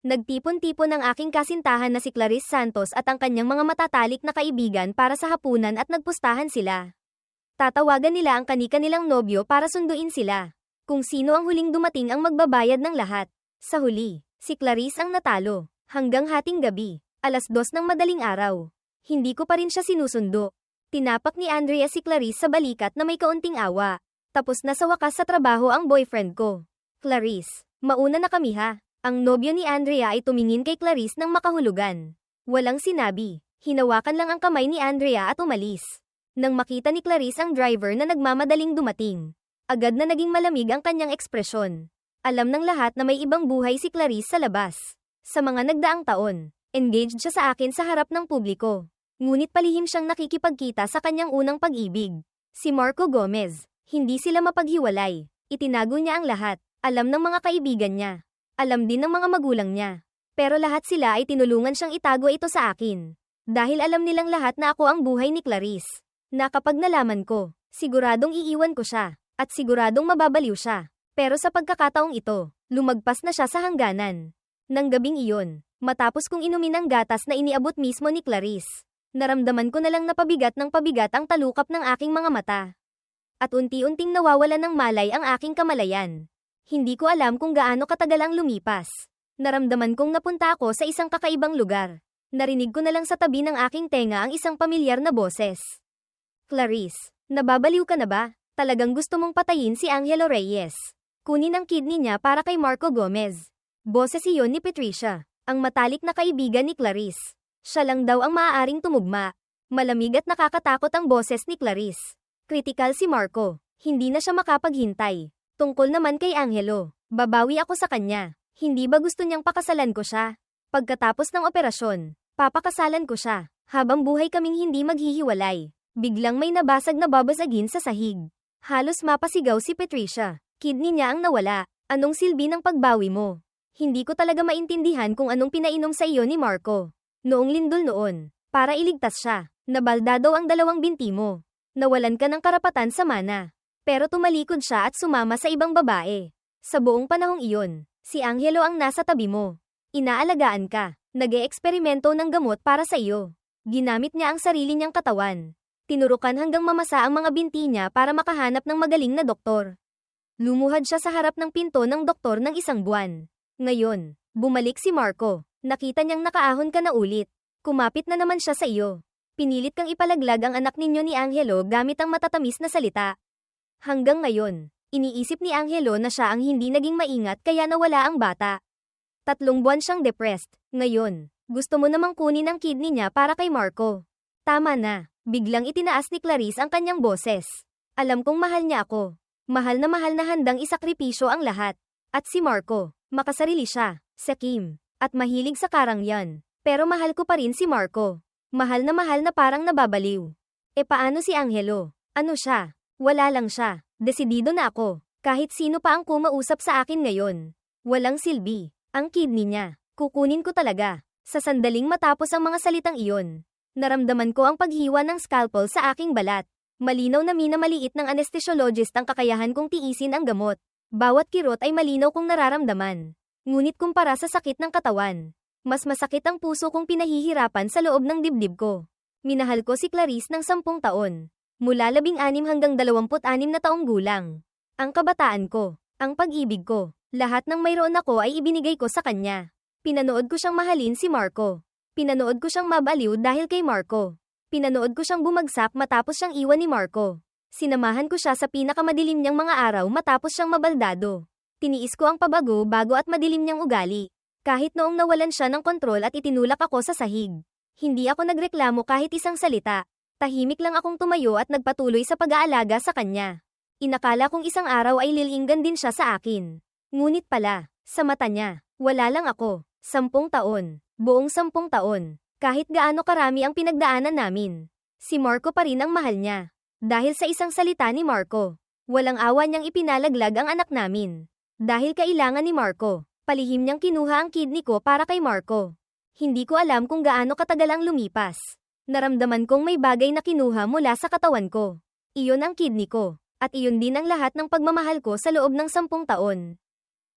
Nagtipon-tipon ang aking kasintahan na si Clarice Santos at ang kanyang mga matatalik na kaibigan para sa hapunan at nagpustahan sila. Tatawagan nila ang kani-kanilang nobyo para sunduin sila. Kung sino ang huling dumating ang magbabayad ng lahat. Sa huli, si Clarice ang natalo. Hanggang hating gabi, 2:00 ng madaling araw. Hindi ko pa rin siya sinusundo. Tinapak ni Andrea si Clarice sa balikat na may kaunting awa. Tapos na sa wakas sa trabaho ang boyfriend ko. Clarice, mauna na kami ha. Ang nobyo ni Andrea ay tumingin kay Clarice ng makahulugan. Walang sinabi. Hinawakan lang ang kamay ni Andrea at umalis. Nang makita ni Clarice ang driver na nagmamadaling dumating, agad na naging malamig ang kanyang ekspresyon. Alam ng lahat na may ibang buhay si Clarice sa labas. Sa mga nagdaang taon, engaged siya sa akin sa harap ng publiko. Ngunit palihim siyang nakikipagkita sa kanyang unang pag-ibig. Si Marco Gomez. Hindi sila mapaghiwalay. Itinago niya ang lahat. Alam ng mga kaibigan niya. Alam din ng mga magulang niya. Pero lahat sila ay tinulungan siyang itago ito sa akin. Dahil alam nilang lahat na ako ang buhay ni Clarice. Na kapag nalaman ko, siguradong iiwan ko siya. At siguradong mababaliw siya. Pero sa pagkakataong ito, lumagpas na siya sa hangganan. Nang gabing iyon, matapos kong inumin ang gatas na iniabot mismo ni Clarice, naramdaman ko na lang na pabigat ng pabigat ang talukap ng aking mga mata. At unti-unting nawawala ng malay ang aking kamalayan. Hindi ko alam kung gaano katagal ang lumipas. Naramdaman kong napunta ako sa isang kakaibang lugar. Narinig ko na lang sa tabi ng aking tenga ang isang pamilyar na boses. Clarice, nababaliw ka na ba? Talagang gusto mong patayin si Angelo Reyes. Kunin ang kidney niya para kay Marco Gomez. Boses iyon ni Patricia, ang matalik na kaibigan ni Clarice. Siya lang daw ang maaaring tumugma. Malamig at nakakatakot ang boses ni Clarice. Kritikal si Marco. Hindi na siya makapaghintay. Tungkol naman kay Angelo, babawi ako sa kanya. Hindi ba gusto niyang pakasalan ko siya? Pagkatapos ng operasyon, papakasalan ko siya. Habang buhay kaming hindi maghihiwalay. Biglang may nabasag na babasagin sa sahig. Halos mapasigaw si Patricia. Kidney niya ang nawala. Anong silbi ng pagbawi mo? Hindi ko talaga maintindihan kung anong pinainom sa iyo ni Marco. Noong lindol noon, para iligtas siya, nabalda daw ang 2 binti mo. Nawalan ka ng karapatan sa mana. Pero tumalikod siya at sumama sa ibang babae. Sa buong panahong iyon, si Angelo ang nasa tabi mo. Inaalagaan ka. Nag-eeksperimento ng gamot para sa iyo. Ginamit niya ang sarili niyang katawan. Tinurukan hanggang mamasa ang mga binti niya para makahanap ng magaling na doktor. Lumuhad siya sa harap ng pinto ng doktor ng 1 buwan. Ngayon, bumalik si Marco. Nakita niyang nakaahon ka na ulit. Kumapit na naman siya sa iyo. Pinilit kang ipalaglag ang anak ninyo ni Angelo gamit ang matatamis na salita. Hanggang ngayon, iniisip ni Angelo na siya ang hindi naging maingat kaya nawala ang bata. 3 buwan siyang depressed. Ngayon, gusto mo namang kunin ang kidney niya para kay Marco. Tama na. Biglang itinaas ni Clarice ang kanyang boses. Alam kong mahal niya ako. Mahal na handang isakripisyo ang lahat. At si Marco, makasarili siya, sakim, at mahilig sa karangyan. Pero mahal ko pa rin si Marco. Mahal na parang nababaliw. E paano si Angelo? Ano siya? Wala lang siya. Desidido na ako. Kahit sino pa ang kumausap sa akin ngayon. Walang silbi. Ang kidney niya. Kukunin ko talaga. Sa sandaling matapos ang mga salitang iyon. Naramdaman ko ang paghiwa ng scalpel sa aking balat. Malinaw na minamaliit ng anesthesiologist ang kakayahan kong tiisin ang gamot. Bawat kirot ay malinaw kong nararamdaman. Ngunit kumpara sa sakit ng katawan, mas masakit ang puso kong pinahihirapan sa loob ng dibdib ko. Minahal ko si Clarice ng 10 taon. Mula 16 hanggang 26 na taong gulang. Ang kabataan ko, ang pag-ibig ko, lahat ng mayroon ako ay ibinigay ko sa kanya. Pinanood ko siyang mahalin si Marco. Pinanood ko siyang mabaliw dahil kay Marco. Pinanood ko siyang bumagsak matapos siyang iwan ni Marco. Sinamahan ko siya sa pinakamadilim niyang mga araw matapos siyang mabaldado. Tiniis ko ang pabago-bago at madilim niyang ugali. Kahit noong nawalan siya ng kontrol at itinulak ako sa sahig. Hindi ako nagreklamo kahit isang salita. Tahimik lang akong tumayo at nagpatuloy sa pag-aalaga sa kanya. Inakala kong isang araw ay lilinggan din siya sa akin. Ngunit pala, sa mata niya, wala lang ako. 10 taon. Buong 10 taon. Kahit gaano karami ang pinagdaanan namin. Si Marco pa rin ang mahal niya. Dahil sa isang salita ni Marco, walang awa niyang ipinalaglag ang anak namin. Dahil kailangan ni Marco, palihim niyang kinuha ang kidney ko para kay Marco. Hindi ko alam kung gaano katagal ang lumipas. Naramdaman kong may bagay na kinuha mula sa katawan ko. Iyon ang kidney ko. At iyon din ang lahat ng pagmamahal ko sa loob ng 10 taon.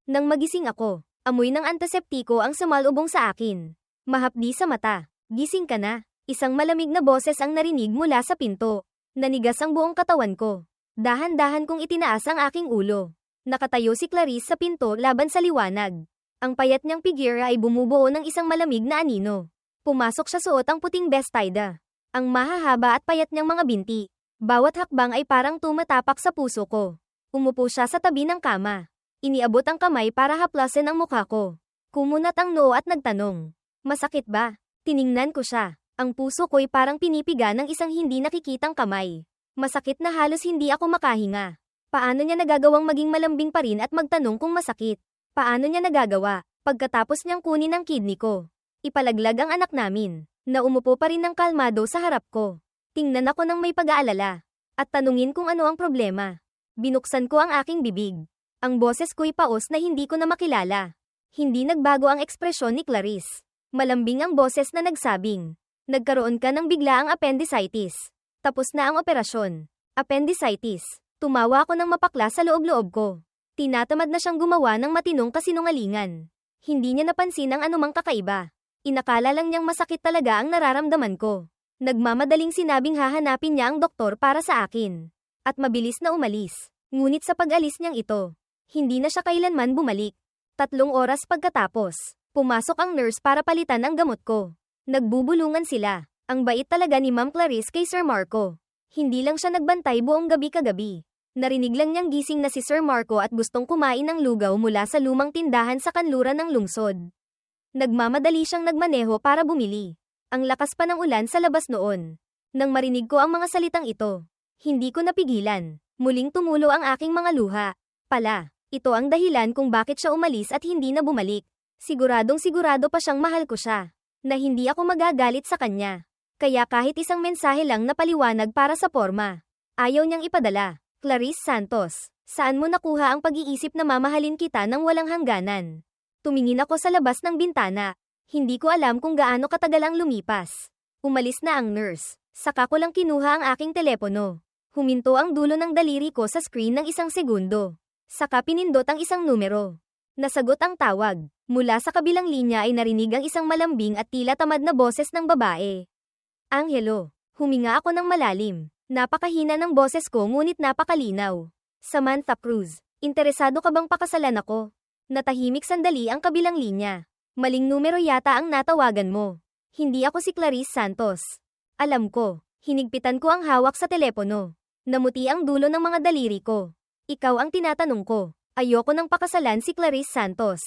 Nang magising ako, Amoy ng antiseptiko ang sumalubong sa akin. Mahapdi sa mata. Gising ka na. Isang malamig na boses ang narinig mula sa pinto. Nanigas ang buong katawan ko. Dahan-dahan kong itinaas ang aking ulo. Nakatayo si Clarice sa pinto laban sa liwanag. Ang payat niyang figura ay bumubuo ng isang malamig na anino. Pumasok siya suot ang puting bestida. Ang mahahaba at payat niyang mga binti. Bawat hakbang ay parang tumatapak sa puso ko. Umupo siya sa tabi ng kama. Iniabot ang kamay para haplasin ang mukha ko. Kumunat ang noo at nagtanong. Masakit ba? Tiningnan ko siya. Ang puso ko'y parang pinipiga ng isang hindi nakikitang kamay. Masakit na halos hindi ako makahinga. Paano niya nagagawang maging malambing pa rin at magtanong kung masakit? Paano niya nagagawa, pagkatapos niyang kunin ang kidney ko? Ipalaglag ang anak namin, na umupo pa rin ng kalmado sa harap ko. Tingnan ako ng may pag-aalala, at tanungin kung ano ang problema. Binuksan ko ang aking bibig. Ang boses ko'y paos na hindi ko na makilala. Hindi nagbago ang ekspresyon ni Clarice. Malambing ang boses na nagsabing, nagkaroon ka ng biglaang appendicitis. Tapos na ang operasyon. Appendicitis. Tumawa ako ng mapakla sa loob-loob ko. Tinatamad na siyang gumawa ng matinong kasinungalingan. Hindi niya napansin ang anumang kakaiba. Inakala lang niyang masakit talaga ang nararamdaman ko. Nagmamadaling sinabing hahanapin niya ang doktor para sa akin. At mabilis na umalis. Ngunit sa pag-alis niyang ito, hindi na siya kailanman bumalik. 3 oras pagkatapos, pumasok ang nurse para palitan ang gamot ko. Nagbubulungan sila. Ang bait talaga ni Ma'am Clarice kay Sir Marco. Hindi lang siya nagbantay buong gabi kagabi. Narinig lang niyang gising na si Sir Marco at gustong kumain ng lugaw mula sa lumang tindahan sa kanluran ng lungsod. Nagmamadali siyang nagmaneho para bumili. Ang lakas pa ng ulan sa labas noon. Nang marinig ko ang mga salitang ito, hindi ko napigilan. Muling tumulo ang aking mga luha. Ito ang dahilan kung bakit siya umalis at hindi na bumalik. Siguradong sigurado pa siyang mahal ko siya. Na hindi ako magagalit sa kanya. Kaya kahit isang mensahe lang na paliwanag para sa porma, ayaw niyang ipadala. Clarice Santos, saan mo nakuha ang pag-iisip na mamahalin kita ng walang hangganan? Tumingin ako sa labas ng bintana. Hindi ko alam kung gaano katagal ang lumipas. Umalis na ang nurse. Saka ko lang kinuha ang aking telepono. Huminto ang dulo ng daliri ko sa screen ng 1 segundo. Saka pinindot ang isang numero. Nasagot ang tawag. Mula sa kabilang linya ay narinig ang isang malambing at tila tamad na boses ng babae. Angelo. Huminga ako ng malalim. Napakahina ng boses ko ngunit napakalinaw. Samantha Cruz. Interesado ka bang pakasalan ako? Natahimik sandali ang kabilang linya. Maling numero yata ang natawagan mo. Hindi ako si Clarice Santos. Alam ko. Hinigpitan ko ang hawak sa telepono. Namuti ang dulo ng mga daliri ko. Ikaw ang tinatanong ko. Ayoko nang pakasalan si Clarice Santos.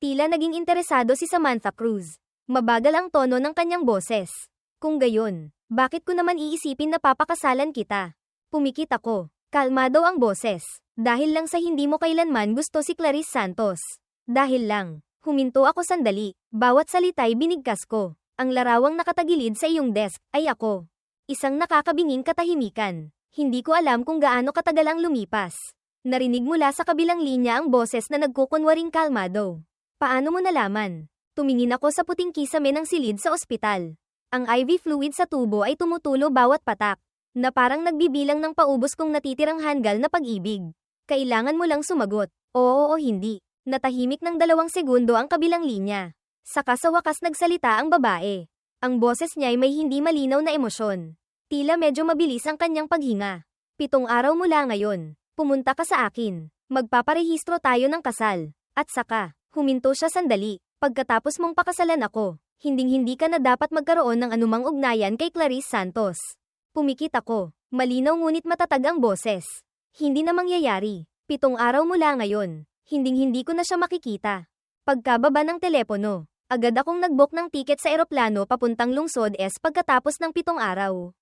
Tila naging interesado si Samantha Cruz. Mabagal ang tono ng kanyang boses. Kung gayon, bakit ko naman iisipin na papakasalan kita? Pumikit ako. Kalmado ang boses. Dahil lang sa hindi mo kailanman gusto si Clarice Santos. Dahil lang. Huminto ako sandali. Bawat salita'y binigkas ko. Ang larawang nakatagilid sa iyong desk ay ako. Isang nakakabinging katahimikan. Hindi ko alam kung gaano katagal ang lumipas. Narinig mula sa kabilang linya ang boses na nagkukunwaring kalmado. Paano mo nalaman? Tumingin ako sa puting kisame ng silid sa ospital. Ang IV fluid sa tubo ay tumutulo bawat patak, na parang nagbibilang ng paubos kong natitirang hanggal na pag-ibig. Kailangan mo lang sumagot, oo o hindi. Natahimik ng 2 segundo ang kabilang linya. Saka sa wakas nagsalita ang babae. Ang boses niya ay may hindi malinaw na emosyon. Tila medyo mabilis ang kanyang paghinga. 7 araw mula ngayon, pumunta ka sa akin. Magpaparehistro tayo ng kasal. At saka, huminto siya sandali. Pagkatapos mong pakasalan ako, hinding-hindi ka na dapat magkaroon ng anumang ugnayan kay Clarice Santos. Pumikit ako. Malinaw ngunit matatag ang boses. Hindi na mangyayari. 7 araw mula ngayon, hinding-hindi ko na siya makikita. Pagkababa ng telepono, agad akong nag-book ng tiket sa eroplano papuntang Lungsod S pagkatapos ng 7 araw.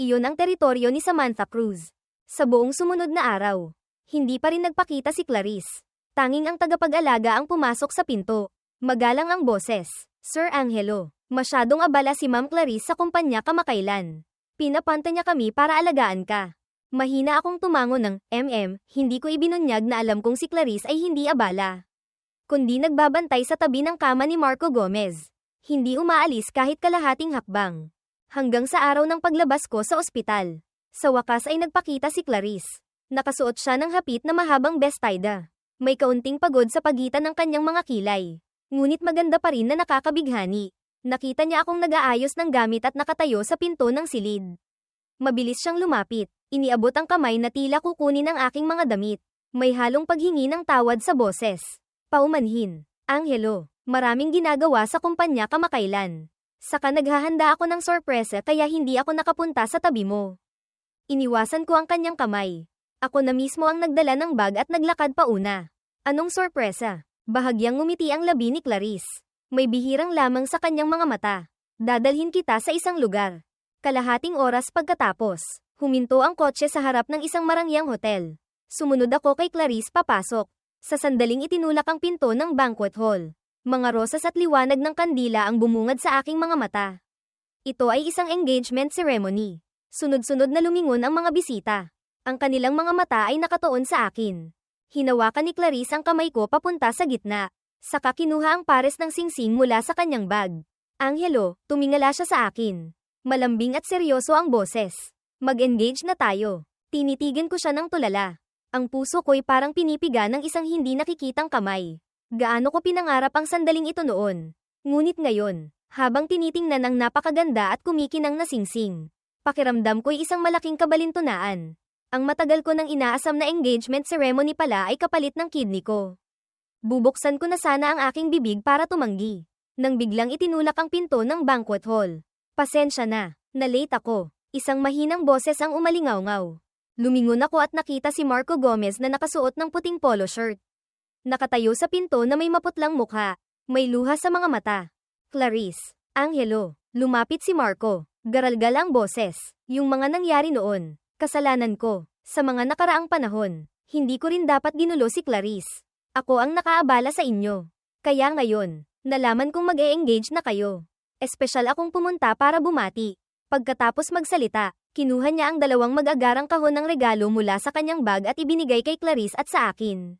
Iyon ang teritoryo ni Samantha Cruz. Sa buong sumunod na araw, hindi pa rin nagpakita si Clarice. Tanging ang tagapag-alaga ang pumasok sa pinto. Magalang ang boses. Sir Angelo, masyadong abala si Ma'am Clarice sa kumpanya kamakailan. Pinapanta niya kami para alagaan ka. Mahina akong tumango ng, hindi ko ibinunyag na alam kong si Clarice ay hindi abala. Kundi nagbabantay sa tabi ng kama ni Marco Gomez. Hindi umaalis kahit kalahating hakbang. Hanggang sa araw ng paglabas ko sa ospital. Sa wakas ay nagpakita si Clarice. Nakasuot siya ng hapit na mahabang bestida. May kaunting pagod sa pagitan ng kanyang mga kilay. Ngunit maganda pa rin na nakakabighani. Nakita niya akong nag-aayos ng gamit at nakatayo sa pinto ng silid. Mabilis siyang lumapit. Iniabot ang kamay na tila kukunin ang aking mga damit. May halong paghingi ng tawad sa boses. Paumanhin. Angelo, maraming ginagawa sa kumpanya kamakailan. Saka naghahanda ako ng sorpresa kaya hindi ako nakapunta sa tabi mo. Iniwasan ko ang kanyang kamay. Ako na mismo ang nagdala ng bag at naglakad pauna. Anong sorpresa? Bahagyang ngumiti ang labi ni Clarice. May bihirang lamang sa kanyang mga mata. Dadalhin kita sa isang lugar. Kalahating oras pagkatapos, huminto ang kotse sa harap ng isang marangyang hotel. Sumunod ako kay Clarice papasok. Sa sandaling itinulak ang pinto ng banquet hall. Mga rosas at liwanag ng kandila ang bumungad sa aking mga mata. Ito ay isang engagement ceremony. Sunod-sunod na lumingon ang mga bisita. Ang kanilang mga mata ay nakatuon sa akin. Hinawakan ni Clarice ang kamay ko papunta sa gitna. Saka kinuha ang pares ng singsing mula sa kanyang bag. Angelo, tumingala siya sa akin. Malambing at seryoso ang boses. Mag-engage na tayo. Tinitigan ko siya ng tulala. Ang puso ko'y parang pinipiga ng isang hindi nakikitang kamay. Gaano ko pinangarap ang sandaling ito noon. Ngunit ngayon, habang tinitingnan ang napakaganda at kumikinang na singsing, pakiramdam ko'y isang malaking kabalintunaan. Ang matagal ko nang inaasam na engagement ceremony pala ay kapalit ng kidney ko. Bubuksan ko na sana ang aking bibig para tumanggi. Nang biglang itinulak ang pinto ng banquet hall. Pasensya na, na-late ako. Isang mahinang boses ang umalingaw-ngaw. Lumingon ako at nakita si Marco Gomez na nakasuot ng puting polo shirt. Nakatayo sa pinto na may maputlang mukha. May luha sa mga mata. Clarice, Angelo, lumapit si Marco. Garalgal ang boses. Yung mga nangyari noon, kasalanan ko. Sa mga nakaraang panahon, hindi ko rin dapat ginulo si Clarice. Ako ang nakaabala sa inyo. Kaya ngayon, nalaman kong mag-e-engage na kayo. Espesyal akong pumunta para bumati. Pagkatapos magsalita, kinuha niya ang dalawang mag-agarang kahon ng regalo mula sa kanyang bag at ibinigay kay Clarice at sa akin.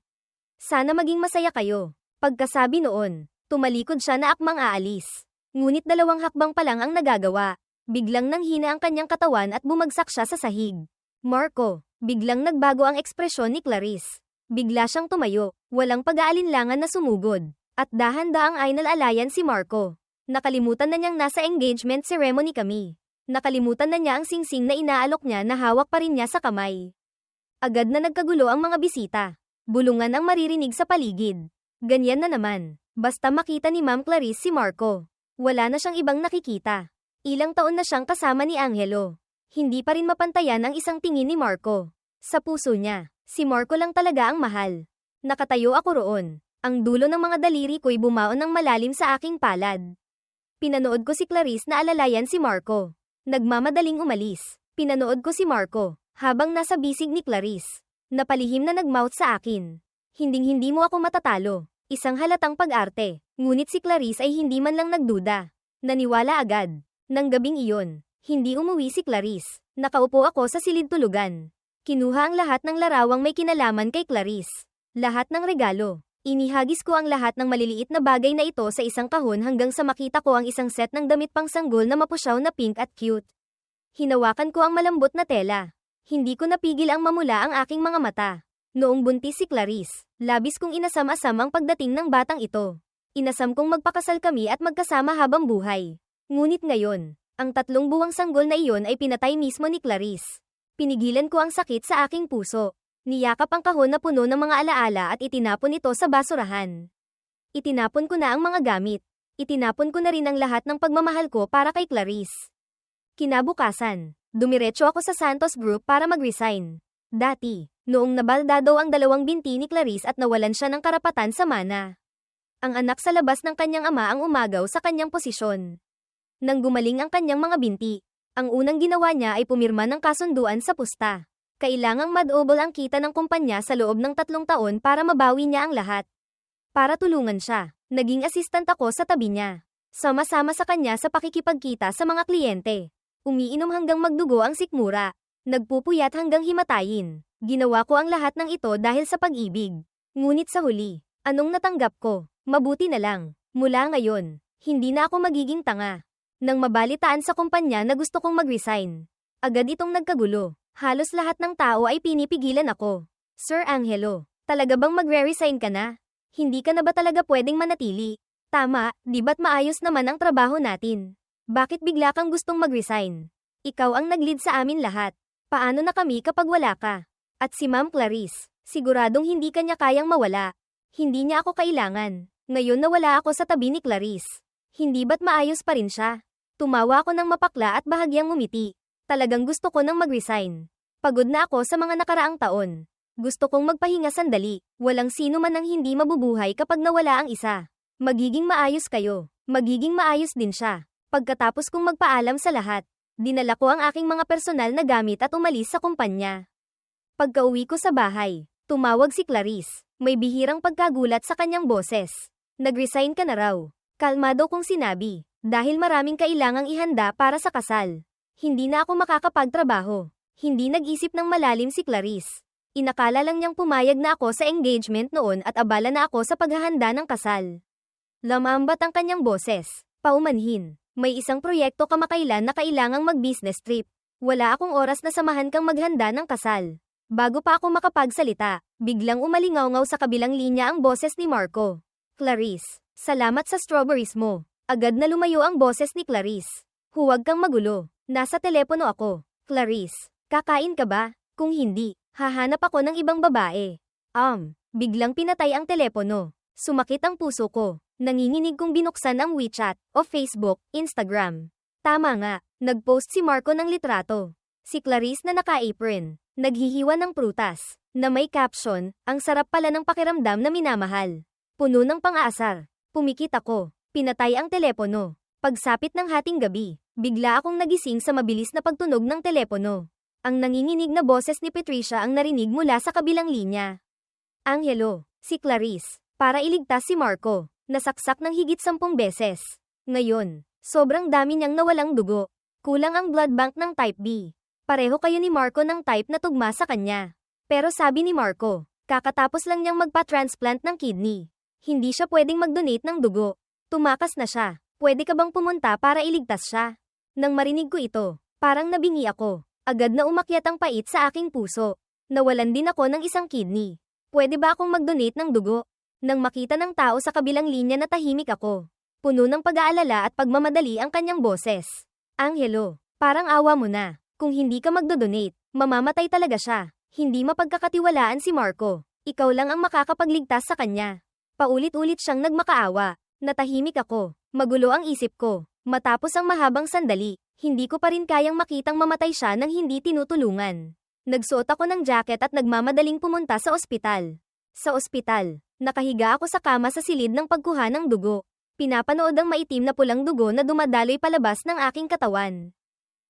Sana maging masaya kayo. Pagkasabi noon, tumalikod siya na akmang aalis. Ngunit 2 hakbang pa lang ang nagagawa. Biglang nanghina ang kanyang katawan at bumagsak siya sa sahig. Marco, biglang nagbago ang ekspresyon ni Clarice. Bigla siyang tumayo, walang pag-aalinlangan na sumugod. At dahan-daang ay nalalayan si Marco. Nakalimutan na niyang nasa engagement ceremony kami. Nakalimutan na niya ang singsing na inaalok niya na hawak pa rin niya sa kamay. Agad na nagkagulo ang mga bisita. Bulungan ang maririnig sa paligid. Ganyan na naman. Basta makita ni Ma'am Clarice si Marco. Wala na siyang ibang nakikita. Ilang taon na siyang kasama ni Angelo. Hindi pa rin mapantayan ang isang tingin ni Marco. Sa puso niya, si Marco lang talaga ang mahal. Nakatayo ako roon. Ang dulo ng mga daliri ko'y bumaon ng malalim sa aking palad. Pinanood ko si Clarice na alalayan si Marco. Nagmamadaling umalis. Pinanood ko si Marco, habang nasa bisig ni Clarice. Napalihim na nagmouth sa akin. Hinding-hindi mo ako matatalo. Isang halatang pag-arte. Ngunit si Clarice ay hindi man lang nagduda. Naniwala agad. Nang gabing iyon, hindi umuwi si Clarice. Nakaupo ako sa silid tulugan. Kinuha ang lahat ng larawang may kinalaman kay Clarice. Lahat ng regalo. Inihagis ko ang lahat ng maliliit na bagay na ito sa isang kahon hanggang sa makita ko ang isang set ng damit pangsanggol na mapusyaw na pink at cute. Hinawakan ko ang malambot na tela. Hindi ko napigil ang mamula ang aking mga mata. Noong buntis si Clarice, labis kong inasam-asam ang pagdating ng batang ito. Inasam kong magpakasal kami at magkasama habang buhay. Ngunit ngayon, ang 3 buwang sanggol na iyon ay pinatay mismo ni Clarice. Pinigilan ko ang sakit sa aking puso. Niyakap ang kahon na puno ng mga alaala at itinapon ito sa basurahan. Itinapon ko na ang mga gamit. Itinapon ko na rin ang lahat ng pagmamahal ko para kay Clarice. Kinabukasan, dumiretso ako sa Santos Group para mag-resign. Dati, noong nabaldado ang 2 binti ni Clarice at nawalan siya ng karapatan sa mana. Ang anak sa labas ng kanyang ama ang umagaw sa kanyang posisyon. Nang gumaling ang kanyang mga binti, ang unang ginawa niya ay pumirma ng kasunduan sa pusta. Kailangang madouble ang kita ng kumpanya sa loob ng 3 taon para mabawi niya ang lahat. Para tulungan siya, naging assistant ako sa tabi niya. Sama-sama sa kanya sa pakikipagkita sa mga kliyente. Umiinom hanggang magdugo ang sikmura. Nagpupuyat hanggang himatayin. Ginawa ko ang lahat ng ito dahil sa pag-ibig. Ngunit sa huli, anong natanggap ko? Mabuti na lang. Mula ngayon, hindi na ako magiging tanga. Nang mabalitaan sa kumpanya na gusto kong mag-resign, agad itong nagkagulo. Halos lahat ng tao ay pinipigilan ako. Sir Angelo, Talaga bang magre-resign ka na? Hindi ka na ba talaga pwedeng manatili? Tama, di ba't maayos naman ang trabaho natin? Bakit bigla kang gustong mag-resign? Ikaw ang nag-lead sa amin lahat. Paano na kami kapag wala ka? At si Ma'am Clarice, siguradong hindi kanya kayang mawala. Hindi niya ako kailangan. Ngayon nawala ako sa tabi ni Clarice. Hindi ba't maayos pa rin siya? Tumawa ako ng mapakla at bahagyang ngumiti. Talagang gusto ko nang mag-resign. Pagod na ako sa mga nakaraang taon. Gusto kong magpahinga sandali. Walang sino man ang hindi mabubuhay kapag nawala ang isa. Magiging maayos kayo. Magiging maayos din siya. Pagkatapos kong magpaalam sa lahat, dinala ko ang aking mga personal na gamit at umalis sa kumpanya. Pagka-uwi ko sa bahay, tumawag si Clarice. May bihirang pagkagulat sa kanyang boses. Nag-resign ka na raw. Kalmado kong sinabi. Dahil maraming kailangang ihanda para sa kasal. Hindi na ako makakapagtrabaho. Hindi nag-isip ng malalim si Clarice. Inakala lang niyang pumayag na ako sa engagement noon at abala na ako sa paghahanda ng kasal. Lamambat ang kanyang boses. Paumanhin. May isang proyekto kamakailan na kailangang mag-business trip. Wala akong oras na samahan kang maghanda ng kasal. Bago pa ako makapagsalita, biglang umalingaw-ngaw sa kabilang linya ang boses ni Marco. Clarice, salamat sa strawberries mo. Agad na lumayo ang boses ni Clarice. Huwag kang magulo. Nasa telepono ako. Clarice, kakain ka ba? Kung hindi, hahanap ako ng ibang babae. Biglang pinatay ang telepono. Sumakit ang puso ko. Nanginginig kong binuksan ang WeChat o Facebook, Instagram. Tama nga, nag-post si Marco ng litrato. Si Clarice na naka-apron, naghihiwa ng prutas, na may caption, ang sarap pala ng pakiramdam na minamahal. Puno ng pang-aasar. Pumikit ako. Pinatay ang telepono. Pagsapit ng hating gabi, bigla akong nagising sa mabilis na pagtunog ng telepono. Ang nanginginig na boses ni Patricia ang narinig mula sa kabilang linya. Angelo, si Clarice, para iligtas si Marco, nasaksak ng higit 10 beses. Ngayon, sobrang dami niyang nawalang dugo. Kulang ang blood bank ng type B. Pareho kayo ni Marco ng type na tugma sa kanya. Pero sabi ni Marco, kakatapos lang niyang magpa-transplant ng kidney. Hindi siya pwedeng mag-donate ng dugo. Tumakas na siya. Pwede ka bang pumunta para iligtas siya? Nang marinig ko ito, parang nabingi ako. Agad na umakyat ang pait sa aking puso. Nawalan din ako ng isang kidney. Pwede ba akong mag-donate ng dugo? Nang makita ng tao sa kabilang linya na tahimik ako. Puno ng pag-aalala at pagmamadali ang kanyang boses. Angelo, parang awa mo na. Kung hindi ka magdo-donate, mamamatay talaga siya. Hindi mapagkakatiwalaan si Marco. Ikaw lang ang makakapagligtas sa kanya. Paulit-ulit siyang nagmakaawa. Natahimik ako. Magulo ang isip ko. Matapos ang mahabang sandali, hindi ko pa rin kayang makitang mamatay siya nang hindi tinutulungan. Nagsuot ako ng jacket at nagmamadaling pumunta sa ospital. Sa ospital, nakahiga ako sa kama sa silid ng pagkuha ng dugo. Pinapanood ang maitim na pulang dugo na dumadaloy palabas ng aking katawan.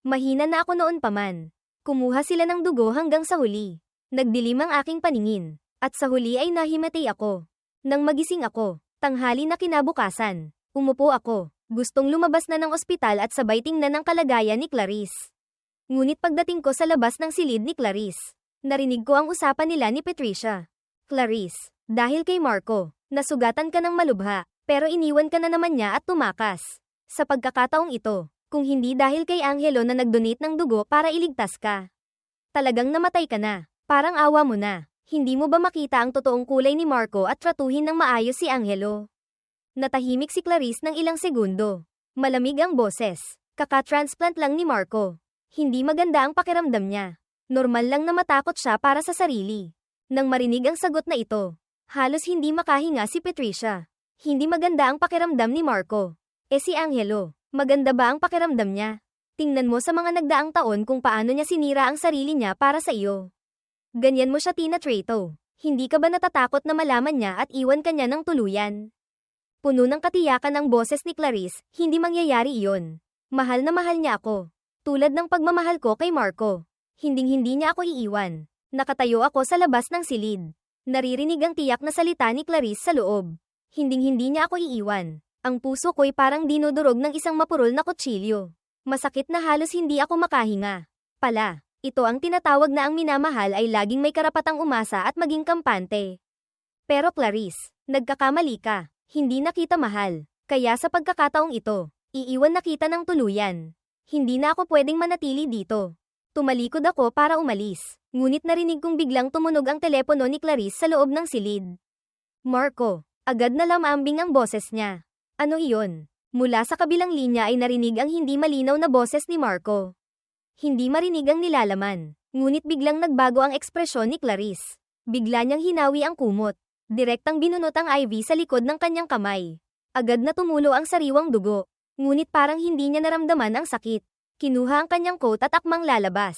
Mahina na ako noon pa man. Kumuha sila ng dugo hanggang sa huli. Nagdilim ang aking paningin. At sa huli ay nahimatay ako. Nang magising ako, tanghali na kinabukasan. Umupo ako. Gustong lumabas na ng ospital at sabay tingnan ang kalagayan ni Clarice. Ngunit pagdating ko sa labas ng silid ni Clarice, narinig ko ang usapan nila ni Patricia. Clarice, dahil kay Marco, nasugatan ka ng malubha, pero iniwan ka na naman niya at tumakas. Sa pagkakataong ito, kung hindi dahil kay Angelo na nag-donate ng dugo para iligtas ka. Talagang namatay ka na. Parang awa mo na. Hindi mo ba makita ang totoong kulay ni Marco at tratuhin ng maayos si Angelo? Natahimik si Clarice ng ilang segundo. Malamig ang boses. Kaka-transplant lang ni Marco. Hindi maganda ang pakiramdam niya. Normal lang na matakot siya para sa sarili. Nang marinig ang sagot na ito, halos hindi makahinga si Patricia. Hindi maganda ang pakiramdam ni Marco. Si Angelo, maganda ba ang pakiramdam niya? Tingnan mo sa mga nagdaang taon kung paano niya sinira ang sarili niya para sa iyo. Ganyan mo siya tinatrato. Hindi ka ba natatakot na malaman niya at iwan ka niya ng tuluyan? Puno ng katiyakan ang boses ni Clarice, hindi mangyayari iyon. Mahal na mahal niya ako. Tulad ng pagmamahal ko kay Marco. Hinding-hindi niya ako iiwan. Nakatayo ako sa labas ng silid. Naririnig ang tiyak na salita ni Clarice sa loob. Hinding-hindi niya ako iiwan. Ang puso ko'y parang dinudurog ng isang mapurol na kutsilyo. Masakit na halos hindi ako makahinga. Pala, ito ang tinatawag na ang minamahal ay laging may karapatang umasa at maging kampante. Pero Clarice, nagkakamali ka. Hindi na kita mahal. Kaya sa pagkakataong ito, iiwan na kita ng tuluyan. Hindi na ako pwedeng manatili dito. Tumalikod ako para umalis. Ngunit narinig kong biglang tumunog ang telepono ni Clarice sa loob ng silid. Marco. Agad na lamambing ang boses niya. Ano iyon? Mula sa kabilang linya ay narinig ang hindi malinaw na boses ni Marco. Hindi marinig ang nilalaman. Ngunit biglang nagbago ang ekspresyon ni Clarice. Bigla niyang hinawi ang kumot. Direktang binunot ang IV sa likod ng kanyang kamay. Agad na tumulo ang sariwang dugo. Ngunit parang hindi niya naramdaman ang sakit. Kinuha ang kanyang coat at akmang lalabas.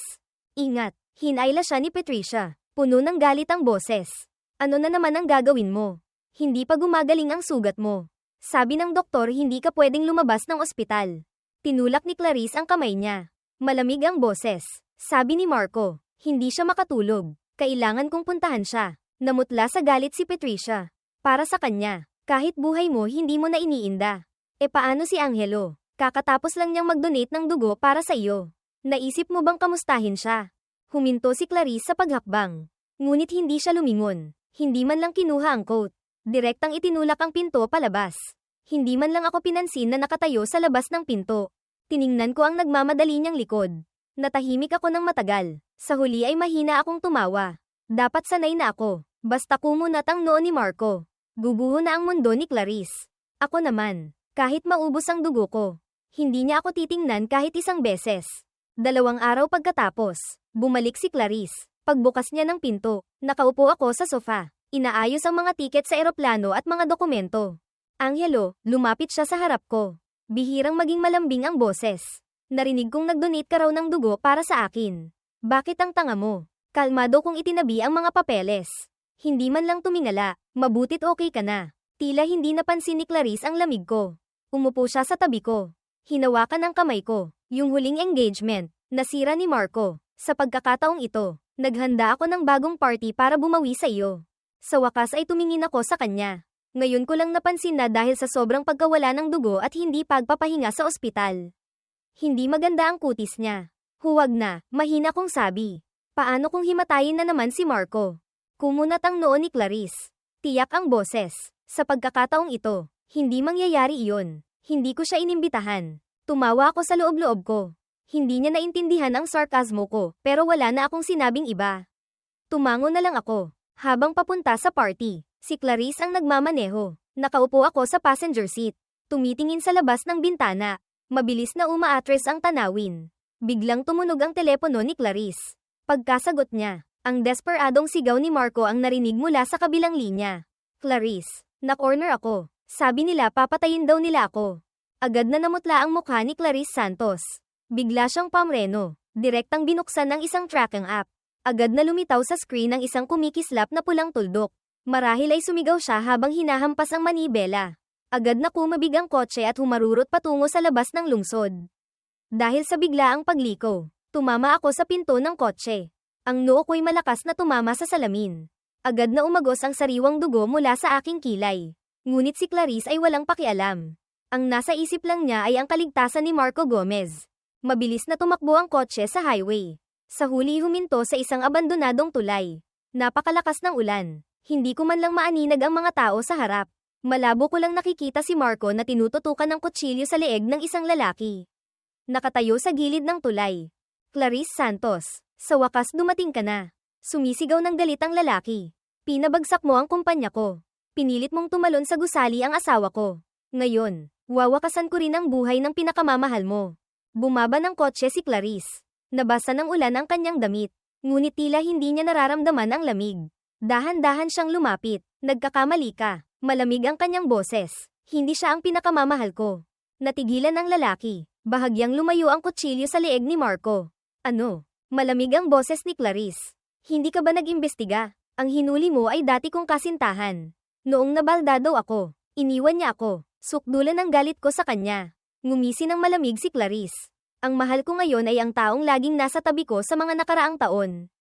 Ingat, hinayla siya ni Patricia. Puno ng galit ang boses. Ano na naman ang gagawin mo? Hindi pa gumagaling ang sugat mo. Sabi ng doktor hindi ka pwedeng lumabas ng ospital. Tinulak ni Clarice ang kamay niya. Malamig ang boses. Sabi ni Marco, hindi siya makatulog. Kailangan kong puntahan siya. Namutla sa galit si Patricia. Para sa kanya, kahit buhay mo hindi mo na iniinda. E paano si Angelo? Kakatapos lang niyang mag-donate ng dugo para sa iyo. Naisip mo bang kamustahin siya? Huminto si Clarice sa paghakbang. Ngunit hindi siya lumingon. Hindi man lang kinuha ang coat. Direktang itinulak ang pinto palabas. Hindi man lang ako pinansin na nakatayo sa labas ng pinto. Tiningnan ko ang nagmamadali niyang likod. Natahimik ako ng matagal. Sa huli ay mahina akong tumawa. Dapat sanay na ako. Basta kumunat ang noo ni Marco. Guguho na ang mundo ni Clarice. Ako naman, kahit maubos ang dugo ko, hindi niya ako titingnan kahit isang beses. 2 araw pagkatapos, bumalik si Clarice. Pagbukas niya ng pinto, nakaupo ako sa sofa. Inaayos ang mga tiket sa eroplano at mga dokumento. Angelo, lumapit siya sa harap ko. Bihirang maging malambing ang boses. Narinig kong nag-donate ka raw ng dugo para sa akin. Bakit ang tanga mo? Kalmado kong itinabi ang mga papeles. Hindi man lang tumingala, mabutit okay ka na. Tila hindi napansin ni Clarice ang lamig ko. Umupo siya sa tabi ko. Hinawakan ang kamay ko. Yung huling engagement, nasira ni Marco. Sa pagkakataong ito, naghanda ako ng bagong party para bumawi sa iyo. Sa wakas ay tumingin ako sa kanya. Ngayon ko lang napansin na dahil sa sobrang pagkawala ng dugo at hindi pagpapahinga sa ospital. Hindi maganda ang kutis niya. Huwag na, mahina kong sabi. Paano kung himatayin na naman si Marco? Kumunat ang noo ni Clarice. Tiyak ang boses. Sa pagkakataong ito, hindi mangyayari iyon. Hindi ko siya inimbitahan. Tumawa ako sa loob-loob ko. Hindi niya naintindihan ang sarkasmo ko, pero wala na akong sinabing iba. Tumango na lang ako. Habang papunta sa party, si Clarice ang nagmamaneho. Nakaupo ako sa passenger seat. Tumitingin sa labas ng bintana. Mabilis na umaatres ang tanawin. Biglang tumunog ang telepono ni Clarice. Pagkasagot niya, ang desperadong sigaw ni Marco ang narinig mula sa kabilang linya. Clarice, na-corner ako. Sabi nila papatayin daw nila ako. Agad na namutla ang mukha ni Clarice Santos. Bigla siyang pamreno. Direktang binuksan ng isang tracking app. Agad na lumitaw sa screen ang isang kumikislap na pulang tuldok. Marahil ay sumigaw siya habang hinahampas ang manibela. Agad na kumabig ang kotse at humarurot patungo sa labas ng lungsod. Dahil sa biglaang pagliko, tumama ako sa pinto ng kotse. Ang noo ko'y malakas na tumama sa salamin. Agad na umagos ang sariwang dugo mula sa aking kilay. Ngunit si Clarice ay walang pakialam. Ang nasa isip lang niya ay ang kaligtasan ni Marco Gomez. Mabilis na tumakbo ang kotse sa highway. Sa huli huminto sa isang abandonadong tulay. Napakalakas ng ulan. Hindi ko man lang maaninag ang mga tao sa harap. Malabo ko lang nakikita si Marco na tinututukan ng kutsilyo sa leeg ng isang lalaki. Nakatayo sa gilid ng tulay. Clarice Santos, sa wakas dumating ka na. Sumisigaw ng galit ang lalaki. Pinabagsak mo ang kumpanya ko. Pinilit mong tumalon sa gusali ang asawa ko. Ngayon, wawakasan ko rin ang buhay ng pinakamamahal mo. Bumaba ng kotse si Clarice. Nabasa ng ulan ang kanyang damit. Ngunit tila hindi niya nararamdaman ang lamig. Dahan-dahan siyang lumapit. Nagkakamali ka. Malamig ang kanyang boses. Hindi siya ang pinakamamahal ko. Natigilan ang lalaki. Bahagyang lumayo ang kutsilyo sa leeg ni Marco. Ano? Malamig ang boses ni Clarice. Hindi ka ba nag-imbestiga? Ang hinuli mo ay dati kong kasintahan. Noong nabaldado ako, iniwan niya ako. Sukdulan ang galit ko sa kanya. Ngumisi ng malamig si Clarice. Ang mahal ko ngayon ay ang taong laging nasa tabi ko sa mga nakaraang taon.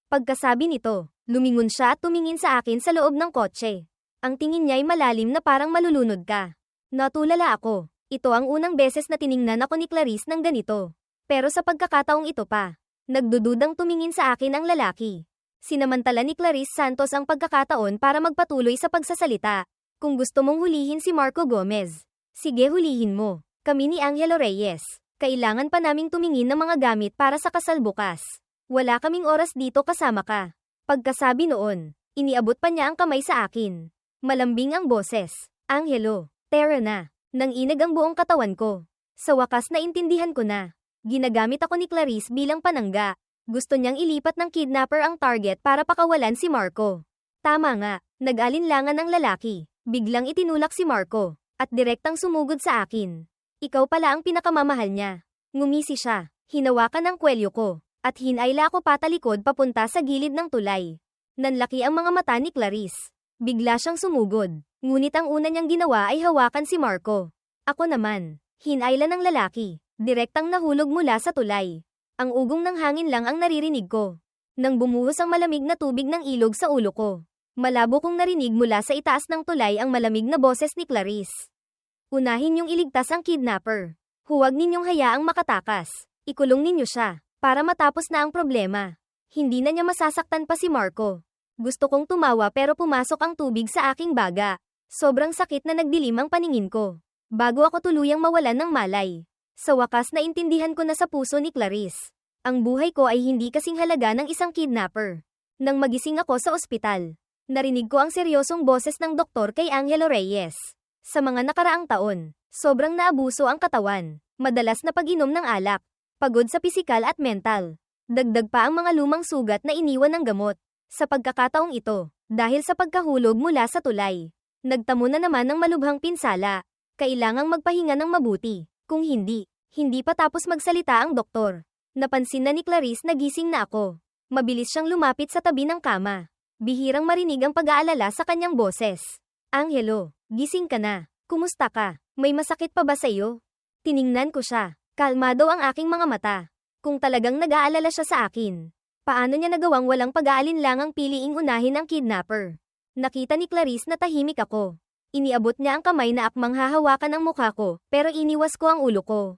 Pagkasabi nito, lumingon siya at tumingin sa akin sa loob ng kotse. Ang tingin niya ay malalim na parang malulunod ka. Natulala ako. Ito ang unang beses na tiningnan ako ni Clarice ng ganito. Pero sa pagkakataong ito pa, nagdududang tumingin sa akin ang lalaki. Sinamantala ni Clarice Santos ang pagkakataon para magpatuloy sa pagsasalita. Kung gusto mong hulihin si Marco Gomez, sige hulihin mo. Kami ni Angelo Reyes. Kailangan pa naming tumingin ng mga gamit para sa kasal bukas. Wala kaming oras dito kasama ka. Pagkasabi noon, iniabot pa niya ang kamay sa akin. Malambing ang boses. Angelo, Tara na. Nanginag ang buong katawan ko. Sa wakas naintindihan ko na. Ginagamit ako ni Clarice bilang panangga. Gusto niyang ilipat ng kidnapper ang target para pakawalan si Marco. Tama nga, nag-alinlangan ang lalaki. Biglang itinulak si Marco, at direktang sumugod sa akin. Ikaw pala ang pinakamamahal niya. Ngumisi siya, hinawakan ang kwelyo ko, at hinayla ako patalikod papunta sa gilid ng tulay. Nanlaki ang mga mata ni Clarice. Bigla siyang sumugod, ngunit ang una niyang ginawa ay hawakan si Marco. Ako naman, hinayla ng lalaki, direktang nahulog mula sa tulay. Ang ugong ng hangin lang ang naririnig ko. Nang bumuhos ang malamig na tubig ng ilog sa ulo ko. Malabo kong narinig mula sa itaas ng tulay ang malamig na boses ni Clarice. Unahin niyong iligtas ang kidnapper. Huwag ninyong hayaang makatakas. Ikulong ninyo siya, para matapos na ang problema. Hindi na niya masasaktan pa si Marco. Gusto kong tumawa pero pumasok ang tubig sa aking baga. Sobrang sakit na nagdilim ang paningin ko. Bago ako tuluyang mawalan ng malay. Sa wakas naintindihan ko na sa puso ni Clarice. Ang buhay ko ay hindi kasing halaga ng isang kidnapper. Nang magising ako sa ospital, narinig ko ang seryosong boses ng doktor kay Angelo Reyes. Sa mga nakaraang taon, sobrang naabuso ang katawan. Madalas na pag-inom ng alak. Pagod sa pisikal at mental. Dagdag pa ang mga lumang sugat na iniwan ng gamot. Sa pagkakataong ito, dahil sa pagkahulog mula sa tulay, nagtamo na naman ng malubhang pinsala. Kailangang magpahinga ng mabuti. Kung hindi, hindi pa tapos magsalita ang doktor. Napansin na ni Clarice na gising na ako. Mabilis siyang lumapit sa tabi ng kama. Bihirang marinig ang pag-aalala sa kanyang boses. Angelo, gising ka na. Kumusta ka? May masakit pa ba sa iyo? Tiningnan ko siya. Kalmado ang aking mga mata. Kung talagang nag-aalala siya sa akin, paano niya nagawang walang pag-aalinlangang piliing unahin ang kidnapper? Nakita ni Clarice na tahimik ako. Iniabot niya ang kamay na akmang hahawakan ang mukha ko, pero iniwas ko ang ulo ko.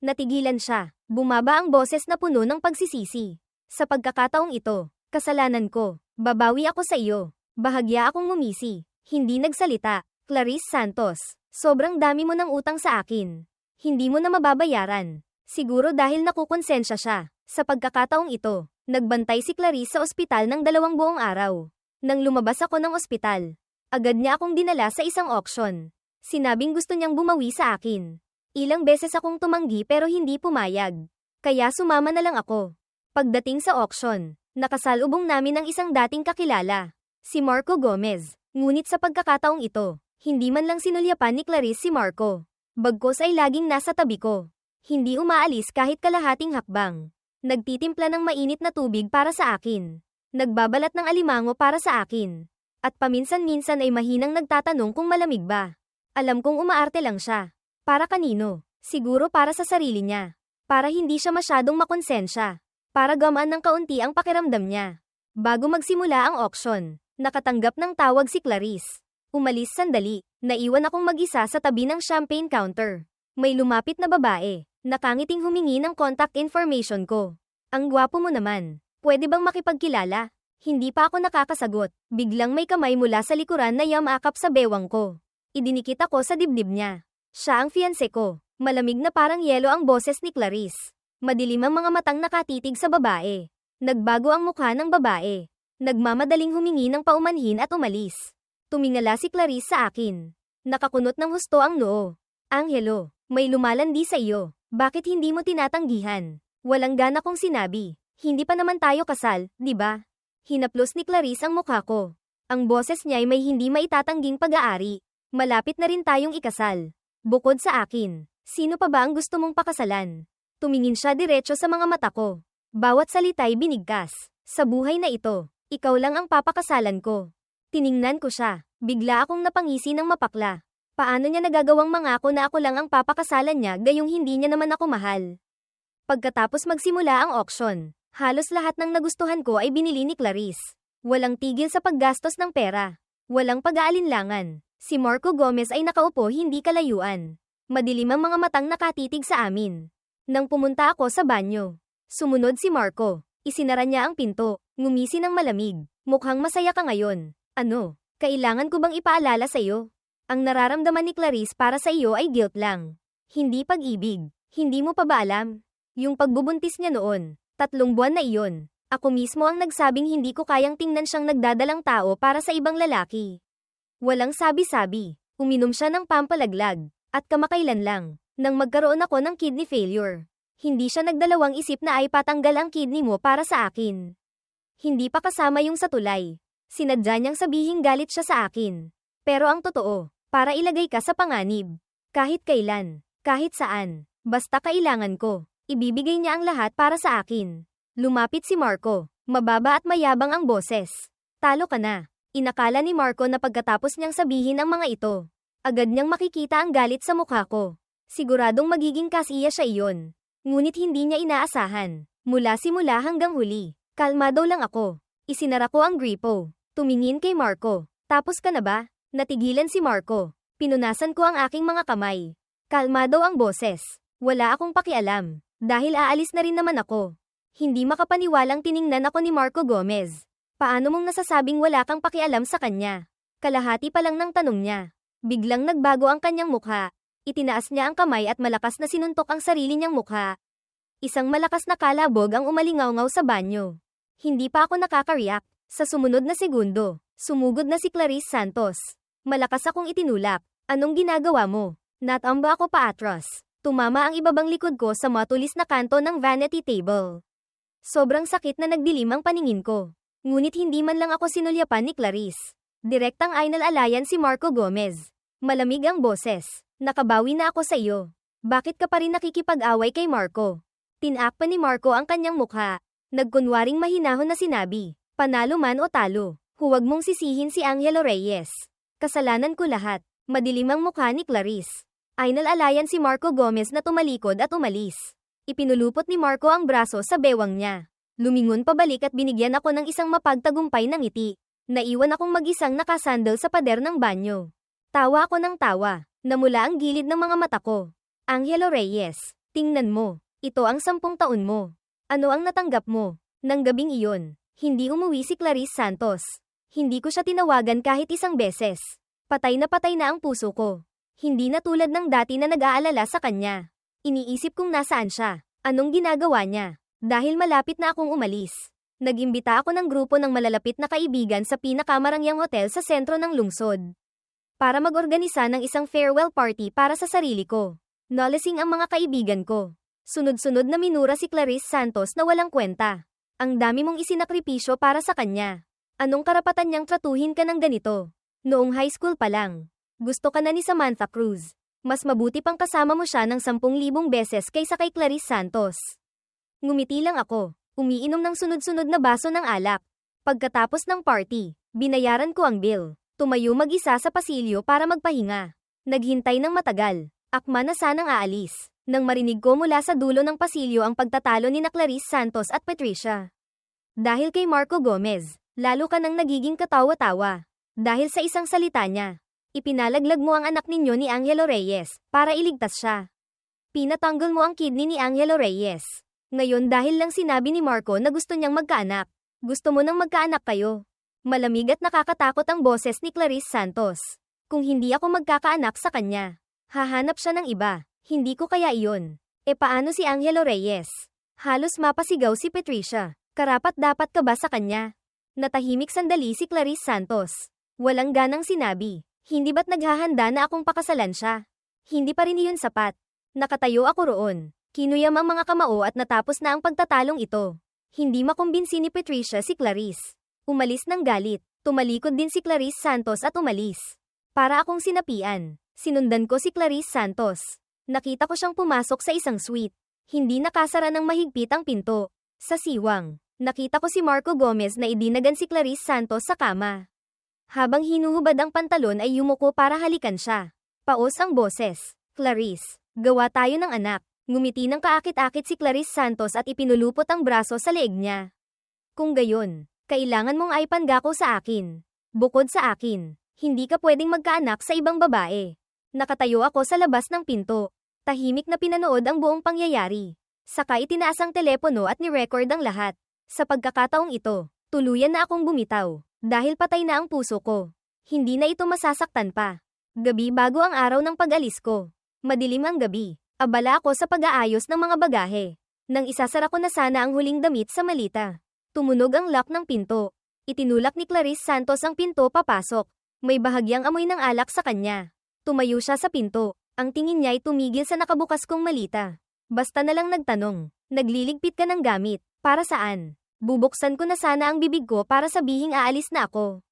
Natigilan siya. Bumaba ang boses na puno ng pagsisisi. Sa pagkakataong ito, kasalanan ko. Babawi ako sa iyo. Bahagya akong ngumisi. Hindi nagsalita. Clarice Santos, sobrang dami mo ng utang sa akin. Hindi mo na mababayaran. Siguro dahil nakukonsensya siya. Sa pagkakataong ito, nagbantay si Clarice sa ospital ng 2 buong araw. Nang lumabas ako ng ospital, agad niya akong dinala sa isang auction. Sinabing gusto niyang bumawi sa akin. Ilang beses akong tumanggi pero hindi pumayag. Kaya sumama na lang ako. Pagdating sa auction, nakasalubong namin ang isang dating kakilala, si Marco Gomez. Ngunit sa pagkakataong ito, hindi man lang sinulyapan ni Clarice si Marco. Bagkos ay laging nasa tabi ko. Hindi umaalis kahit kalahating hakbang. Nagtitimpla ng mainit na tubig para sa akin. Nagbabalat ng alimango para sa akin. At paminsan-minsan ay mahinang nagtatanong kung malamig ba. Alam kong umaarte lang siya. Para kanino? Siguro para sa sarili niya. Para hindi siya masyadong makonsensya. Para gamaan ng kaunti ang pakiramdam niya. Bago magsimula ang auction, nakatanggap ng tawag si Clarice. Umalis sandali. Naiwan akong mag-isa sa tabi ng champagne counter. May lumapit na babae. Nakangiting humingi ng contact information ko. Ang gwapo mo naman. Pwede bang makipagkilala? Hindi pa ako nakakasagot. Biglang may kamay mula sa likuran na yamakap sa bewang ko. Idinikit ako sa dibdib niya. Siya ang fiancé ko. Malamig na parang yelo ang boses ni Clarice. Madilim ang mga matang nakatitig sa babae. Nagbago ang mukha ng babae. Nagmamadaling humingi ng paumanhin at umalis. Tumingala si Clarice sa akin. Nakakunot ng husto ang noo. Angelo, may lumalandi sa iyo. Bakit hindi mo tinatanggihan? Walang gana kong sinabi. Hindi pa naman tayo kasal, di ba? Hinaplos ni Clarice ang mukha ko. Ang boses niya ay may hindi maitatangging pag-aari. Malapit na rin tayong ikasal. Bukod sa akin, sino pa ba ang gusto mong pakasalan? Tumingin siya diretso sa mga mata ko. Bawat salita'y binigkas. Sa buhay na ito, ikaw lang ang papakasalan ko. Tiningnan ko siya. Bigla akong napangisi ng mapakla. Paano niya nagagawang mangako na ako lang ang papakasalan niya gayong hindi niya naman ako mahal? Pagkatapos magsimula ang auction, halos lahat ng nagustuhan ko ay binili ni Clarice. Walang tigil sa paggastos ng pera. Walang pag-aalinlangan. Si Marco Gomez ay nakaupo hindi kalayuan. Madilim ang mga matang nakatitig sa amin. Nang pumunta ako sa banyo, sumunod si Marco. Isinara niya ang pinto. Ngumisi ng malamig. Mukhang masaya ka ngayon. Ano? Kailangan ko bang ipaalala sa iyo? Ang nararamdaman ni Clarice para sa iyo ay guilt lang. Hindi pag-ibig. Hindi mo pa ba alam? Yung pagbubuntis niya noon, 3 buwan na iyon. Ako mismo ang nagsabing hindi ko kayang tingnan siyang nagdadalang tao para sa ibang lalaki. Walang sabi-sabi. Uminom siya ng pampalaglag. At kamakailan lang, nang magkaroon ako ng kidney failure. Hindi siya nagdalawang isip na ay patanggal ang kidney mo para sa akin. Hindi pa kasama yung sa tulay. Sinadya niyang sabihing galit siya sa akin. Pero ang totoo, para ilagay ka sa panganib. Kahit kailan, kahit saan, basta kailangan ko, ibibigay niya ang lahat para sa akin. Lumapit si Marco, mababa at mayabang ang boses. Talo ka na. Inakala ni Marco na pagkatapos niyang sabihin ang mga ito, agad niyang makikita ang galit sa mukha ko. Siguradong magiging kasiya siya iyon. Ngunit hindi niya inaasahan. Mula simula hanggang huli, kalmado lang ako. Isinara ko ang gripo. Tumingin kay Marco. Tapos ka na ba? Natigilan si Marco. Pinunasan ko ang aking mga kamay. Kalmado ang boses. Wala akong pakialam. Dahil aalis na rin naman ako. Hindi makapaniwalang tiningnan ako ni Marco Gomez. Paano mong nasasabing wala kang pakialam sa kanya? Kalahati pa lang ng tanong niya. Biglang nagbago ang kanyang mukha. Itinaas niya ang kamay at malakas na sinuntok ang sarili niyang mukha. Isang malakas na kalabog ang umalingaw-ngaw sa banyo. Hindi pa ako nakaka-react. Sa sumunod na segundo, sumugod na si Clarice Santos. Malakas akong itinulak. Anong ginagawa mo? Natamba ako paatras. Tumama ang ibabang likod ko sa matulis na kanto ng vanity table. Sobrang sakit na nagdilim ang paningin ko. Ngunit hindi man lang ako sinulyapan ni Clarice. Direktang Ainal Alayan si Marco Gomez. Malamig ang boses. Nakabawi na ako sa iyo. Bakit ka pa rin nakikipag-away kay Marco? Tinakpan ni Marco ang kanyang mukha. Nagkunwaring mahinahon na sinabi, panalo man o talo, huwag mong sisihin si Angelo Reyes. Kasalanan ko lahat. Madilim ang mukha ni Clarice. Ainal Alayan si Marco Gomez na tumalikod at umalis. Ipinulupot ni Marco ang braso sa bewang niya. Lumingon pabalik at binigyan ako ng isang mapagtagumpay na ngiti. Naiwan akong mag-isang nakasandal sa pader ng banyo. Tawa ako ng tawa. Namula ang gilid ng mga mata ko. Angelo Reyes, tingnan mo. Ito ang 10 taon mo. Ano ang natanggap mo? Nang gabing iyon, hindi umuwi si Clarice Santos. Hindi ko siya tinawagan kahit isang beses. Patay na ang puso ko. Hindi na tulad ng dati na nag-aalala sa kanya. Iniisip kong nasaan siya. Anong ginagawa niya? Dahil malapit na akong umalis. Nag-imbita ako ng grupo ng malalapit na kaibigan sa pinakamarangyang hotel sa sentro ng lungsod. Para mag-organisa ng isang farewell party para sa sarili ko. Nalasing ang mga kaibigan ko. Sunod-sunod na minura si Clarice Santos na walang kwenta. Ang dami mong isinakripisyo para sa kanya. Anong karapatan niyang tratuhin ka ng ganito? Noong high school pa lang. Gusto ka na ni Samantha Cruz. Mas mabuti pang kasama mo siya ng 10,000 beses kaysa kay Clarice Santos. Ngumiti lang ako. Umiinom ng sunod-sunod na baso ng alak. Pagkatapos ng party, binayaran ko ang bill. Tumayo mag-isa sa pasilyo para magpahinga. Naghintay ng matagal. Akma na sanang aalis. Nang marinig ko mula sa dulo ng pasilyo ang pagtatalo ni na Clarice Santos at Patricia. Dahil kay Marco Gomez, lalo ka nang nagiging katawa-tawa. Dahil sa isang salita niya. Ipinalaglag mo ang anak ninyo ni Angelo Reyes, para iligtas siya. Pinatanggol mo ang kidney ni Angelo Reyes. Ngayon dahil lang sinabi ni Marco na gusto niyang magkaanak. Gusto mo nang magkaanak kayo. Malamig at nakakatakot ang boses ni Clarice Santos. Kung hindi ako magkakaanak sa kanya, hahanap siya ng iba. Hindi ko kaya iyon. E paano si Angelo Reyes? Halos mapasigaw si Patricia. Karapat-dapat ka ba sa kanya? Natahimik sandali si Clarice Santos. Walang ganang sinabi. Hindi ba't naghahanda na akong pakasalan siya? Hindi pa rin iyon sapat. Nakatayo ako roon. Kinuyam ang mga kamao at natapos na ang pagtatalong ito. Hindi makumbinsi ni Patricia si Clarice. Umalis ng galit. Tumalikod din si Clarice Santos at umalis. Para akong sinapian. Sinundan ko si Clarice Santos. Nakita ko siyang pumasok sa isang suite. Hindi nakasara ng mahigpit ang pinto. Sa siwang, nakita ko si Marco Gomez na idinagan si Clarice Santos sa kama. Habang hinuhubad ang pantalon ay yumuko para halikan siya. Paos ang boses. Clarice, gawa tayo ng anak. Ngumiti ng kaakit-akit si Clarice Santos at ipinulupot ang braso sa leeg niya. Kung gayon, kailangan mong ay panggako sa akin. Bukod sa akin, hindi ka pwedeng magkaanak sa ibang babae. Nakatayo ako sa labas ng pinto. Tahimik na pinanood ang buong pangyayari. Saka itinaas ang telepono at ni-record ang lahat. Sa pagkakataong ito, tuluyan na akong bumitaw. Dahil patay na ang puso ko. Hindi na ito masasaktan pa. Gabi bago ang araw ng pag-alis ko. Madilim ang gabi. Abala ako sa pag-aayos ng mga bagahe. Nang isasara ko na sana ang huling damit sa malita. Tumunog ang lock ng pinto. Itinulak ni Clarice Santos ang pinto papasok. May bahagyang amoy ng alak sa kanya. Tumayo siya sa pinto. Ang tingin niya ay tumigil sa nakabukas kong malita. Basta na lang nagtanong, nagliligpit ka ng gamit, para saan? Bubuksan ko na sana ang bibig ko para sabihing aalis na ako.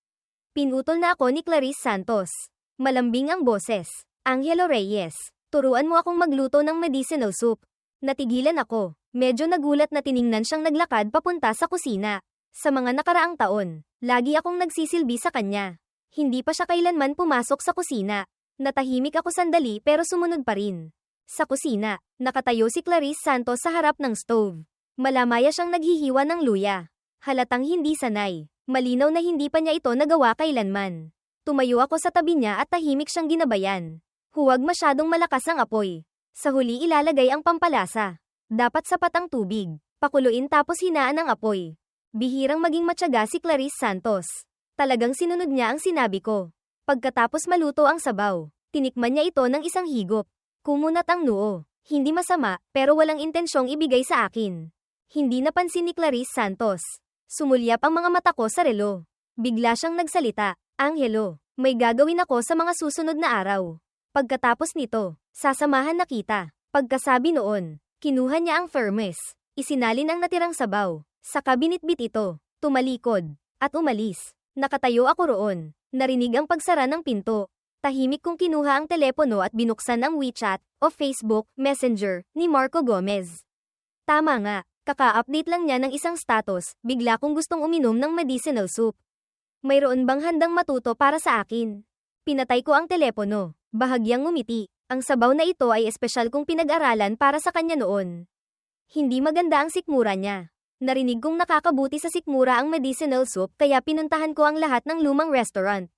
Pinutol na ako ni Clarice Santos. Malambing ang boses. Angelo Reyes, turuan mo akong magluto ng medicinal soup. Natigilan ako. Medyo nagulat na tiningnan siyang naglakad papunta sa kusina. Sa mga nakaraang taon, lagi akong nagsisilbi sa kanya. Hindi pa siya kailanman pumasok sa kusina. Natahimik ako sandali pero sumunod pa rin. Sa kusina, nakatayo si Clarice Santos sa harap ng stove. Malamaya siyang naghihiwa ng luya. Halatang hindi sanay. Malinaw na hindi pa niya ito nagawa kailanman. Tumayo ako sa tabi niya at tahimik siyang ginabayan. Huwag masyadong malakas ang apoy. Sa huli ilalagay ang pampalasa. Dapat sapat ang tubig. Pakuluin tapos hinaan ang apoy. Bihirang maging matyaga si Clarice Santos. Talagang sinunod niya ang sinabi ko. Pagkatapos maluto ang sabaw, tinikman niya ito ng isang higop. Kumunat ang noo. Hindi masama, pero walang intensyong ibigay sa akin. Hindi napansin ni Clarice Santos. Sumulyap ang mga mata ko sa relo. Bigla siyang nagsalita, Angelo, may gagawin ako sa mga susunod na araw. Pagkatapos nito, sasamahan na kita. Pagkasabi noon, kinuha niya ang thermos. Isinalin ang natirang sabaw. Saka binitbit ito, tumalikod, at umalis. Nakatayo ako roon. Narinig ang pagsara ng pinto. Tahimik kong kinuha ang telepono at binuksan ang WeChat o Facebook Messenger ni Marco Gomez. Tama nga, kaka-update lang niya ng isang status, bigla kong gustong uminom ng medicinal soup. Mayroon bang handang matuto para sa akin? Pinatay ko ang telepono. Bahagyang ngumiti. Ang sabaw na ito ay espesyal kong pinag-aralan para sa kanya noon. Hindi maganda ang sikmura niya. Narinig kong nakakabuti sa sikmura ang medicinal soup kaya pinuntahan ko ang lahat ng lumang restaurant.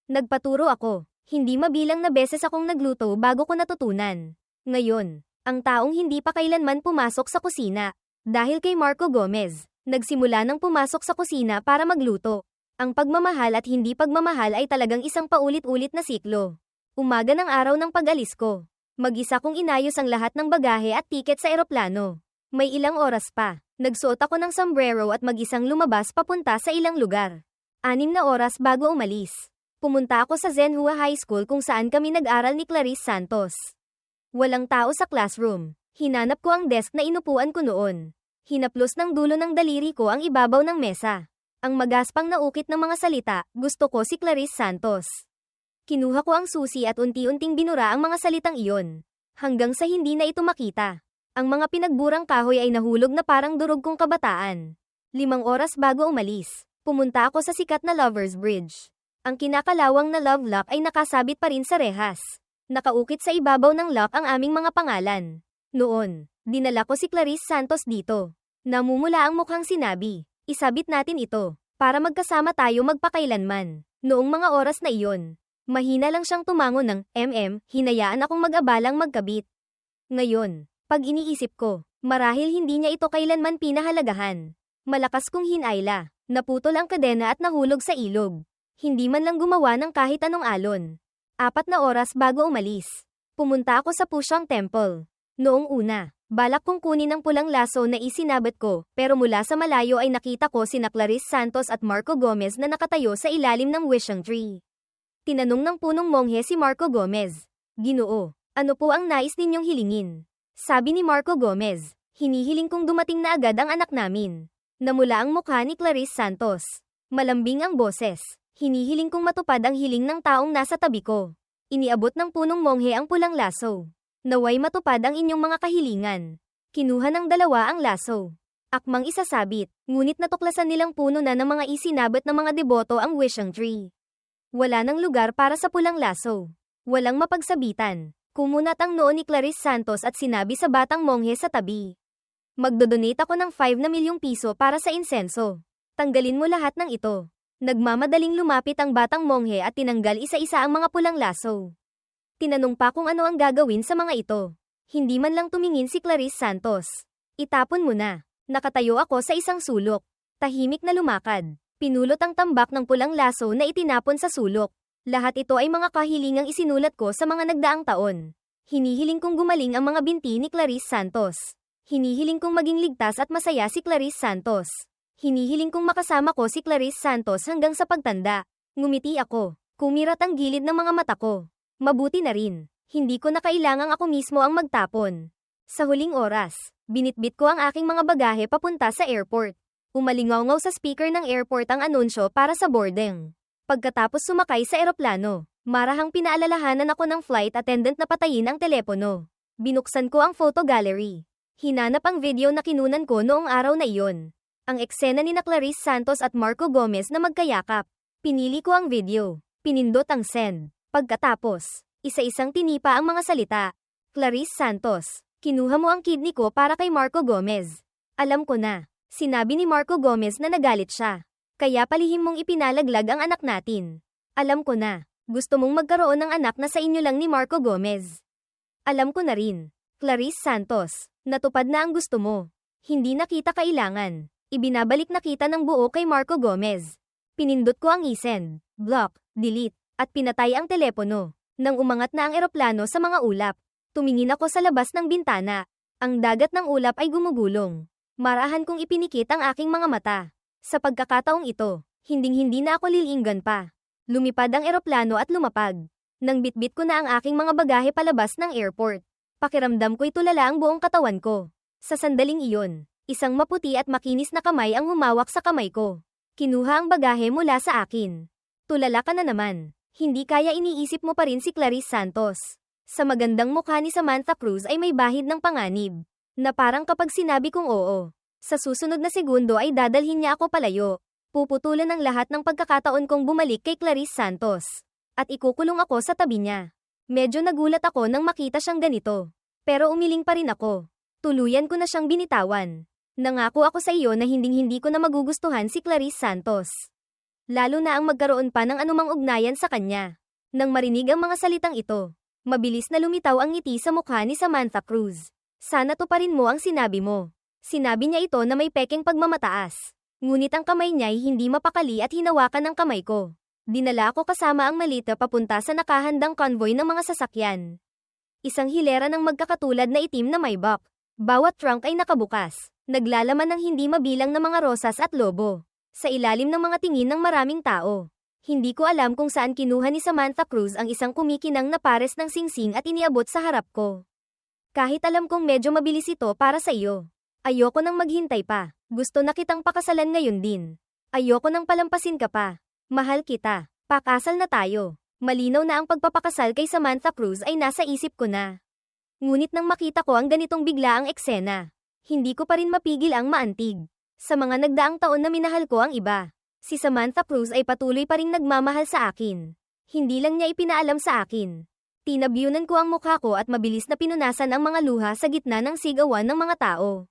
Nagpaturo ako. Hindi mabilang na beses akong nagluto bago ko natutunan. Ngayon, ang taong hindi pa kailanman pumasok sa kusina. Dahil kay Marco Gomez, nagsimula ng pumasok sa kusina para magluto. Ang pagmamahal at hindi pagmamahal ay talagang isang paulit-ulit na siklo. Umaga ng araw ng pag-alis ko. Mag-isa kong inayos ang lahat ng bagahe at tiket sa eroplano. May ilang oras pa. Nagsuot ako ng sombrero at mag-isang lumabas papunta sa ilang lugar. 6 na oras bago umalis. Pumunta ako sa Zenhua High School kung saan kami nag-aral ni Clarice Santos. Walang tao sa classroom. Hinanap ko ang desk na inupuan ko noon. Hinaplos ng dulo ng daliri ko ang ibabaw ng mesa. Ang magaspang na ukit ng mga salita, gusto ko si Clarice Santos. Kinuha ko ang susi at unti-unting binura ang mga salitang iyon. Hanggang sa hindi na ito makita. Ang mga pinagburang kahoy ay nahulog na parang durog kong kabataan. 5 oras bago umalis, pumunta ako sa sikat na Lover's Bridge. Ang kinakalawang na love lock ay nakasabit pa rin sa rehas. Nakaukit sa ibabaw ng lock ang aming mga pangalan. Noon, dinala ko si Clarice Santos dito. Namumula ang mukhang sinabi, isabit natin ito, para magkasama tayo magpakailanman. Noong mga oras na iyon, mahina lang siyang tumango ng hinayaan akong mag-abalang magkabit. Ngayon, pag iniisip ko, marahil hindi niya ito kailanman pinahalagahan. Malakas kong hinayla, naputol ang kadena at nahulog sa ilog. Hindi man lang gumawa ng kahit anong alon. 4 na oras bago umalis. Pumunta ako sa Pushang Temple. Noong una, balak kong kunin ang pulang laso na isinabat ko, pero mula sa malayo ay nakita ko sina Clarice Santos at Marco Gomez na nakatayo sa ilalim ng wishing tree. Tinanong ng punong monghe si Marco Gomez, Ginoo, ano po ang nais ninyong hilingin? Sabi ni Marco Gomez, hinihiling kong dumating na agad ang anak namin. Namula ang mukha ni Clarice Santos. Malambing ang boses. Hinihiling kong matupad ang hiling ng taong nasa tabi ko. Iniabot ng punong monghe ang pulang laso. Naway matupad ang inyong mga kahilingan. Kinuha ng 2 ang laso. Akmang isasabit, ngunit natuklasan nilang puno na ng mga isinabat ng mga deboto ang wishing tree. Wala nang lugar para sa pulang laso. Walang mapagsabitan. Kumunat ang noo ni Clarice Santos at sinabi sa batang monghe sa tabi. Magdodonate ako ng 5 na milyong piso para sa insenso. Tanggalin mo lahat ng ito. Nagmamadaling lumapit ang batang monghe at tinanggal isa-isa ang mga pulang laso. Tinanong pa kung ano ang gagawin sa mga ito. Hindi man lang tumingin si Clarice Santos. Itapon mo na. Nakatayo ako sa isang sulok. Tahimik na lumakad. Pinulot ang tambak ng pulang laso na itinapon sa sulok. Lahat ito ay mga kahilingang isinulat ko sa mga nagdaang taon. Hinihiling kong gumaling ang mga binti ni Clarice Santos. Hinihiling kong maging ligtas at masaya si Clarice Santos. Hinihiling kong makasama ko si Clarice Santos hanggang sa pagtanda. Ngumiti ako. Kumirat ang gilid ng mga mata ko. Mabuti na rin. Hindi ko na kailangang ako mismo ang magtapon. Sa huling oras, binitbit ko ang aking mga bagahe papunta sa airport. Umalingaw-ngaw sa speaker ng airport ang anunsyo para sa boarding. Pagkatapos sumakay sa eroplano, marahang pinaalalahanan ako ng flight attendant na patayin ang telepono. Binuksan ko ang photo gallery. Hinanap ang video na kinunan ko noong araw na iyon. Ang eksena ni Clarice Santos at Marco Gomez na magkayakap. Pinili ko ang video. Pinindot ang send. Pagkatapos, isa-isang tinipa ang mga salita. Clarice Santos, kinuha mo ang kidney ko para kay Marco Gomez. Alam ko na. Sinabi ni Marco Gomez na nagalit siya. Kaya palihim mong ipinalaglag ang anak natin. Alam ko na. Gusto mong magkaroon ng anak na sa inyo lang ni Marco Gomez. Alam ko na rin. Clarice Santos, natupad na ang gusto mo. Hindi na kita kailangan. Ibinabalik na kita ng buo kay Marco Gomez. Pinindot ko ang i-send, block, delete, at pinatay ang telepono. Nang umangat na ang eroplano sa mga ulap, tumingin ako sa labas ng bintana. Ang dagat ng ulap ay gumugulong. Marahan kong ipinikit ang aking mga mata. Sa pagkakataong ito, hinding-hindi na ako lilinggan pa. Lumipad ang eroplano at lumapag. Nang bitbit ko na ang aking mga bagahe palabas ng airport, pakiramdam ko'y tulala ang buong katawan ko. Sa sandaling iyon, isang maputi at makinis na kamay ang humawak sa kamay ko. Kinuha ang bagahe mula sa akin. Tulala ka na naman. Hindi kaya iniisip mo pa rin si Clarice Santos. Sa magandang mukha ni Samantha Cruz ay may bahid ng panganib. Na parang kapag sinabi kong oo, sa susunod na segundo ay dadalhin niya ako palayo. Puputulan ang lahat ng pagkakataon kong bumalik kay Clarice Santos. At ikukulong ako sa tabi niya. Medyo nagulat ako nang makita siyang ganito. Pero umiling pa rin ako. Tuluyan ko na siyang binitawan. Nangako ako sa iyo na hinding-hindi ko na magugustuhan si Clarice Santos. Lalo na ang magkaroon pa ng anumang ugnayan sa kanya. Nang marinig ang mga salitang ito, mabilis na lumitaw ang ngiti sa mukha ni Samantha Cruz. Sana tuparin mo ang sinabi mo. Sinabi niya ito na may pekeng pagmamataas. Ngunit ang kamay niya ay hindi mapakali at hinawakan ang kamay ko. Dinala ako kasama ang malita papunta sa nakahandang convoy ng mga sasakyan. Isang hilera ng magkakatulad na itim na Maybach. Bawat trunk ay nakabukas. Naglalaman ng hindi mabilang na mga rosas at lobo. Sa ilalim ng mga tingin ng maraming tao. Hindi ko alam kung saan kinuha ni Samantha Cruz ang isang kumikinang na pares ng singsing at iniabot sa harap ko. Kahit alam kong medyo mabilis ito para sa iyo. Ayoko nang maghintay pa. Gusto na kitang pakasalan ngayon din. Ayoko nang palampasin ka pa. Mahal kita. Pakasal na tayo. Malinaw na ang pagpapakasal kay Samantha Cruz ay nasa isip ko na. Ngunit nang makita ko ang ganitong biglaang eksena, hindi ko pa rin mapigil ang maantig. Sa mga nagdaang taon na minahal ko ang iba, si Samantha Cruz ay patuloy pa ring nagmamahal sa akin. Hindi lang niya ipinaalam sa akin. Tinabyunan ko ang mukha ko at mabilis na pinunasan ang mga luha sa gitna ng sigawan ng mga tao.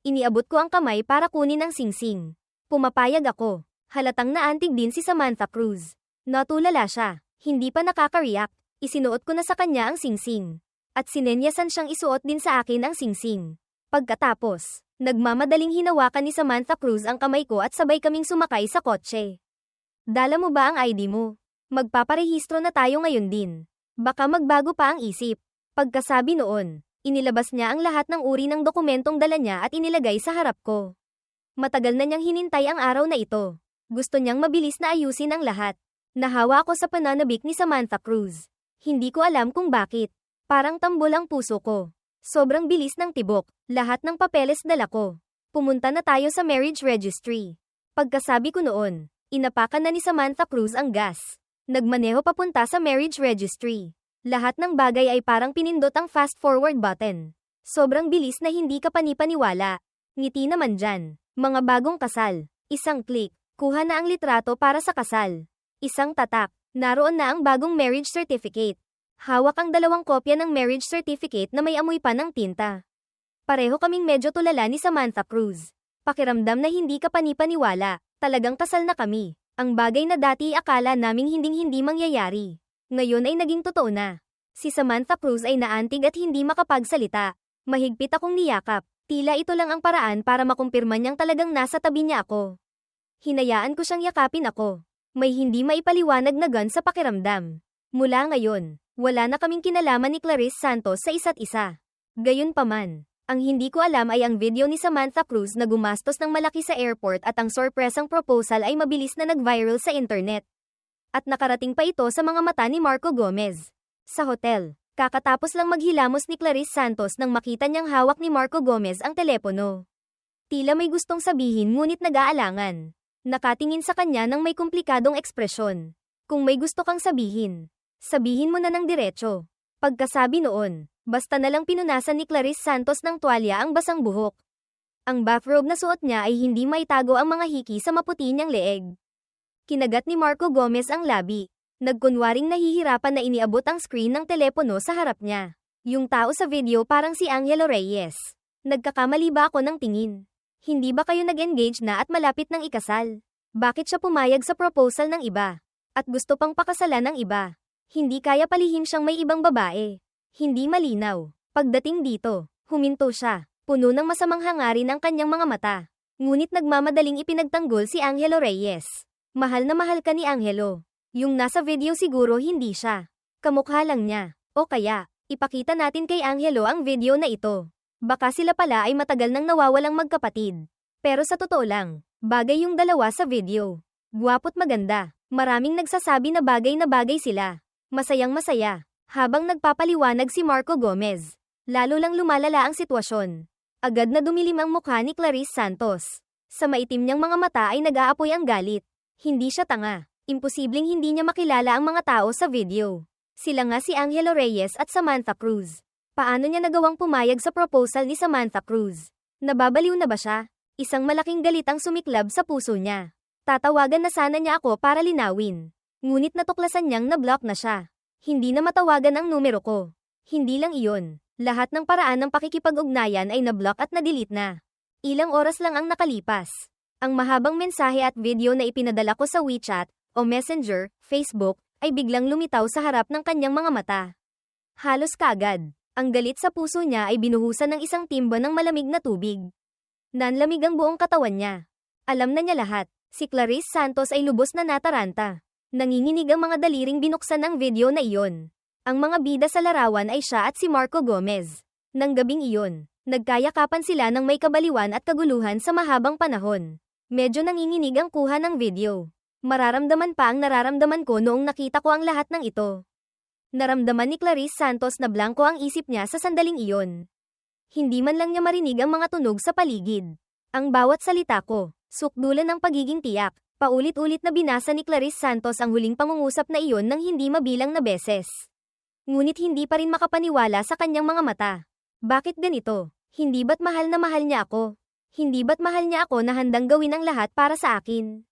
Iniabot ko ang kamay para kunin ang singsing. Pumapayag ako. Halatang naantig din si Samantha Cruz. Natulala siya. Hindi pa nakaka-react. Isinuot ko na sa kanya ang singsing. At sinenyasan siyang isuot din sa akin ang singsing. Pagkatapos, nagmamadaling hinawakan ni Samantha Cruz ang kamay ko at sabay kaming sumakay sa kotse. Dala mo ba ang ID mo? Magpaparehistro na tayo ngayon din. Baka magbago pa ang isip. Pagkasabi noon, inilabas niya ang lahat ng uri ng dokumentong dala niya at inilagay sa harap ko. Matagal na niyang hinintay ang araw na ito. Gusto niyang mabilis na ayusin ang lahat. Nahawa ako sa pananabik ni Samantha Cruz. Hindi ko alam kung bakit. Parang tambol ang puso ko. Sobrang bilis ng tibok. Lahat ng papeles dala ko. Pumunta na tayo sa marriage registry. Pagkasabi ko noon, inapakan na ni Samantha Cruz ang gas. Nagmaneho papunta sa marriage registry. Lahat ng bagay ay parang pinindot ang fast forward button. Sobrang bilis na hindi ka panipaniwala. Ngiti naman dyan. Mga bagong kasal. Isang click. Kuha na ang litrato para sa kasal. Isang tatak. Naroon na ang bagong marriage certificate. Hawak ang 2 kopya ng marriage certificate na may amoy pa ng tinta. Pareho kaming medyo tulala ni Samantha Cruz. Pakiramdam na hindi ka panipaniwala. Talagang kasal na kami. Ang bagay na dati akala naming hinding-hindi mangyayari. Ngayon ay naging totoo na. Si Samantha Cruz ay naantig at hindi makapagsalita. Mahigpit akong niyakap. Tila ito lang ang paraan para makumpirma niyang talagang nasa tabi niya ako. Hinayaan ko siyang yakapin ako. May hindi maipaliwanag na gan sa pakiramdam. Mula ngayon, Wala na kaming kinalaman ni Clarice Santos sa isa't isa. Gayunpaman, ang hindi ko alam ay ang video ni Samantha Cruz na gumastos ng malaki sa airport at ang sorpresang proposal ay mabilis na nag-viral sa internet. At nakarating pa ito sa mga mata ni Marco Gomez. Sa hotel, kakatapos lang maghilamos ni Clarice Santos nang makita niyang hawak ni Marco Gomez ang telepono. Tila may gustong sabihin ngunit nag-aalangan. Nakatingin sa kanya ng may komplikadong ekspresyon. Kung may gusto kang sabihin, sabihin mo na ng diretso. Pagkasabi noon, basta na lang pinunasan ni Clarice Santos ng tuwalya ang basang buhok. Ang bathrobe na suot niya ay hindi maitago ang mga hiki sa maputi niyang leeg. Kinagat ni Marco Gomez ang labi. Nagkunwaring nahihirapan na iniabot ang screen ng telepono sa harap niya. Yung tao sa video parang si Angelo Reyes. Nagkakamali ba ako ng tingin? Hindi ba kayo nag-engage na at malapit ng ikasal? Bakit siya pumayag sa proposal ng iba? At gusto pang pakasalan ng iba? Hindi kaya palihim siyang may ibang babae. Hindi malinaw. Pagdating dito, huminto siya. Puno ng masamang hangarin ang kanyang mga mata. Ngunit nagmamadaling ipinagtanggol si Angelo Reyes. Mahal na mahal ka ni Angelo. Yung nasa video siguro hindi siya. Kamukha lang niya. O kaya, ipakita natin kay Angelo ang video na ito. Baka sila pala ay matagal nang nawawalang magkapatid. Pero sa totoo lang, bagay yung dalawa sa video. Gwapo't maganda. Maraming nagsasabi na bagay sila. Masayang masaya. Habang nagpapaliwanag si Marco Gomez, lalo lang lumalala ang sitwasyon. Agad na dumilim ang mukha ni Clarice Santos. Sa maitim niyang mga mata ay nag-aapoy ang galit. Hindi siya tanga. Imposibleng hindi niya makilala ang mga tao sa video. Sila nga si Angelo Reyes at Samantha Cruz. Paano niya nagawang pumayag sa proposal ni Samantha Cruz? Nababaliw na ba siya? Isang malaking galit ang sumiklab sa puso niya. Tatawagan na sana niya ako para linawin. Ngunit natuklasan niyang na-block na siya. Hindi na matawagan ang numero ko. Hindi lang iyon. Lahat ng paraan ng pakikipag-ugnayan ay na-block at na-delete na. Ilang oras lang ang nakalipas. Ang mahabang mensahe at video na ipinadala ko sa WeChat o Messenger, Facebook, ay biglang lumitaw sa harap ng kanyang mga mata. Halos kaagad, ang galit sa puso niya ay binuhusan ng isang timba ng malamig na tubig. Nanlamig ang buong katawan niya. Alam na niya lahat, si Clarice Santos ay lubos na nataranta. Nanginginig ang mga daliring binuksan ang video na iyon. Ang mga bida sa larawan ay siya at si Marco Gomez. Nang gabing iyon, nagkayakapan sila ng may kabaliwan at kaguluhan sa mahabang panahon. Medyo nanginginig ang kuha ng video. Mararamdaman pa ang nararamdaman ko noong nakita ko ang lahat ng ito. Naramdaman ni Clarice Santos na blanko ang isip niya sa sandaling iyon. Hindi man lang niya marinig ang mga tunog sa paligid. Ang bawat salita ko, sukdulan ng pagiging tiyak. Paulit-ulit na binasa ni Clarice Santos ang huling pangungusap na iyon ng hindi mabilang na beses. Ngunit hindi pa rin makapaniwala sa kanyang mga mata. Bakit ganito? Hindi ba't mahal na mahal niya ako? Hindi ba't mahal niya ako na handang gawin ang lahat para sa akin?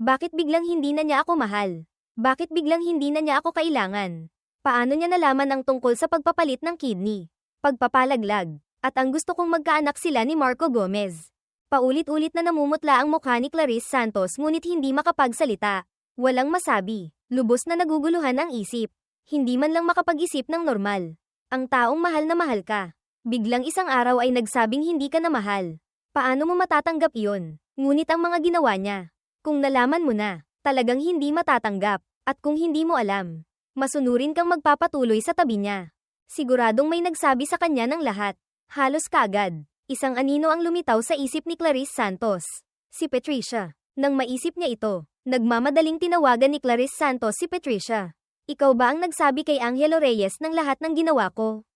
Bakit biglang hindi na niya ako mahal? Bakit biglang hindi na niya ako kailangan? Paano niya nalaman ang tungkol sa pagpapalit ng kidney? Pagpapalaglag. At ang gusto kong magkaanak sila ni Marco Gomez. Paulit-ulit na namumutla ang mukha ni Clarice Santos ngunit hindi makapagsalita. Walang masabi. Lubos na naguguluhan ang isip. Hindi man lang makapag-isip ng normal. Ang taong mahal na mahal ka. Biglang isang araw ay nagsabing hindi ka na mahal. Paano mo matatanggap iyon? Ngunit ang mga ginawa niya. Kung nalaman mo na, talagang hindi matatanggap. At kung hindi mo alam, masunurin kang magpapatuloy sa tabi niya. Siguradong may nagsabi sa kanya ng lahat. Halos kaagad. Isang anino ang lumitaw sa isip ni Clarice Santos. Si Patricia. Nang maisip niya ito, nagmamadaling tinawagan ni Clarice Santos si Patricia. Ikaw ba ang nagsabi kay Angelo Reyes ng lahat ng ginawa ko?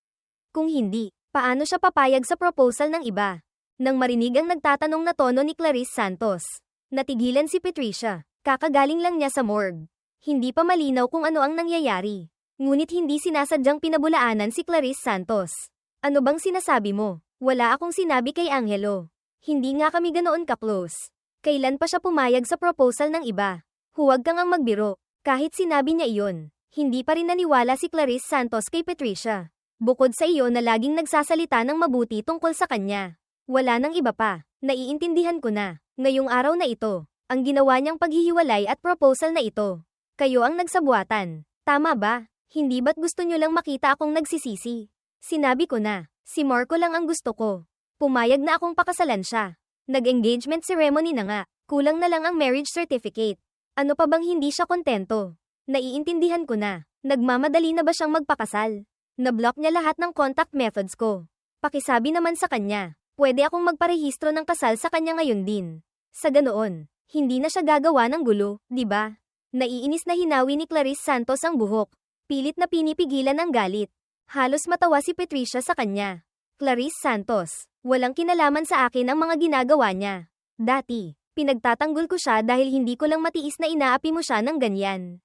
Kung hindi, paano siya papayag sa proposal ng iba? Nang marinig ang nagtatanong na tono ni Clarice Santos, natigilan si Patricia. Kakagaling lang niya sa morgue. Hindi pa malinaw kung ano ang nangyayari. Ngunit hindi sinasadyang pinabulaanan si Clarice Santos. Ano bang sinasabi mo? Wala akong sinabi kay Angelo. Hindi nga kami ganoon ka-close. Kailan pa siya pumayag sa proposal ng iba? Huwag kang ang magbiro. Kahit sinabi niya iyon, hindi pa rin naniwala si Clarice Santos kay Patricia. Bukod sa iyo na laging nagsasalita ng mabuti tungkol sa kanya. Wala nang iba pa. Naiintindihan ko na. Ngayong araw na ito, ang ginawa niyang paghihiwalay at proposal na ito. Kayo ang nagsabuatan. Tama ba? Hindi ba't gusto niyo lang makita akong nagsisisi? Sinabi ko na, si Marco lang ang gusto ko. Pumayag na akong pakasalan siya. Nag-engagement ceremony na nga. Kulang na lang ang marriage certificate. Ano pa bang hindi siya kontento? Naiintindihan ko na. Nagmamadali na ba siyang magpakasal? Nablock niya lahat ng contact methods ko. Pakisabi naman sa kanya, pwede akong magparehistro ng kasal sa kanya ngayon din. Sa ganoon, hindi na siya gagawa ng gulo, di ba? Naiinis na hinawi ni Clarice Santos ang buhok. Pilit na pinipigilan ang galit. Halos matawa si Patricia sa kanya. Clarice Santos, walang kinalaman sa akin ang mga ginagawa niya. Dati, pinagtatanggol ko siya dahil hindi ko lang matiis na inaapi mo siya ng ganyan.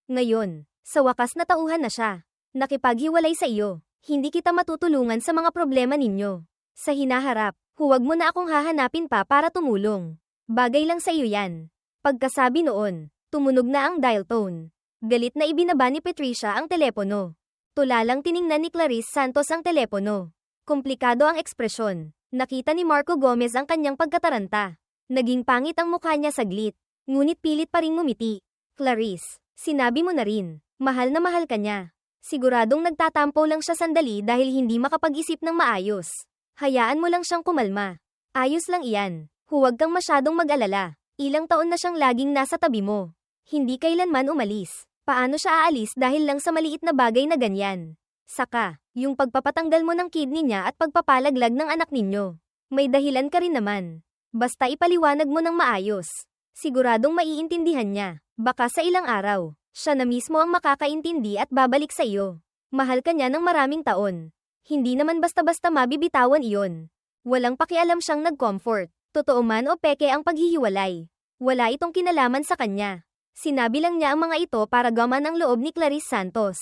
Ngayon, sa wakas natauhan na siya. Nakipaghiwalay sa iyo. Hindi kita matutulungan sa mga problema ninyo. Sa hinaharap, huwag mo na akong hahanapin pa para tumulong. Bagay lang sa iyo yan. Pagkasabi noon, tumunog na ang dial tone. Galit na ibinaba ni Patricia ang telepono. Tulalang tiningnan ni Clarice Santos ang telepono. Komplikado ang ekspresyon. Nakita ni Marco Gomez ang kanyang pagkataranta. Naging pangit ang mukha niya saglit. Ngunit pilit pa ring ngumiti. Clarice, sinabi mo na rin. Mahal na mahal ka niya. Siguradong nagtatampo lang siya sandali dahil hindi makapag-isip ng maayos. Hayaan mo lang siyang kumalma. Ayos lang iyan. Huwag kang masyadong mag-alala. Ilang taon na siyang laging nasa tabi mo. Hindi kailanman umalis. Paano siya aalis dahil lang sa maliit na bagay na ganyan? Saka, yung pagpapatanggal mo ng kidney niya at pagpapalaglag ng anak ninyo. May dahilan ka rin naman. Basta ipaliwanag mo ng maayos. Siguradong maiintindihan niya. Baka sa ilang araw, siya na mismo ang makakaintindi at babalik sa iyo. Mahal ka niya ng maraming taon. Hindi naman basta-basta mabibitawan iyon. Walang pakialam siyang nag-comfort. Totoo man o peke ang paghihiwalay. Wala itong kinalaman sa kanya. Sinabi lang niya ang mga ito para gaman ang loob ni Clarice Santos.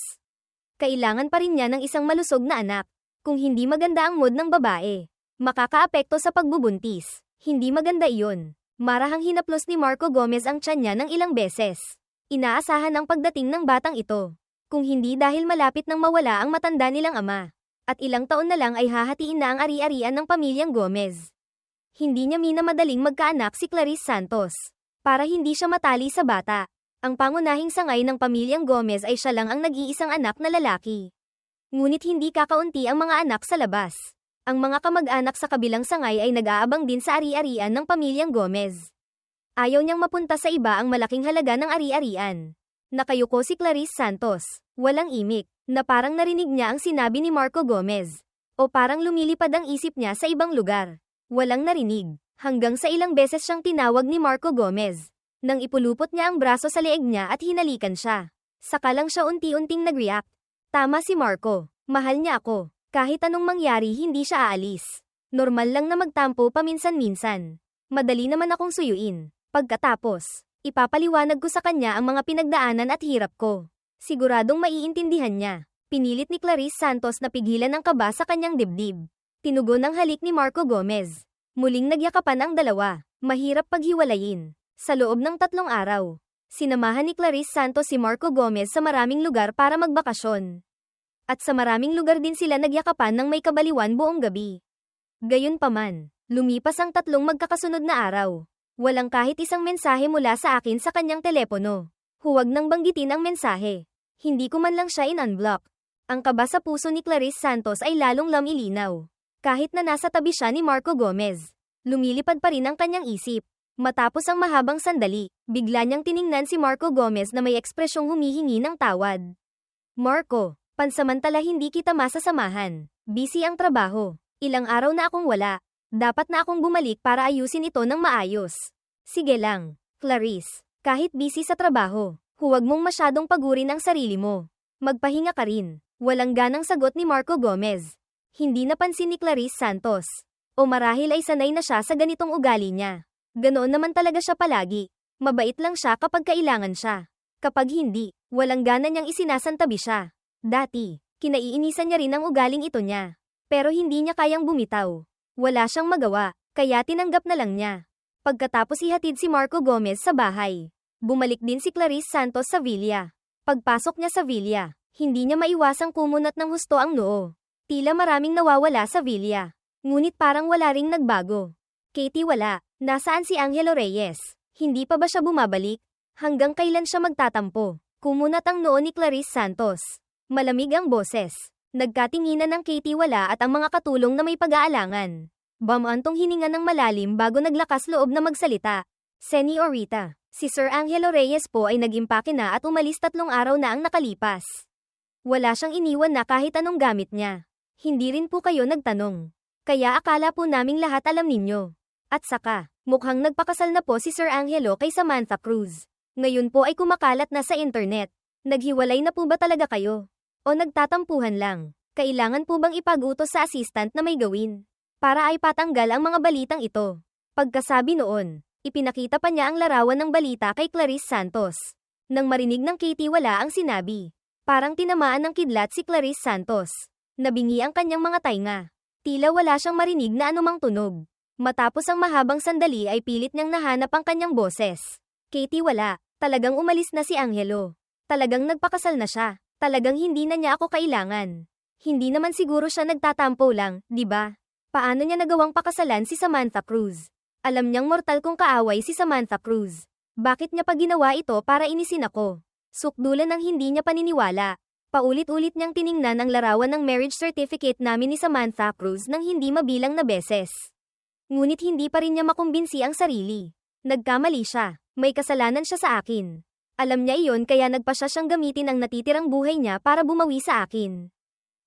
Kailangan pa rin niya ng isang malusog na anak. Kung hindi maganda ang mood ng babae, makakaapekto sa pagbubuntis. Hindi maganda iyon. Marahang hinaplos ni Marco Gomez ang tiyan niya ng ilang beses. Inaasahan ang pagdating ng batang ito. Kung hindi dahil malapit nang mawala ang matanda nilang ama. At ilang taon na lang ay hahatiin na ang ari-arian ng pamilyang Gomez. Hindi niya minamadaling magkaanak si Clarice Santos. Para hindi siya matali sa bata. Ang pangunahing sangay ng pamilyang Gomez ay siya lang ang nag-iisang anak na lalaki. Ngunit hindi kakaunti ang mga anak sa labas. Ang mga kamag-anak sa kabilang sangay ay nag-aabang din sa ari-arian ng pamilyang Gomez. Ayaw niyang mapunta sa iba ang malaking halaga ng ari-arian. Nakayuko si Clarice Santos, walang imik, na parang narinig niya ang sinabi ni Marco Gomez. O parang lumilipad ang isip niya sa ibang lugar. Walang narinig. Hanggang sa ilang beses siyang tinawag ni Marco Gomez. Nang ipulupot niya ang braso sa leeg niya at hinalikan siya. Saka lang siya unti-unting nag-react. Tama si Marco. Mahal niya ako. Kahit anong mangyari hindi siya aalis. Normal lang na magtampo paminsan-minsan. Madali naman akong suyuin. Pagkatapos, ipapaliwanag ko sa kanya ang mga pinagdaanan at hirap ko. Siguradong maiintindihan niya. Pinilit ni Clarice Santos na pigilan ang kaba sa kanyang dibdib. Tinugon ang halik ni Marco Gomez. Muling nagyakapan ang dalawa. Mahirap paghiwalayin. Sa loob ng 3 araw, sinamahan ni Clarice Santos si Marco Gomez sa maraming lugar para magbakasyon. At sa maraming lugar din sila nagyakapan ng may kabaliwan buong gabi. Gayunpaman, lumipas ang 3 magkakasunod na araw. Walang kahit isang mensahe mula sa akin sa kanyang telepono. Huwag nang banggitin ang mensahe. Hindi ko man lang siya in-unblock. Ang kaba sa puso ni Clarice Santos ay lalong lumilinaw. Kahit na nasa tabi siya ni Marco Gomez, lumilipad pa rin ang kanyang isip. Matapos ang mahabang sandali, bigla niyang tiningnan si Marco Gomez na may ekspresyong humihingi ng tawad. Marco, pansamantala hindi kita masasamahan. Busy ang trabaho. Ilang araw na akong wala. Dapat na akong bumalik para ayusin ito ng maayos. Sige lang, Clarice. Kahit busy sa trabaho, huwag mong masyadong pagurin ang sarili mo. Magpahinga ka rin. Walang ganang sagot ni Marco Gomez. Hindi napansin ni Clarice Santos. O marahil ay sanay na siya sa ganitong ugali niya. Ganoon naman talaga siya palagi. Mabait lang siya kapag kailangan siya. Kapag hindi, walang gana niyang isinasantabi siya. Dati, kinaiinisan niya rin ang ugaling ito niya. Pero hindi niya kayang bumitaw. Wala siyang magawa, kaya tinanggap na lang niya. Pagkatapos ihatid si Marco Gomez sa bahay, bumalik din si Clarice Santos sa villa. Pagpasok niya sa villa, hindi niya maiwasang kumunat ng husto ang noo. Tila maraming nawawala sa villa. Ngunit parang wala ring nagbago. Katie wala. Nasaan si Angelo Reyes? Hindi pa ba siya bumabalik? Hanggang kailan siya magtatampo? Kumunat ang noo ni Clarice Santos. Malamig ang boses. Nagkatinginan ng Katie wala at ang mga katulong na may pag-aalangan. Bamantong hininga ng malalim bago naglakas loob na magsalita. Señorita, Si Sir Angelo Reyes po ay nag-impake na at umalis 3 araw na ang nakalipas. Wala siyang iniwan na kahit anong gamit niya. Hindi rin po kayo nagtanong. Kaya akala po naming lahat alam ninyo. At saka, mukhang nagpakasal na po si Sir Angelo kay Samantha Cruz. Ngayon po ay kumakalat na sa internet. Naghiwalay na po ba talaga kayo? O nagtatampuhan lang? Kailangan po bang ipag-utos sa assistant na may gawin? Para ay patanggal ang mga balitang ito. Pagkasabi noon, ipinakita pa niya ang larawan ng balita kay Clarice Santos. Nang marinig ng Katie wala ang sinabi. Parang tinamaan ng kidlat si Clarice Santos. Nabingi ang kanyang mga tainga. Tila wala siyang marinig na anumang tunog. Matapos ang mahabang sandali ay pilit niyang nahanap ang kanyang boses. Katie wala. Talagang umalis na si Angelo. Talagang nagpakasal na siya. Talagang hindi na niya ako kailangan. Hindi naman siguro siya nagtatampo lang, di ba? Paano niya nagawang pakasalan si Samantha Cruz? Alam niyang mortal kung kaaway si Samantha Cruz. Bakit niya pa ginawa ito para inisin ako? Sukdulan ng hindi niya paniniwala. Paulit-ulit niyang tiningnan ang larawan ng marriage certificate namin ni Samantha Cruz nang hindi mabilang na beses. Ngunit hindi pa rin niya makumbinsi ang sarili. Nagkamali siya. May kasalanan siya sa akin. Alam niya iyon kaya nagpa siyang gamitin ang natitirang buhay niya para bumawi sa akin.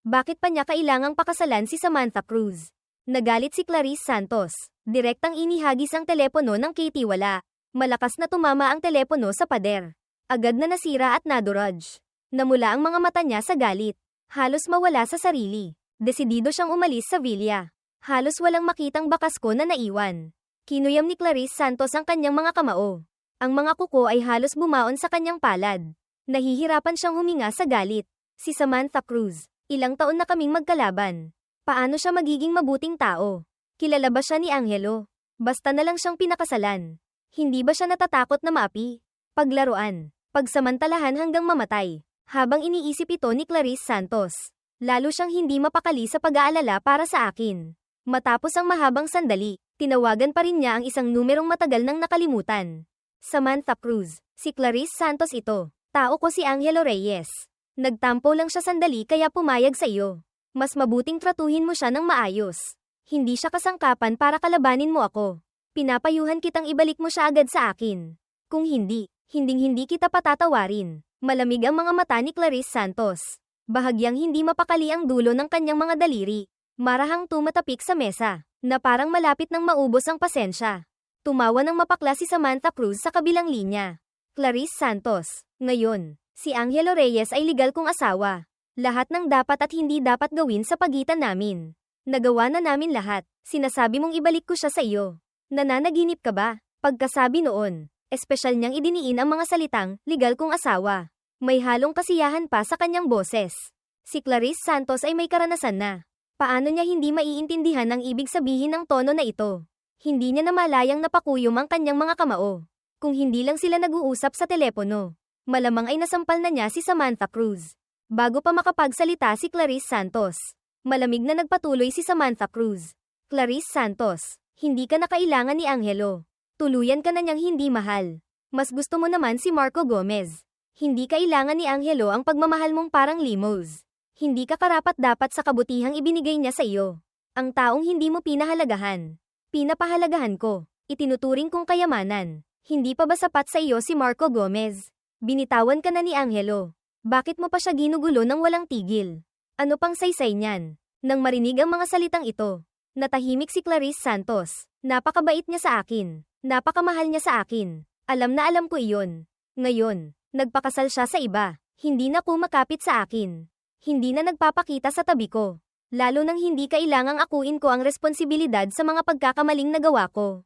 Bakit pa niya kailangang pakasalan si Samantha Cruz? Nagalit si Clarice Santos. Direktang inihagis ang telepono ng Katie wala. Malakas na tumama ang telepono sa pader. Agad na nasira at naduraj. Namula ang mga mata niya sa galit. Halos mawala sa sarili. Desidido siyang umalis sa villa. Halos walang makitang bakas ko na naiwan. Kinuyam ni Clarice Santos ang kanyang mga kamao. Ang mga kuko ay halos bumaon sa kanyang palad. Nahihirapan siyang huminga sa galit. Si Samantha Cruz, ilang taon na kaming magkalaban. Paano siya magiging mabuting tao? Kilala ba siya ni Angelo? Basta na lang siyang pinakasalan. Hindi ba siya natatakot na maapi? Paglaruan. Pagsamantalahan hanggang mamatay. Habang iniisip ito ni Clarice Santos, lalo siyang hindi mapakali sa pag-aalala para sa akin. Matapos ang mahabang sandali, tinawagan pa rin niya ang isang numerong matagal nang nakalimutan. Samantha Cruz, si Clarice Santos ito. Tao ko si Angelo Reyes. Nagtampo lang siya sandali kaya pumayag sa iyo. Mas mabuting tratuhin mo siya ng maayos. Hindi siya kasangkapan para kalabanin mo ako. Pinapayuhan kitang ibalik mo siya agad sa akin. Kung hindi, hinding-hindi kita patatawarin. Malamig ang mga mata ni Clarice Santos. Bahagyang hindi mapakali ang dulo ng kanyang mga daliri. Marahang tumatapik sa mesa, na parang malapit nang maubos ang pasensya. Tumawa ng mapakla si Samantha Cruz sa kabilang linya. Clarice Santos, ngayon, si Angelo Reyes ay legal kong asawa. Lahat ng dapat at hindi dapat gawin sa pagitan namin. Nagawa na namin lahat. Sinasabi mong ibalik ko siya sa iyo. Nananaginip ka ba? Pagkasabi noon, espesyal niyang idiniin ang mga salitang, legal kong asawa. May halong kasiyahan pa sa kanyang boses. Si Clarice Santos ay may karanasan na. Paano niya hindi maiintindihan ang ibig sabihin ng tono na ito? Hindi niya namalayang napakuyom ang kanyang mga kamao. Kung hindi lang sila nag-uusap sa telepono, malamang ay nasampal na niya si Samantha Cruz. Bago pa makapagsalita si Clarice Santos, malamig na nagpatuloy si Samantha Cruz. Clarice Santos, hindi ka na kailangan ni Angelo. Tuluyan ka na niyang hindi mahal. Mas gusto mo naman si Marco Gomez. Hindi kailangan ni Angelo ang pagmamahal mong parang limos. Hindi ka karapat-dapat sa kabutihang ibinigay niya sa iyo. Ang taong hindi mo pinahalagahan. Pinapahalagahan ko. Itinuturing kong kayamanan. Hindi pa ba sapat sa iyo si Marco Gomez? Binitawan ka na ni Angelo. Bakit mo pa siya ginugulo ng walang tigil? Ano pang saysay niyan? Nang marinig ang mga salitang ito, natahimik si Clarice Santos. Napakabait niya sa akin. Napakamahal niya sa akin. Alam na alam ko iyon. Ngayon, nagpakasal siya sa iba. Hindi na kumakapit sa akin. Hindi na nagpapakita sa tabi ko. Lalo nang hindi kailangang akuin ko ang responsibilidad sa mga pagkakamaling nagawa ko.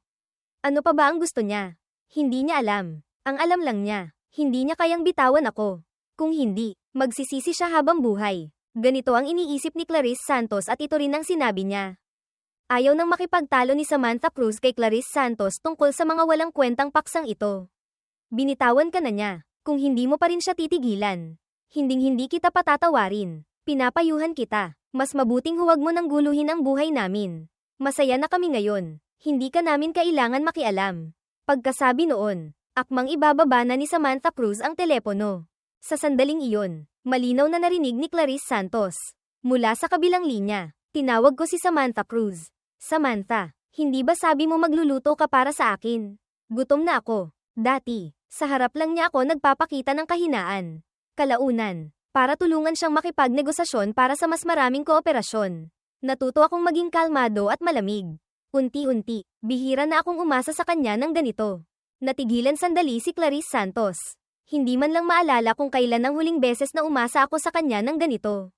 Ano pa ba ang gusto niya? Hindi niya alam. Ang alam lang niya, hindi niya kayang bitawan ako. Kung hindi, magsisisi siya habang buhay. Ganito ang iniisip ni Clarice Santos at ito rin ang sinabi niya. Ayaw nang makipagtalo ni Samantha Cruz kay Clarice Santos tungkol sa mga walang kwentang paksang ito. Binitawan ka na niya, kung hindi mo pa rin siya titigilan. Hinding-hindi kita patatawarin. Pinapayuhan kita. Mas mabuting huwag mo nang guluhin ang buhay namin. Masaya na kami ngayon. Hindi ka namin kailangan makialam. Pagkasabi noon, akmang ibababa na ni Samantha Cruz ang telepono. Sa sandaling iyon, malinaw na narinig ni Clarice Santos. Mula sa kabilang linya, tinawag ko si Samantha Cruz. Samantha, hindi ba sabi mo magluluto ka para sa akin? Gutom na ako. Dati, sa harap lang niya ako nagpapakita ng kahinaan. Kalaunan, para tulungan siyang makipagnegosasyon para sa mas maraming kooperasyon. Natuto akong maging kalmado at malamig. Unti-unti, bihira na akong umasa sa kanya ng ganito. Natigilan sandali si Clarice Santos. Hindi man lang maalala kung kailan ang huling beses na umasa ako sa kanya ng ganito.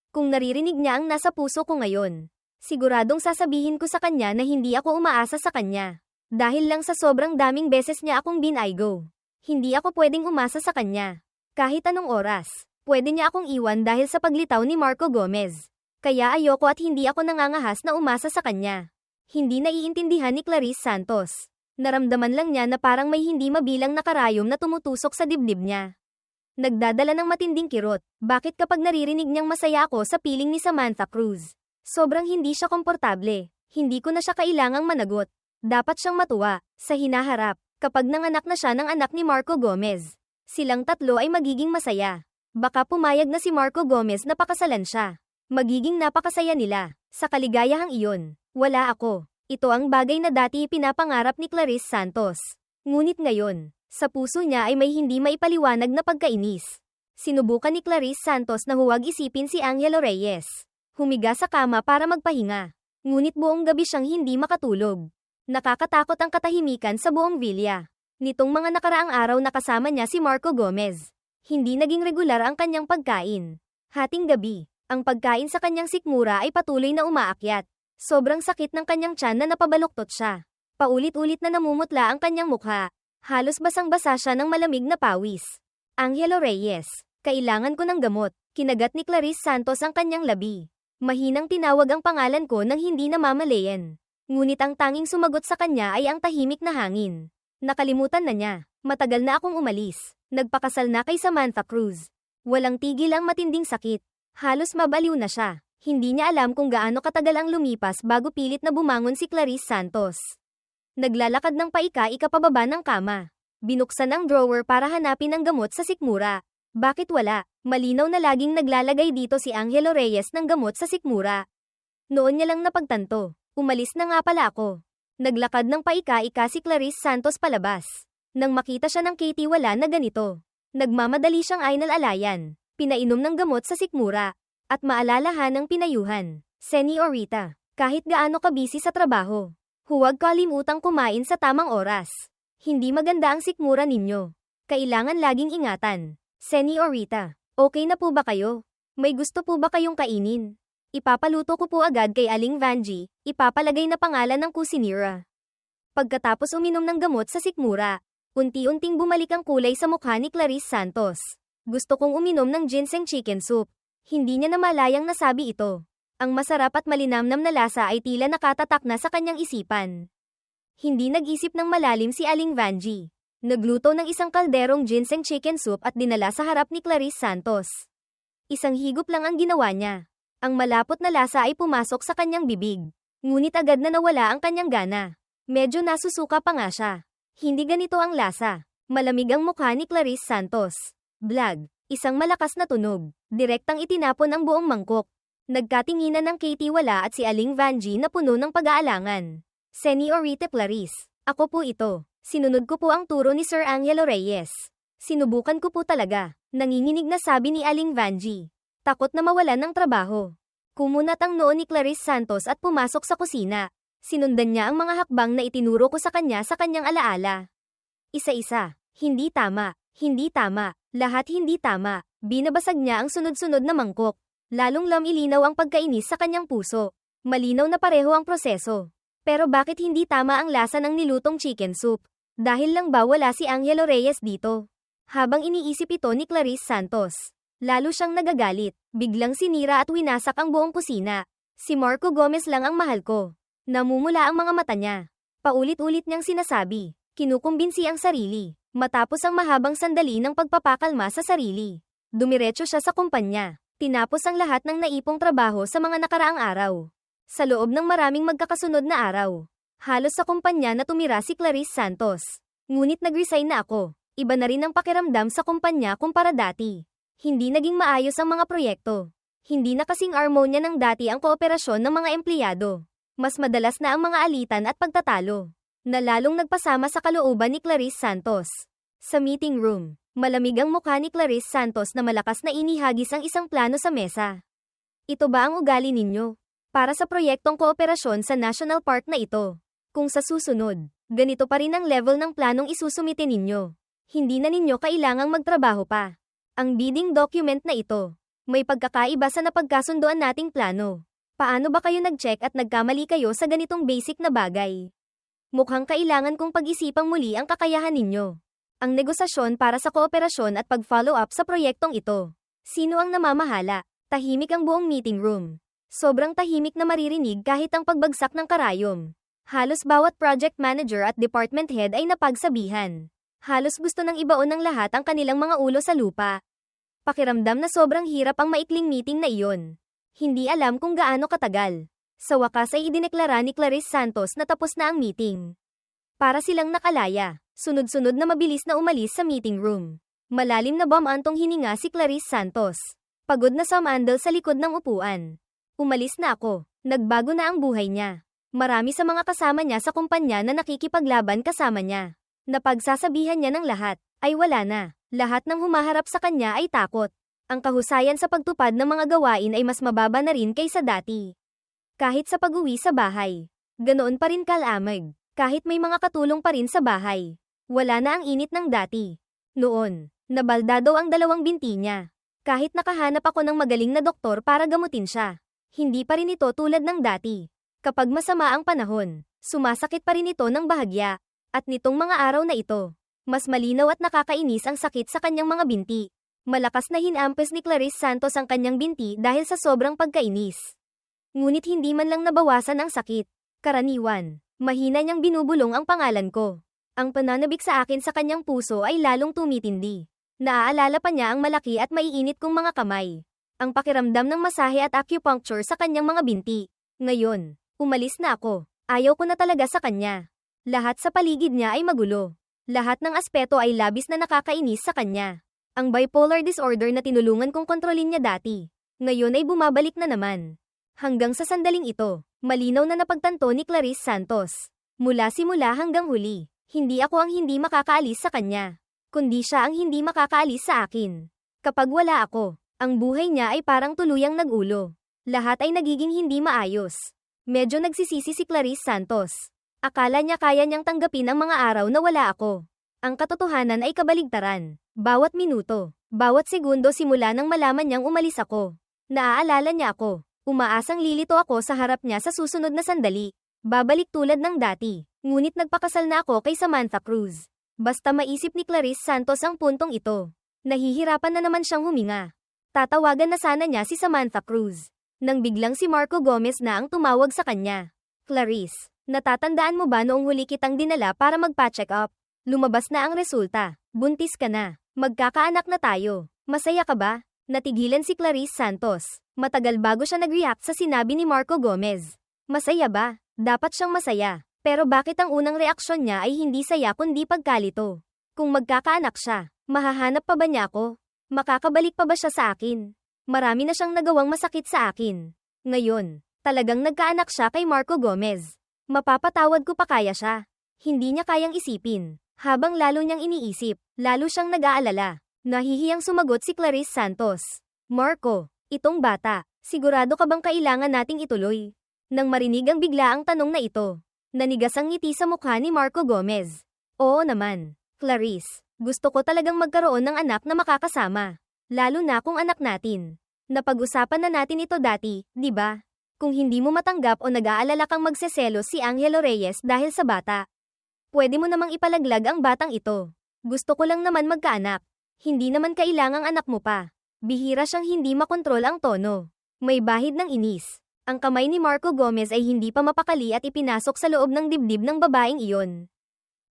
Kung naririnig niya ang nasa puso ko ngayon, siguradong sasabihin ko sa kanya na hindi ako umaasa sa kanya. Dahil lang sa sobrang daming beses niya akong binaygo. Hindi ako pwedeng umasa sa kanya. Kahit anong oras, pwede niya akong iwan dahil sa paglitaw ni Marco Gomez. Kaya ayoko at hindi ako nangangahas na umasa sa kanya. Hindi naiintindihan ni Clarice Santos. Naramdaman lang niya na parang may hindi mabilang na karayom na tumutusok sa dibdib niya. Nagdadala ng matinding kirot. Bakit kapag naririnig niyang masaya ako sa piling ni Samantha Cruz? Sobrang hindi siya komportable. Hindi ko na siya kailangang managot. Dapat siyang matuwa sa hinaharap kapag nanganak na siya ng anak ni Marco Gomez. Silang tatlo ay magiging masaya. Baka pumayag na si Marco Gomez na pakasalan siya. Magiging napakasaya nila. Sa kaligayahang iyon, wala ako. Ito ang bagay na dati pinapangarap ni Clarice Santos. Ngunit ngayon, sa puso niya ay may hindi maipaliwanag na pagkainis. Sinubukan ni Clarice Santos na huwag isipin si Angelo Reyes. Humiga sa kama para magpahinga. Ngunit buong gabi siyang hindi makatulog. Nakakatakot ang katahimikan sa buong villa. Nitong mga nakaraang araw na kasama niya si Marco Gomez. Hindi naging regular ang kanyang pagkain. Hating gabi, ang pagkain sa kanyang sikmura ay patuloy na umaakyat. Sobrang sakit ng kanyang tiyan na napabaluktot siya. Paulit-ulit na namumutla ang kanyang mukha. Halos basang-basa siya ng malamig na pawis. Angelo Reyes, kailangan ko ng gamot. Kinagat ni Clarice Santos ang kanyang labi. Mahinang tinawag ang pangalan ko nang hindi namamalayan. Ngunit ang tanging sumagot sa kanya ay ang tahimik na hangin. Nakalimutan na niya. Matagal na akong umalis. Nagpakasal na kay Samantha Cruz. Walang tigil ang matinding sakit. Halos mabaliw na siya. Hindi niya alam kung gaano katagal ang lumipas bago pilit na bumangon si Clarice Santos. Naglalakad ng paika-ika pababa ng kama. Binuksan ang drawer para hanapin ang gamot sa sikmura. Bakit wala? Malinaw na laging naglalagay dito si Angelo Reyes ng gamot sa sikmura. Noon niya lang napagtanto. Umalis na nga pala ako. Naglakad ng paika-ika si Clarice Santos palabas. Nang makita siya ng Katie wala na ganito. Nagmamadali siyang ainal-alayan. Pinainom ng gamot sa sikmura. At maalalahan ng pinayuhan. Señorita, kahit gaano ka busy sa trabaho, huwag kalimutang kumain sa tamang oras. Hindi maganda ang sikmura ninyo. Kailangan laging ingatan. Señorita, okay na po ba kayo? May gusto po ba kayong kainin? Ipapaluto ko po agad kay Aling Vanji, ipapalagay na pangalan ng kusinira. Pagkatapos uminom ng gamot sa sikmura, unti-unting bumalik ang kulay sa mukha ni Clarice Santos. Gusto kong uminom ng ginseng chicken soup. Hindi niya namalayang nasabi ito. Ang masarap at malinamnam na lasa ay tila nakatatak na sa kanyang isipan. Hindi nag-isip ng malalim si Aling Vanji. Nagluto ng isang kalderong ginseng chicken soup at dinala sa harap ni Clarice Santos. Isang higop lang ang ginawa niya. Ang malapot na lasa ay pumasok sa kanyang bibig. Ngunit agad na nawala ang kanyang gana. Medyo nasusuka pa nga siya. Hindi ganito ang lasa. Malamig ang mukha ni Clarice Santos. Blag. Isang malakas na tunog. Direktang itinapon ang buong mangkok. Nagkatinginan ng Katie wala at si Aling Vanji na puno ng pag-aalangan. Señorita Clarice, ako po ito. Sinunod ko po ang turo ni Sir Angelo Reyes. Sinubukan ko po talaga. Nanginginig na sabi ni Aling Vanji. Takot na mawalan ng trabaho. Kumunat ang noo ni Clarice Santos at pumasok sa kusina. Sinundan niya ang mga hakbang na itinuro ko sa kanyang alaala. Isa-isa. Hindi tama. Hindi tama. Lahat hindi tama. Binabasag niya ang sunod-sunod na mangkok. Lalong ilinaw ang pagkainis sa kanyang puso. Malinaw na pareho ang proseso. Pero bakit hindi tama ang lasa ng nilutong chicken soup? Dahil lang ba wala si Angelo Reyes dito? Habang iniisip ito ni Clarice Santos, lalo siyang nagagalit. Biglang sinira at winasak ang buong kusina. Si Marco Gomez lang ang mahal ko. Namumula ang mga mata niya. Paulit-ulit niyang sinasabi. Kinukumbinsi ang sarili. Matapos ang mahabang sandali ng pagpapakalma sa sarili, dumiretso siya sa kumpanya. Tinapos ang lahat ng naipong trabaho sa mga nakaraang araw. Sa loob ng maraming magkakasunod na araw, halos sa kumpanya na tumira si Clarice Santos. Ngunit nag-resign na ako. Iba na rin ang pakiramdam sa kumpanya kumpara dati. Hindi naging maayos ang mga proyekto. Hindi na kasing armonya ng dati ang kooperasyon ng mga empleyado. Mas madalas na ang mga alitan at pagtatalo. na lalong nagpasama sa kalooban ni Clarice Santos. Sa meeting room, malamig ang mukha ni Clarice Santos na malakas na inihagis ang isang plano sa mesa. Ito ba ang ugali ninyo? Para sa proyektong kooperasyon sa national park na ito. Kung sa susunod, ganito pa rin ang level ng planong isusumite ninyo. Hindi na ninyo kailangang magtrabaho pa. Ang bidding document na ito, may pagkakaiba sa napagkasundoan nating plano. Paano ba kayo nag-check at nagkamali kayo sa ganitong basic na bagay? Mukhang kailangan kong pag-isipang muli ang kakayahan ninyo. Ang negosasyon para sa kooperasyon at pag-follow up sa proyektong ito. Sino ang namamahala? Tahimik ang buong meeting room. Sobrang tahimik na maririnig kahit ang pagbagsak ng karayom. Halos bawat project manager at department head ay napagsabihan. Halos gusto nang ibaon ng lahat ang kanilang mga ulo sa lupa. Pakiramdam na sobrang hirap ang maikling meeting na iyon. Hindi alam kung gaano katagal. Sa wakas ay idineklara ni Clarice Santos na tapos na ang meeting. Para silang nakalaya, sunod-sunod na mabilis na umalis sa meeting room. Malalim na bumantong hininga si Clarice Santos. Pagod na sumandal sa likod ng upuan. Umalis na ako. Nagbago na ang buhay niya. Marami sa mga kasama niya sa kumpanya na nakikipaglaban kasama niya. Napagsasabihan niya ng lahat, ay wala na. Lahat ng humaharap sa kanya ay takot. Ang kahusayan sa pagtupad ng mga gawain ay mas mababa na rin kaysa dati. Kahit sa pag-uwi sa bahay, ganoon pa rin kalamig. Kahit may mga katulong pa rin sa bahay, wala na ang init ng dati. Noon, nabaldado ang dalawang binti niya. Kahit nakahanap ako ng magaling na doktor para gamutin siya, hindi pa rin ito tulad ng dati. Kapag masama ang panahon, sumasakit pa rin ito ng bahagya. At nitong mga araw na ito, mas malinaw at nakakainis ang sakit sa kanyang mga binti. Malakas na hinampes ni Clarice Santos ang kanyang binti dahil sa sobrang pagkainis. Ngunit hindi man lang nabawasan ang sakit. Karaniwan, mahina niyang binubulong ang pangalan ko. Ang pananabik sa akin sa kanyang puso ay lalong tumitindi. Naaalala pa niya ang malaki at maiinit kong mga kamay. Ang pakiramdam ng masahe at acupuncture sa kanyang mga binti. Ngayon, umalis na ako. Ayaw ko na talaga sa kanya. Lahat sa paligid niya ay magulo. Lahat ng aspeto ay labis na nakakainis sa kanya. Ang bipolar disorder na tinulungan kong kontrolin niya dati, ngayon ay bumabalik na naman. Hanggang sa sandaling ito, malinaw na napagtanto ni Clarice Santos. Mula simula hanggang huli, hindi ako ang hindi makakaalis sa kanya, kundi siya ang hindi makakaalis sa akin. Kapag wala ako, ang buhay niya ay parang tuluyang nag-ulo. Lahat ay nagiging hindi maayos. Medyo nagsisisi si Clarice Santos. Akala niya kaya niyang tanggapin ang mga araw na wala ako. Ang katotohanan ay kabaligtaran. Bawat minuto, bawat segundo simula nang malaman niyang umalis ako. Naaalala niya ako. Umaasang lilito ako sa harap niya sa susunod na sandali. Babalik tulad ng dati. Ngunit nagpakasal na ako kay Samantha Cruz. Basta maisip ni Clarice Santos ang puntong ito. Nahihirapan na naman siyang huminga. Tatawagan na sana niya si Samantha Cruz. Nang biglang si Marco Gomez na ang tumawag sa kanya. Clarice, natatandaan mo ba noong huli kitang dinala para magpa-check up? Lumabas na ang resulta. Buntis ka na. Magkakaanak na tayo. Masaya ka ba? Natigilan si Clarice Santos. Matagal bago siya nag-react sa sinabi ni Marco Gomez. Masaya ba? Dapat siyang masaya. Pero bakit ang unang reaksyon niya ay hindi saya kundi pagkalito? Kung magkakaanak siya, mahahanap pa ba niya ako? Makakabalik pa ba siya sa akin? Marami na siyang nagawang masakit sa akin. Ngayon, talagang nagkaanak siya kay Marco Gomez. Mapapatawad ko pa kaya siya. Hindi niya kayang isipin. Habang lalo niyang iniisip, lalo siyang nag-aalala. Nahihiyang sumagot si Clarice Santos. Marco, itong bata, sigurado ka bang kailangan nating ituloy? Nang marinig ang biglaang tanong na ito, nanigas ang ngiti sa mukha ni Marco Gomez. Oo naman, Clarice, gusto ko talagang magkaroon ng anak na makakasama. Lalo na kung anak natin. Napag-usapan na natin ito dati, di ba? Kung hindi mo matanggap o nag-aalala kang magseselos si Angelo Reyes dahil sa bata, pwede mo namang ipalaglag ang batang ito. Gusto ko lang naman magkaanak. Hindi naman kailangang anak mo pa. Bihira siyang hindi makontrol ang tono. May bahid ng inis. Ang kamay ni Marco Gomez ay hindi pa mapakali at ipinasok sa loob ng dibdib ng babaeng iyon.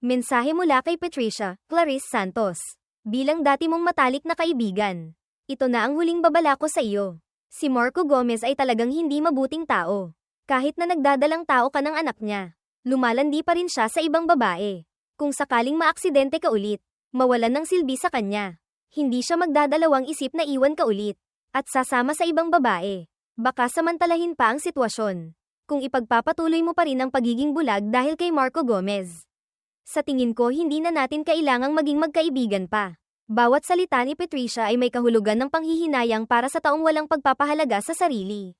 Mensahe mula kay Patricia, Clarice Santos. Bilang dati mong matalik na kaibigan. Ito na ang huling babala ko sa iyo. Si Marco Gomez ay talagang hindi mabuting tao. Kahit na nagdadalang tao ka ng anak niya, lumalandi pa rin siya sa ibang babae. Kung sakaling maaksidente ka ulit, mawalan ng silbi sa kanya, hindi siya magdadalawang isip na iwan ka ulit, at sasama sa ibang babae. Baka samantalahin pa ang sitwasyon. Kung ipagpapatuloy mo pa rin ang pagiging bulag dahil kay Marco Gomez. Sa tingin ko hindi na natin kailangang maging magkaibigan pa. Bawat salita ni Patricia ay may kahulugan ng panghihinayang para sa taong walang pagpapahalaga sa sarili.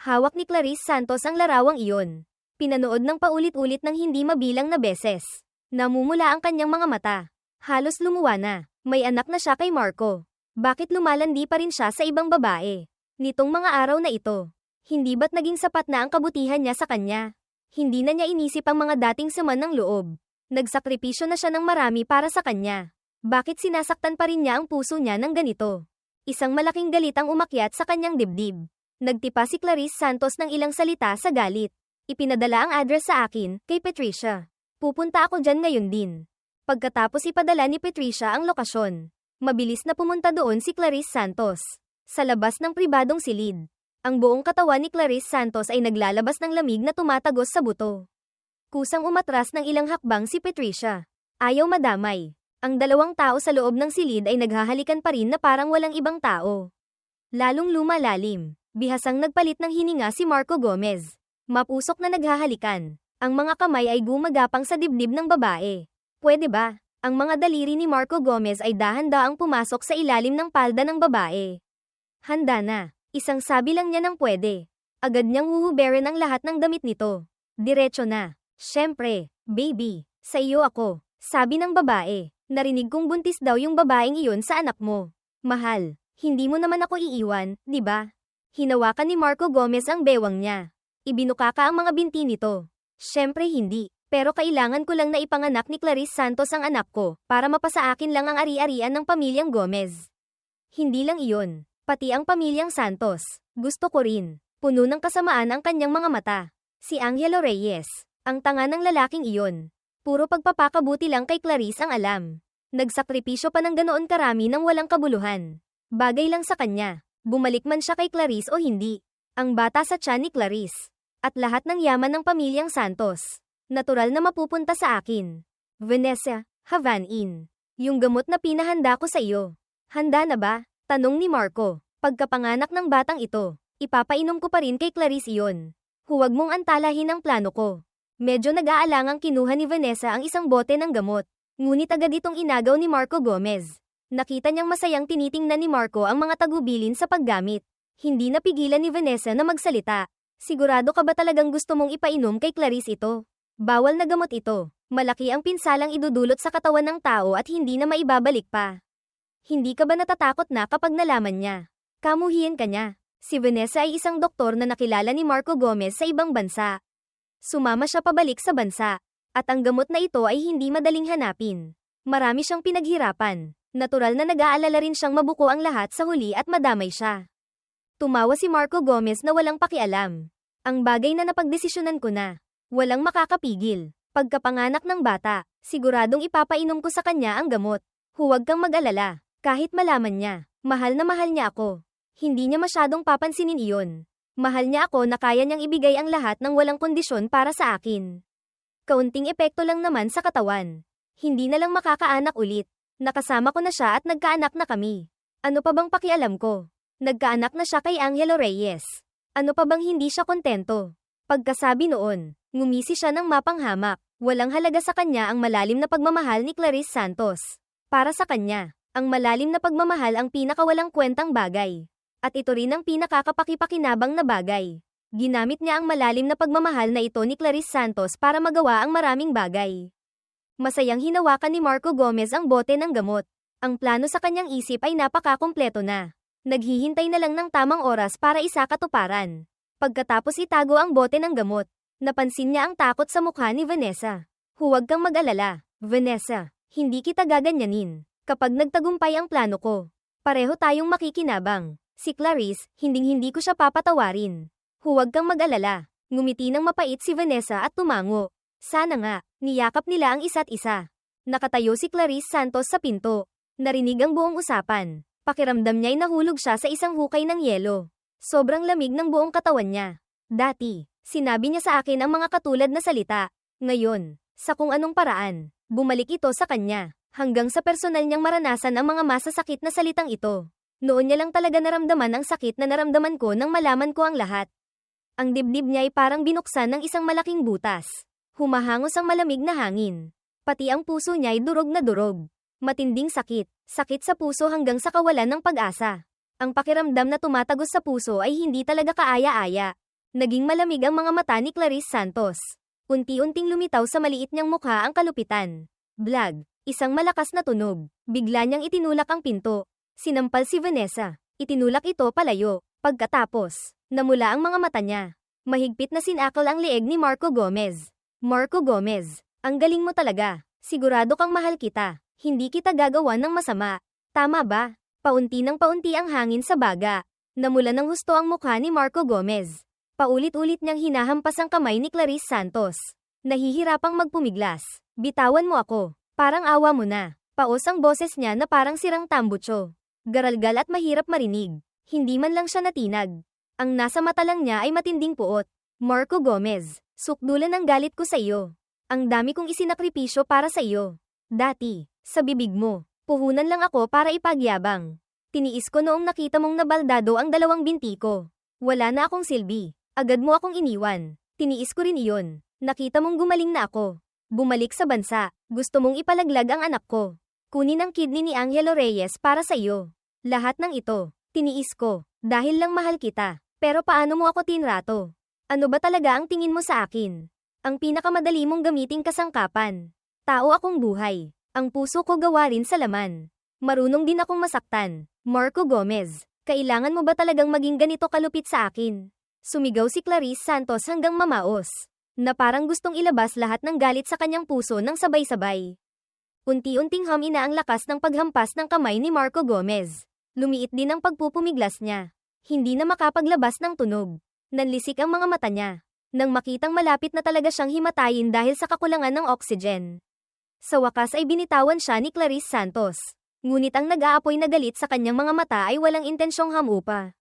Hawak ni Clarice Santos ang larawang iyon. Pinanood ng paulit-ulit ng hindi mabilang na beses. Namumula ang kanyang mga mata. Halos lumuwa na. May anak na siya kay Marco. Bakit lumalandi pa rin siya sa ibang babae? Nitong mga araw na ito. Hindi ba't naging sapat na ang kabutihan niya sa kanya? Hindi na niya inisip ang mga dating saman ng loob. Nagsakripisyo na siya ng marami para sa kanya. Bakit sinasaktan pa rin niya ang puso niya ng ganito? Isang malaking galit ang umakyat sa kanyang dibdib. Nagtipa si Clarice Santos ng ilang salita sa galit. Ipinadala ang address sa akin, kay Patricia. Pupunta ako dyan ngayon din. Pagkatapos ipadala ni Patricia ang lokasyon. Mabilis na pumunta doon si Clarice Santos. Sa labas ng pribadong silid. Ang buong katawan ni Clarice Santos ay naglalabas ng lamig na tumatagos sa buto. Kusang umatras ng ilang hakbang si Patricia. Ayaw madamay. Ang dalawang tao sa loob ng silid ay naghahalikan pa rin na parang walang ibang tao. Lalong lumalalim. Bihasang nagpalit ng hininga si Marco Gomez. Mapusok na naghahalikan. Ang mga kamay ay gumagapang sa dibdib ng babae. Pwede ba? Ang mga daliri ni Marco Gomez ay dahan-daang pumasok sa ilalim ng palda ng babae. Handa na. Isang sabi lang niya ng pwede. Agad niyang huhuberin ang lahat ng damit nito. Diretso na. Siyempre, baby, sa iyo ako. Sabi ng babae. Narinig kong buntis daw yung babaeng iyon sa anak mo. Mahal, hindi mo naman ako iiwan, di ba? Hinawakan ni Marco Gomez ang bewang niya. Ibinukaka ang mga binti nito. Siyempre hindi, pero kailangan ko lang na ipanganak ni Clarice Santos ang anak ko, para mapasa akin lang ang ari-arian ng pamilyang Gomez. Hindi lang iyon, pati ang pamilyang Santos. Gusto ko rin. Puno ng kasamaan ang kanyang mga mata. Si Angelo Reyes, ang tanga ng lalaking iyon. Puro pagpapakabuti lang kay Clarice ang alam. Nagsakripisyo pa ng ganoon karami ng walang kabuluhan. Bagay lang sa kanya. Bumalik man siya kay Clarice o hindi. Ang bata sa tiyan ni Clarice. At lahat ng yaman ng pamilyang Santos. Natural na mapupunta sa akin. Vanessa, Havan Inn. Yung gamot na pinahanda ko sa iyo. Handa na ba? Tanong ni Marco. Pagkapanganak ng batang ito, ipapainom ko pa rin kay Clarice iyon. Huwag mong antalahin ang plano ko. Medyo nag-aalangang kinuha ni Vanessa ang isang bote ng gamot. Ngunit agad itong inagaw ni Marco Gomez. Nakita niyang masayang tinitingnan ni Marco ang mga tagubilin sa paggamit. Hindi napigilan ni Vanessa na magsalita. Sigurado ka ba talagang gusto mong ipainom kay Clarice ito? Bawal na gamot ito. Malaki ang pinsalang idudulot sa katawan ng tao at hindi na maibabalik pa. Hindi ka ba natatakot na kapag nalaman niya? Kamuhian ka niya. Si Vanessa ay isang doktor na nakilala ni Marco Gomez sa ibang bansa. Sumama siya pabalik sa bansa. At ang gamot na ito ay hindi madaling hanapin. Marami siyang pinaghirapan. Natural na nag-aalala rin siyang mabuko ang lahat sa huli at madamay siya. Tumawa si Marco Gomez na walang pakialam. Ang bagay na napagdesisyonan ko na. Walang makakapigil. Pagkapanganak ng bata, siguradong ipapainom ko sa kanya ang gamot. Huwag kang mag-alala. Kahit malaman niya, mahal na mahal niya ako. Hindi niya masyadong papansinin iyon. Mahal niya ako na kaya niyang ibigay ang lahat ng walang kondisyon para sa akin. Kaunting epekto lang naman sa katawan. Hindi na lang makakaanak ulit. Nakasama ko na siya at nagkaanak na kami. Ano pa bang pakialam ko? Nagkaanak na siya kay Angelo Reyes. Ano pa bang hindi siya kontento? Pagkasabi noon, ngumisi siya ng mapanghamak. Walang halaga sa kanya ang malalim na pagmamahal ni Clarice Santos. Para sa kanya, ang malalim na pagmamahal ang pinakawalang kwentang bagay. At ito rin ang pinakakapakipakinabang na bagay. Ginamit niya ang malalim na pagmamahal na ito ni Clarice Santos para magawa ang maraming bagay. Masayang hinawakan ni Marco Gomez ang bote ng gamot. Ang plano sa kanyang isip ay napakakumpleto na. Naghihintay na lang ng tamang oras para isakatuparan. Pagkatapos itago ang bote ng gamot, napansin niya ang takot sa mukha ni Vanessa. Huwag kang mag-alala, Vanessa. Hindi kita gaganyanin. Kapag nagtagumpay ang plano ko, pareho tayong makikinabang. Si Clarice, hinding-hindi ko siya papatawarin. Huwag kang mag-alala. Ngumiti ng mapait si Vanessa at tumango. Sana nga, niyakap nila ang isa't isa. Nakatayo si Clarice Santos sa pinto. Narinig ang buong usapan. Pakiramdam niya'y nahulog siya sa isang hukay ng yelo. Sobrang lamig ng buong katawan niya. Dati, sinabi niya sa akin ang mga katulad na salita. Ngayon, sa kung anong paraan, bumalik ito sa kanya. Hanggang sa personal niyang maranasan ang mga masasakit na salitang ito. Noon niya lang talaga naramdaman ang sakit na naramdaman ko nang malaman ko ang lahat. Ang dibdib niya ay parang binuksan ng isang malaking butas. Humahangos ang malamig na hangin. Pati ang puso niya ay durog na durog. Matinding sakit. Sakit sa puso hanggang sa kawalan ng pag-asa. Ang pakiramdam na tumatagos sa puso ay hindi talaga kaaya-aya. Naging malamig ang mga mata ni Clarice Santos. Unti-unting lumitaw sa maliit niyang mukha ang kalupitan. Blag. Isang malakas na tunog. Bigla niyang itinulak ang pinto. Sinampal si Vanessa. Itinulak ito palayo. Pagkatapos, namula ang mga mata niya. Mahigpit na sinakal ang leeg ni Marco Gomez. Marco Gomez, ang galing mo talaga. Sigurado kang mahal kita. Hindi kita gagawa ng masama. Tama ba? Paunti ng paunti ang hangin sa baga. Namula ng husto ang mukha ni Marco Gomez. Paulit-ulit niyang hinahampas ang kamay ni Clarice Santos. Nahihirapang magpumiglas. Bitawan mo ako. Parang awa mo na. Paos ang boses niya na parang sirang tambutso. Garalgal at mahirap marinig. Hindi man lang siya natinag. Ang nasa mata lang niya ay matinding puot. Marco Gomez, sukdulan ang galit ko sa iyo. Ang dami kong isinakripisyo para sa iyo. Dati, sa bibig mo, puhunan lang ako para ipagyabang. Tiniis ko noong nakita mong nabaldado ang dalawang binti ko. Wala na akong silbi. Agad mo akong iniwan. Tiniis ko rin iyon. Nakita mong gumaling na ako. Bumalik sa bansa. Gusto mong ipalaglag ang anak ko. Kunin ang kidney ni Angelo Reyes para sa iyo. Lahat ng ito, tiniis ko. Dahil lang mahal kita. Pero paano mo ako tinrato? Ano ba talaga ang tingin mo sa akin? Ang pinakamadali mong gamiting kasangkapan. Tao akong buhay. Ang puso ko gawa rin sa laman. Marunong din akong masaktan. Marco Gomez, kailangan mo ba talagang maging ganito kalupit sa akin? Sumigaw si Clarice Santos hanggang mamaos. Na parang gustong ilabas lahat ng galit sa kanyang puso ng sabay-sabay. Unti-unting humina ang lakas ng paghampas ng kamay ni Marco Gomez. Lumiit din ang pagpupumiglas niya. Hindi na makapaglabas ng tunog. Nanlisik ang mga mata niya. Nang makitang malapit na talaga siyang himatayin dahil sa kakulangan ng oxygen. Sa wakas ay binitawan siya ni Clarice Santos. Ngunit ang nag-aapoy na galit sa kanyang mga mata ay walang intensyong hamupa.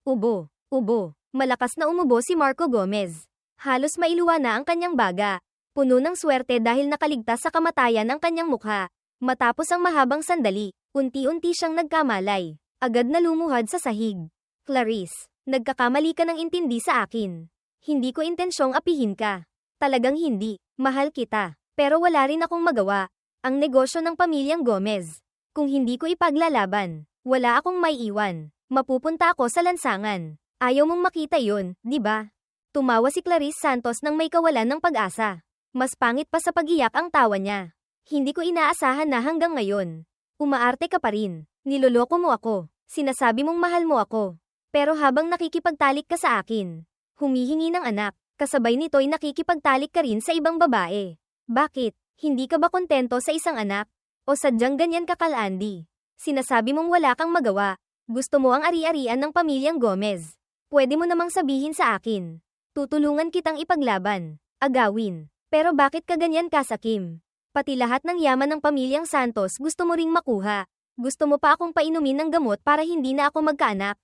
Ubo, ubo, malakas na umubo si Marco Gomez. Halos mailuwa na ang kanyang baga. Puno ng swerte dahil nakaligtas sa kamatayan ang kanyang mukha. Matapos ang mahabang sandali, unti-unti siyang nagkamalay. Agad na lumuhad sa sahig. Clarice, nagkakamali ka ng intindi sa akin. Hindi ko intensyong apihin ka. Talagang hindi. Mahal kita. Pero wala rin akong magawa. Ang negosyo ng pamilyang Gomez. Kung hindi ko ipaglalaban, wala akong maiiwan. Mapupunta ako sa lansangan. Ayaw mong makita yun, di ba? Tumawa si Clarice Santos nang may kawalan ng pag-asa. Mas pangit pa sa pag-iyak ang tawa niya. Hindi ko inaasahan na hanggang ngayon. Umaarte ka pa rin. Niloloko mo ako. Sinasabi mong mahal mo ako. Pero habang nakikipagtalik ka sa akin, humihingi ng anak, kasabay nito'y nakikipagtalik ka rin sa ibang babae. Bakit? Hindi ka ba kontento sa isang anak? O sadyang ganyan ka kalandi? Sinasabi mong wala kang magawa. Gusto mo ang ari-arian ng pamilyang Gomez. Pwede mo namang sabihin sa akin. Tutulungan kitang ipaglaban. Agawin. Pero bakit ka ganyan kasakim? Pati lahat ng yaman ng pamilyang Santos gusto mo ring makuha. Gusto mo pa akong painumin ng gamot para hindi na ako magkaanak.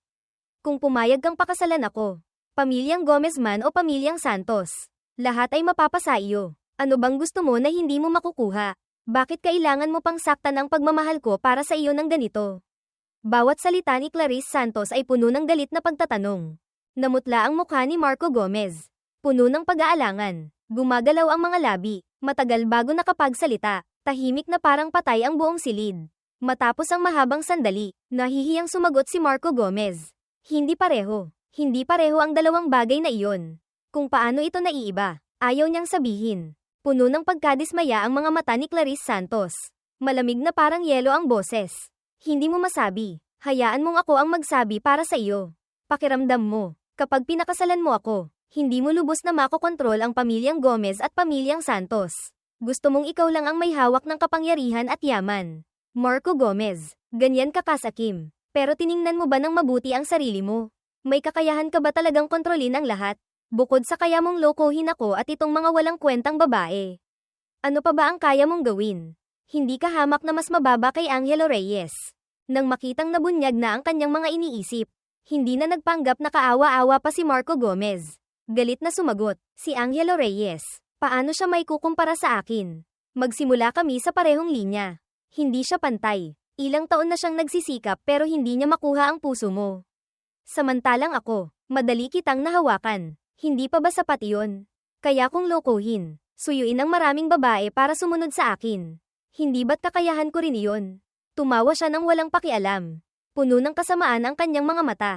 Kung pumayag kang pakasalan ako, pamilyang Gomez man o pamilyang Santos, lahat ay mapapasa iyo. Ano bang gusto mo na hindi mo makukuha? Bakit kailangan mo pang saktan ang pagmamahal ko para sa iyo ng ganito? Bawat salita ni Clarice Santos ay puno ng galit na pagtatanong. Namutla ang mukha ni Marco Gomez. Puno ng pag-aalangan. Gumagalaw ang mga labi. Matagal bago nakapagsalita. Tahimik na parang patay ang buong silid. Matapos ang mahabang sandali, nahihiyang sumagot si Marco Gomez. Hindi pareho. Hindi pareho ang dalawang bagay na iyon. Kung paano ito naiiba, ayaw niyang sabihin. Puno ng pagkadismaya ang mga mata ni Clarice Santos. Malamig na parang yelo ang boses. Hindi mo masabi. Hayaan mong ako ang magsabi para sa iyo. Pakiramdam mo, kapag pinakasalan mo ako, hindi mo lubos na makokontrol ang pamilyang Gomez at pamilyang Santos. Gusto mong ikaw lang ang may hawak ng kapangyarihan at yaman. Marco Gomez, ganyan ka kasakim. Pero tiningnan mo ba ng mabuti ang sarili mo? May kakayahan ka ba talagang kontrolin ang lahat? Bukod sa kaya mong lokohin ako at itong mga walang kwentang babae. Ano pa ba ang kaya mong gawin? Hindi ka hamak na mas mababa kay Angelo Reyes. Nang makitang nabunyag na ang kanyang mga iniisip, hindi na nagpanggap na kaawa-awa pa si Marco Gomez. Galit na sumagot, si Angelo Reyes. Paano siya may kukumpara sa akin? Magsimula kami sa parehong linya. Hindi siya pantay. Ilang taon na siyang nagsisikap pero hindi niya makuha ang puso mo. Samantalang ako, madali kitang nahawakan. Hindi pa ba sapat iyon? Kaya kong lokohin, suyuin ang maraming babae para sumunod sa akin. Hindi ba't kakayahan ko rin iyon? Tumawa siya nang walang pakialam. Puno ng kasamaan ang kanyang mga mata.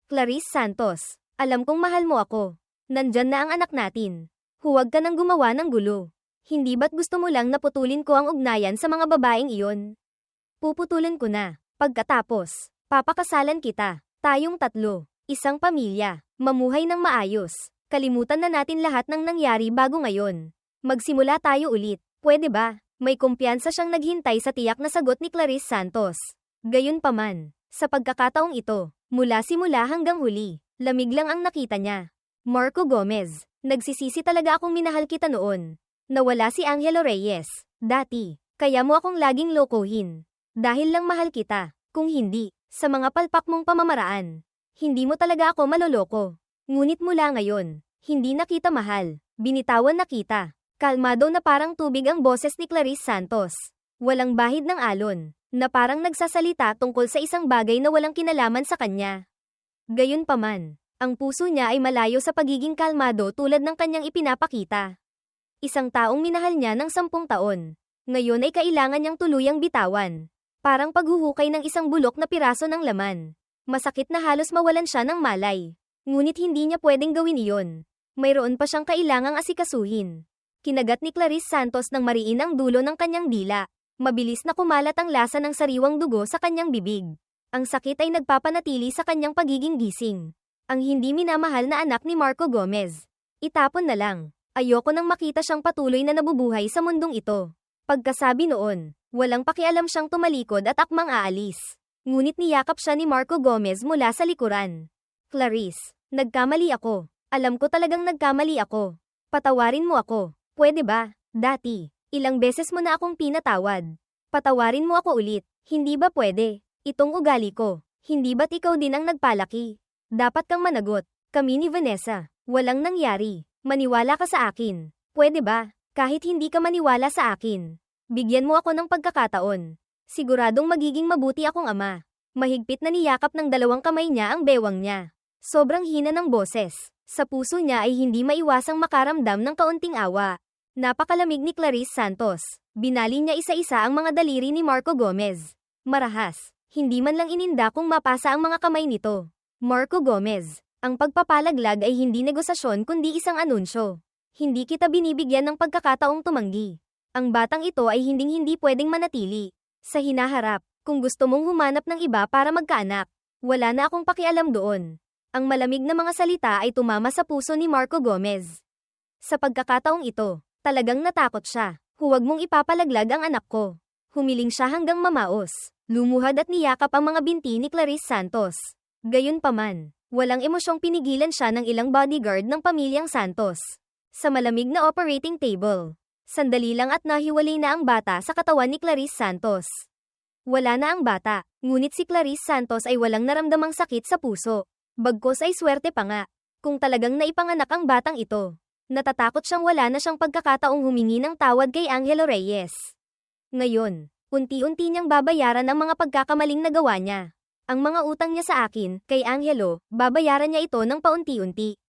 Clarice Santos, alam kong mahal mo ako. Nandyan na ang anak natin. Huwag ka nang gumawa ng gulo. Hindi ba't gusto mo lang naputulin ko ang ugnayan sa mga babaeng iyon? Puputulan ko na. Pagkatapos, papakasalan kita. Tayong tatlo, isang pamilya, mamuhay ng maayos. Kalimutan na natin lahat ng nangyari bago ngayon. Magsimula tayo ulit, pwede ba? May kumpiyansa siyang naghintay sa tiyak na sagot ni Clarice Santos. Gayunpaman, sa pagkakataong ito, mula simula hanggang huli, lamig lang ang nakita niya. Marco Gomez, nagsisisi talaga akong minahal kita noon. Nawala si Angelo Reyes, dati, kaya mo akong laging lokohin. Dahil lang mahal kita, kung hindi, sa mga palpak mong pamamaraan. Hindi mo talaga ako maloloko. Ngunit mula ngayon, hindi na kita mahal, binitawan na kita. Kalmado na parang tubig ang boses ni Clarice Santos. Walang bahid ng alon, na parang nagsasalita tungkol sa isang bagay na walang kinalaman sa kanya. Gayunpaman, ang puso niya ay malayo sa pagiging kalmado tulad ng kanyang ipinapakita. Isang taong minahal niya ng 10 taon. Ngayon ay kailangan niyang tuluyang bitawan. Parang paghuhukay ng isang bulok na piraso ng laman. Masakit na halos mawalan siya ng malay. Ngunit hindi niya pwedeng gawin iyon. Mayroon pa siyang kailangang asikasuhin. Kinagat ni Clarice Santos ng mariin ang dulo ng kanyang dila. Mabilis na kumalat ang lasa ng sariwang dugo sa kanyang bibig. Ang sakit ay nagpapanatili sa kanyang pagiging gising. Ang hindi minamahal na anak ni Marco Gomez. Itapon na lang. Ayoko nang makita siyang patuloy na nabubuhay sa mundong ito. Pagkasabi noon, walang pakialam siyang tumalikod at akmang aalis. Ngunit niyakap siya ni Marco Gomez mula sa likuran. Clarice, nagkamali ako. Alam ko talagang nagkamali ako. Patawarin mo ako. Pwede ba? Dati, ilang beses mo na akong pinatawad. Patawarin mo ako ulit. Hindi ba pwede? Itong ugali ko. Hindi ba't ikaw din ang nagpalaki? Dapat kang managot. Kami ni Vanessa. Walang nangyari. Maniwala ka sa akin. Pwede ba? Kahit hindi ka maniwala sa akin. Bigyan mo ako ng pagkakataon. Siguradong magiging mabuti akong ama. Mahigpit na niyakap ng 2 kamay niya ang bewang niya. Sobrang hina ng boses. Sa puso niya ay hindi maiwasang makaramdam ng kaunting awa. Napakalamig ni Clarice Santos. Binali niya isa-isa ang mga daliri ni Marco Gomez. Marahas, hindi man lang ininda kung mapasa ang mga kamay nito. Marco Gomez, ang pagpapalaglag ay hindi negosasyon kundi isang anunsyo. Hindi kita binibigyan ng pagkakataong tumanggi. Ang batang ito ay hindi pwedeng manatili. Sa hinaharap, kung gusto mong humanap ng iba para magkaanak, wala na akong pakialam doon. Ang malamig na mga salita ay tumama sa puso ni Marco Gomez. Sa pagkakataong ito, talagang natakot siya. Huwag mong ipapalaglag ang anak ko. Humiling siya hanggang mamaos. Lumuhad at niyakap ang mga binti ni Clarice Santos. Gayunpaman, walang emosyong pinigilan siya ng ilang bodyguard ng pamilyang Santos. Sa malamig na operating table, sandali lang at nahiwalay na ang bata sa katawan ni Clarice Santos. Wala na ang bata, ngunit si Clarice Santos ay walang naramdamang sakit sa puso. Bagkos ay swerte pa nga. Kung talagang naipanganak ang batang ito, natatakot siyang wala na siyang pagkakataong humingi ng tawad kay Angelo Reyes. Ngayon, unti-unti niyang babayaran ang mga pagkakamaling nagawa niya. Ang mga utang niya sa akin, kay Angelo, babayaran niya ito ng paunti-unti.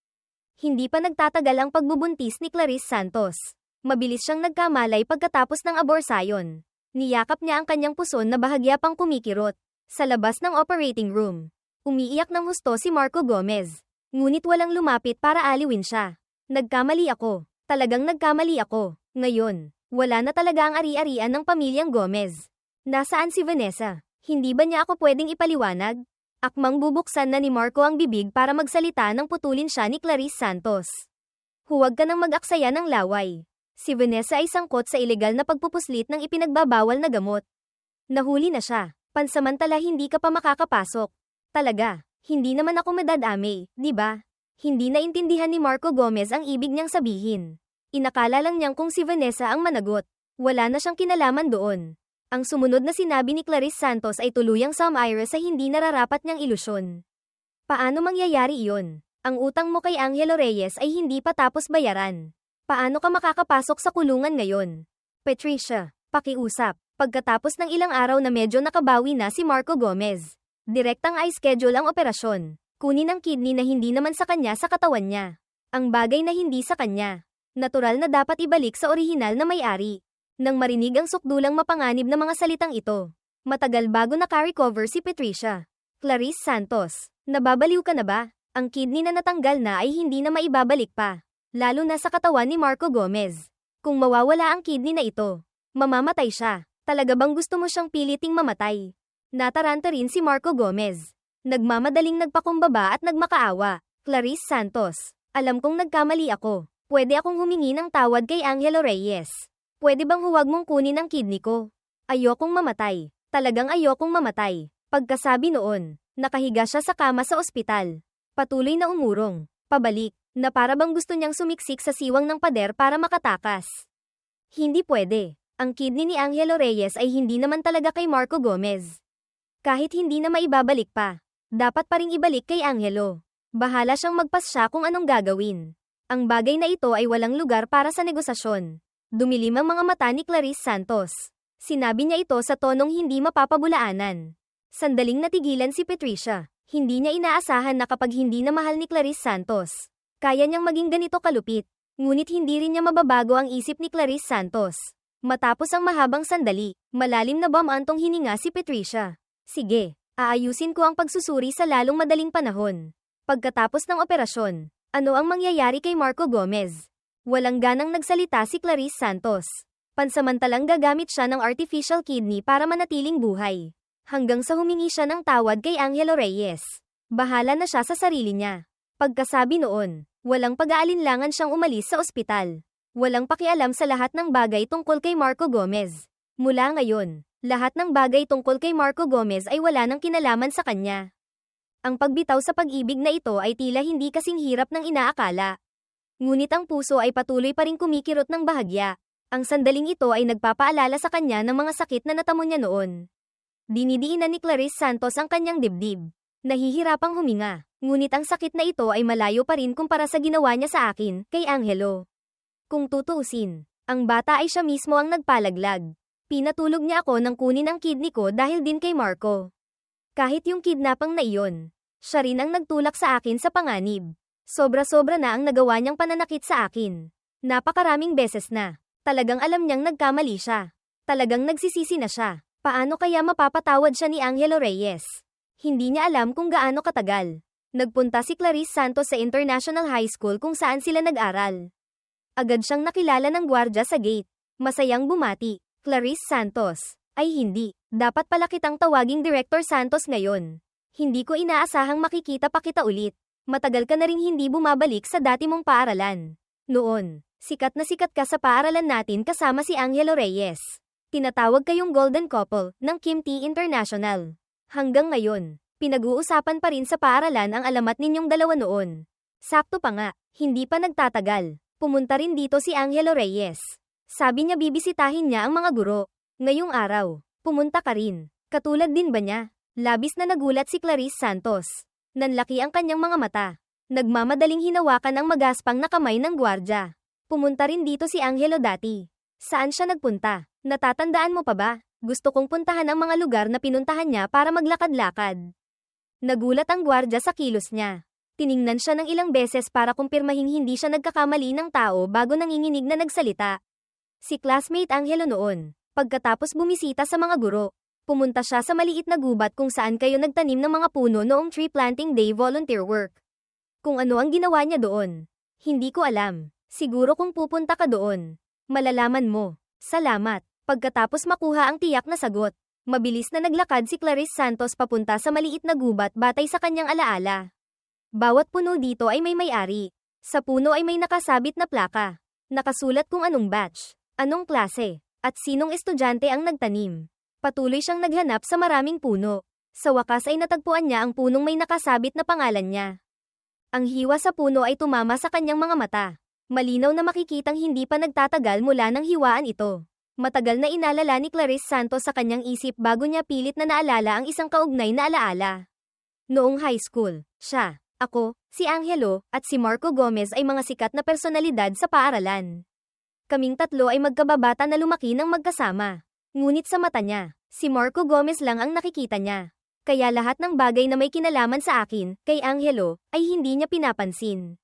Hindi pa nagtatagal ang pagbubuntis ni Clarice Santos. Mabilis siyang nagkamalay pagkatapos ng aborsayon. Niyakap niya ang kanyang puson na bahagya pang kumikirot. Sa labas ng operating room, umiiyak ng husto si Marco Gomez. Ngunit walang lumapit para aliwin siya. Nagkamali ako. Talagang nagkamali ako. Ngayon, wala na talaga ang ari-arian ng pamilyang Gomez. Nasaan si Vanessa? Hindi ba niya ako pwedeng ipaliwanag? Akmang bubuksan na ni Marco ang bibig para magsalita nang putulin siya ni Clarice Santos. Huwag ka nang mag-aksaya ng laway. Si Vanessa ay sangkot sa ilegal na pagpupuslit ng ipinagbabawal na gamot. Nahuli na siya. Pansamantala hindi ka pa makakapasok. Talaga, hindi naman ako madadamay, di ba? Hindi naintindihan ni Marco Gomez ang ibig niyang sabihin. Inakala lang niyang kung si Vanessa ang managot. Wala na siyang kinalaman doon. Ang sumunod na sinabi ni Clarice Santos ay tuluyang sumire sa hindi nararapat niyang ilusyon. Paano mangyayari iyon? Ang utang mo kay Angelo Reyes ay hindi pa tapos bayaran. Paano ka makakapasok sa kulungan ngayon? Patricia, pakiusap. Pagkatapos ng ilang araw na medyo nakabawi na si Marco Gomez. Direktang i-schedule ang operasyon. Kunin ang kidney na hindi naman sa kanya sa katawan niya. Ang bagay na hindi sa kanya. Natural na dapat ibalik sa orihinal na may-ari. Nang marinig ang sukdulang mapanganib na mga salitang ito, matagal bago naka-recover si Patricia. Clarice Santos, nababaliw ka na ba? Ang kidney na natanggal na ay hindi na maibabalik pa. Lalo na sa katawan ni Marco Gomez. Kung mawawala ang kidney na ito, mamamatay siya. Talaga bang gusto mo siyang piliting mamatay? Nataranta rin si Marco Gomez. Nagmamadaling nagpakumbaba at nagmakaawa. Clarice Santos, alam kong nagkamali ako. Pwede akong humingi ng tawad kay Angelo Reyes. Pwede bang huwag mong kunin ang kidney ko? Ayokong mamatay. Talagang ayokong mamatay. Pagkasabi noon, nakahiga siya sa kama sa ospital. Patuloy na umurong, pabalik, na para bang gusto niyang sumiksik sa siwang ng pader para makatakas. Hindi pwede. Ang kidney ni Angelo Reyes ay hindi naman talaga kay Marco Gomez. Kahit hindi na maibabalik pa, dapat pa ring ibalik kay Angelo. Bahala siyang magpasya kung anong gagawin. Ang bagay na ito ay walang lugar para sa negosasyon. Dumilim ang mga mata ni Clarice Santos. Sinabi niya ito sa tonong hindi mapapabulaanan. Sandaling natigilan si Patricia. Hindi niya inaasahan na kapag hindi na mahal ni Clarice Santos, kaya niyang maging ganito kalupit. Ngunit hindi rin niya mababago ang isip ni Clarice Santos. Matapos ang mahabang sandali, malalim na bumantong hininga si Patricia. Sige, aayusin ko ang pagsusuri sa lalong madaling panahon. Pagkatapos ng operasyon, ano ang mangyayari kay Marco Gomez? Walang ganang nagsalita si Clarice Santos. Pansamantalang gagamit siya ng artificial kidney para manatiling buhay. Hanggang sa humingi siya ng tawad kay Angelo Reyes. Bahala na siya sa sarili niya. Pagkasabi noon, walang pag-aalinlangan siyang umalis sa ospital. Walang pakialam sa lahat ng bagay tungkol kay Marco Gomez. Mula ngayon, lahat ng bagay tungkol kay Marco Gomez ay wala nang kinalaman sa kanya. Ang pagbitaw sa pag-ibig na ito ay tila hindi kasing hirap ng inaakala. Ngunit ang puso ay patuloy pa ring kumikirot ng bahagya. Ang sandaling ito ay nagpapaalala sa kanya ng mga sakit na natamo niya noon. Dinidiinan ni Clarice Santos ang kanyang dibdib. Nahihirapang huminga, ngunit ang sakit na ito ay malayo pa rin kumpara sa ginawa niya sa akin, kay Angelo. Kung tutuusin, ang bata ay siya mismo ang nagpalaglag. Pinatulog niya ako nang kunin ang kidney ko dahil din kay Marco. Kahit yung kidnapang na iyon, siya rin ang nagtulak sa akin sa panganib. Sobra-sobra na ang nagawa niyang pananakit sa akin. Napakaraming beses na. Talagang alam niyang nagkamali siya. Talagang nagsisisi na siya. Paano kaya mapapatawad siya ni Angelo Reyes? Hindi niya alam kung gaano katagal. Nagpunta si Clarice Santos sa International High School kung saan sila nag-aral. Agad siyang nakilala ng gwardiya sa gate. Masayang bumati. Clarice Santos. Ay hindi. Dapat pala kitang tawaging Director Santos ngayon. Hindi ko inaasahang makikita pa kita ulit. Matagal ka na ring hindi bumabalik sa dati mong paaralan. Noon, sikat na sikat ka sa paaralan natin kasama si Angelo Reyes. Tinatawag kayong Golden Couple ng Kim T International. Hanggang ngayon, pinag-uusapan pa rin sa paaralan ang alamat ninyong dalawa noon. Sakto pa nga, hindi pa nagtatagal. Pumunta rin dito si Angelo Reyes. Sabi niya bibisitahin niya ang mga guro. Ngayong araw, pumunta ka rin. Katulad din ba niya? Labis na nagulat si Clarice Santos. Nanlaki ang kanyang mga mata. Nagmamadaling hinawakan ang magaspang na kamay ng gwardiya. Pumunta rin dito si Angelo dati. Saan siya nagpunta? Natatandaan mo pa ba? Gusto kong puntahan ang mga lugar na pinuntahan niya para maglakad-lakad. Nagulat ang gwardiya sa kilos niya. Tiningnan siya ng ilang beses para kumpirmahing hindi siya nagkakamali ng tao bago nanginginig na nagsalita. Si classmate Angelo noon. Pagkatapos bumisita sa mga guro, pumunta siya sa maliit na gubat kung saan kayo nagtanim ng mga puno noong tree planting day volunteer work. Kung ano ang ginawa niya doon, hindi ko alam. Siguro kung pupunta ka doon, malalaman mo. Salamat. Pagkatapos makuha ang tiyak na sagot, mabilis na naglakad si Clarice Santos papunta sa maliit na gubat batay sa kanyang alaala. Bawat puno dito ay may-ari. Sa puno ay may nakasabit na plaka. Nakasulat kung anong batch, anong klase, at sinong estudyante ang nagtanim. Patuloy siyang naghanap sa maraming puno. Sa wakas ay natagpuan niya ang punong may nakasabit na pangalan niya. Ang hiwa sa puno ay tumama sa kanyang mga mata. Malinaw na makikitang hindi pa nagtatagal mula ng hiwaan ito. Matagal na inalala ni Clarice Santos sa kanyang isip bago niya pilit na naalala ang isang kaugnay na alaala. Noong high school, siya, ako, si Angelo, at si Marco Gomez ay mga sikat na personalidad sa paaralan. Kaming tatlo ay magkababata na lumaki ng magkasama. Ngunit sa mata niya, si Marco Gomez lang ang nakikita niya. Kaya lahat ng bagay na may kinalaman sa akin, kay Angelo, ay hindi niya pinapansin.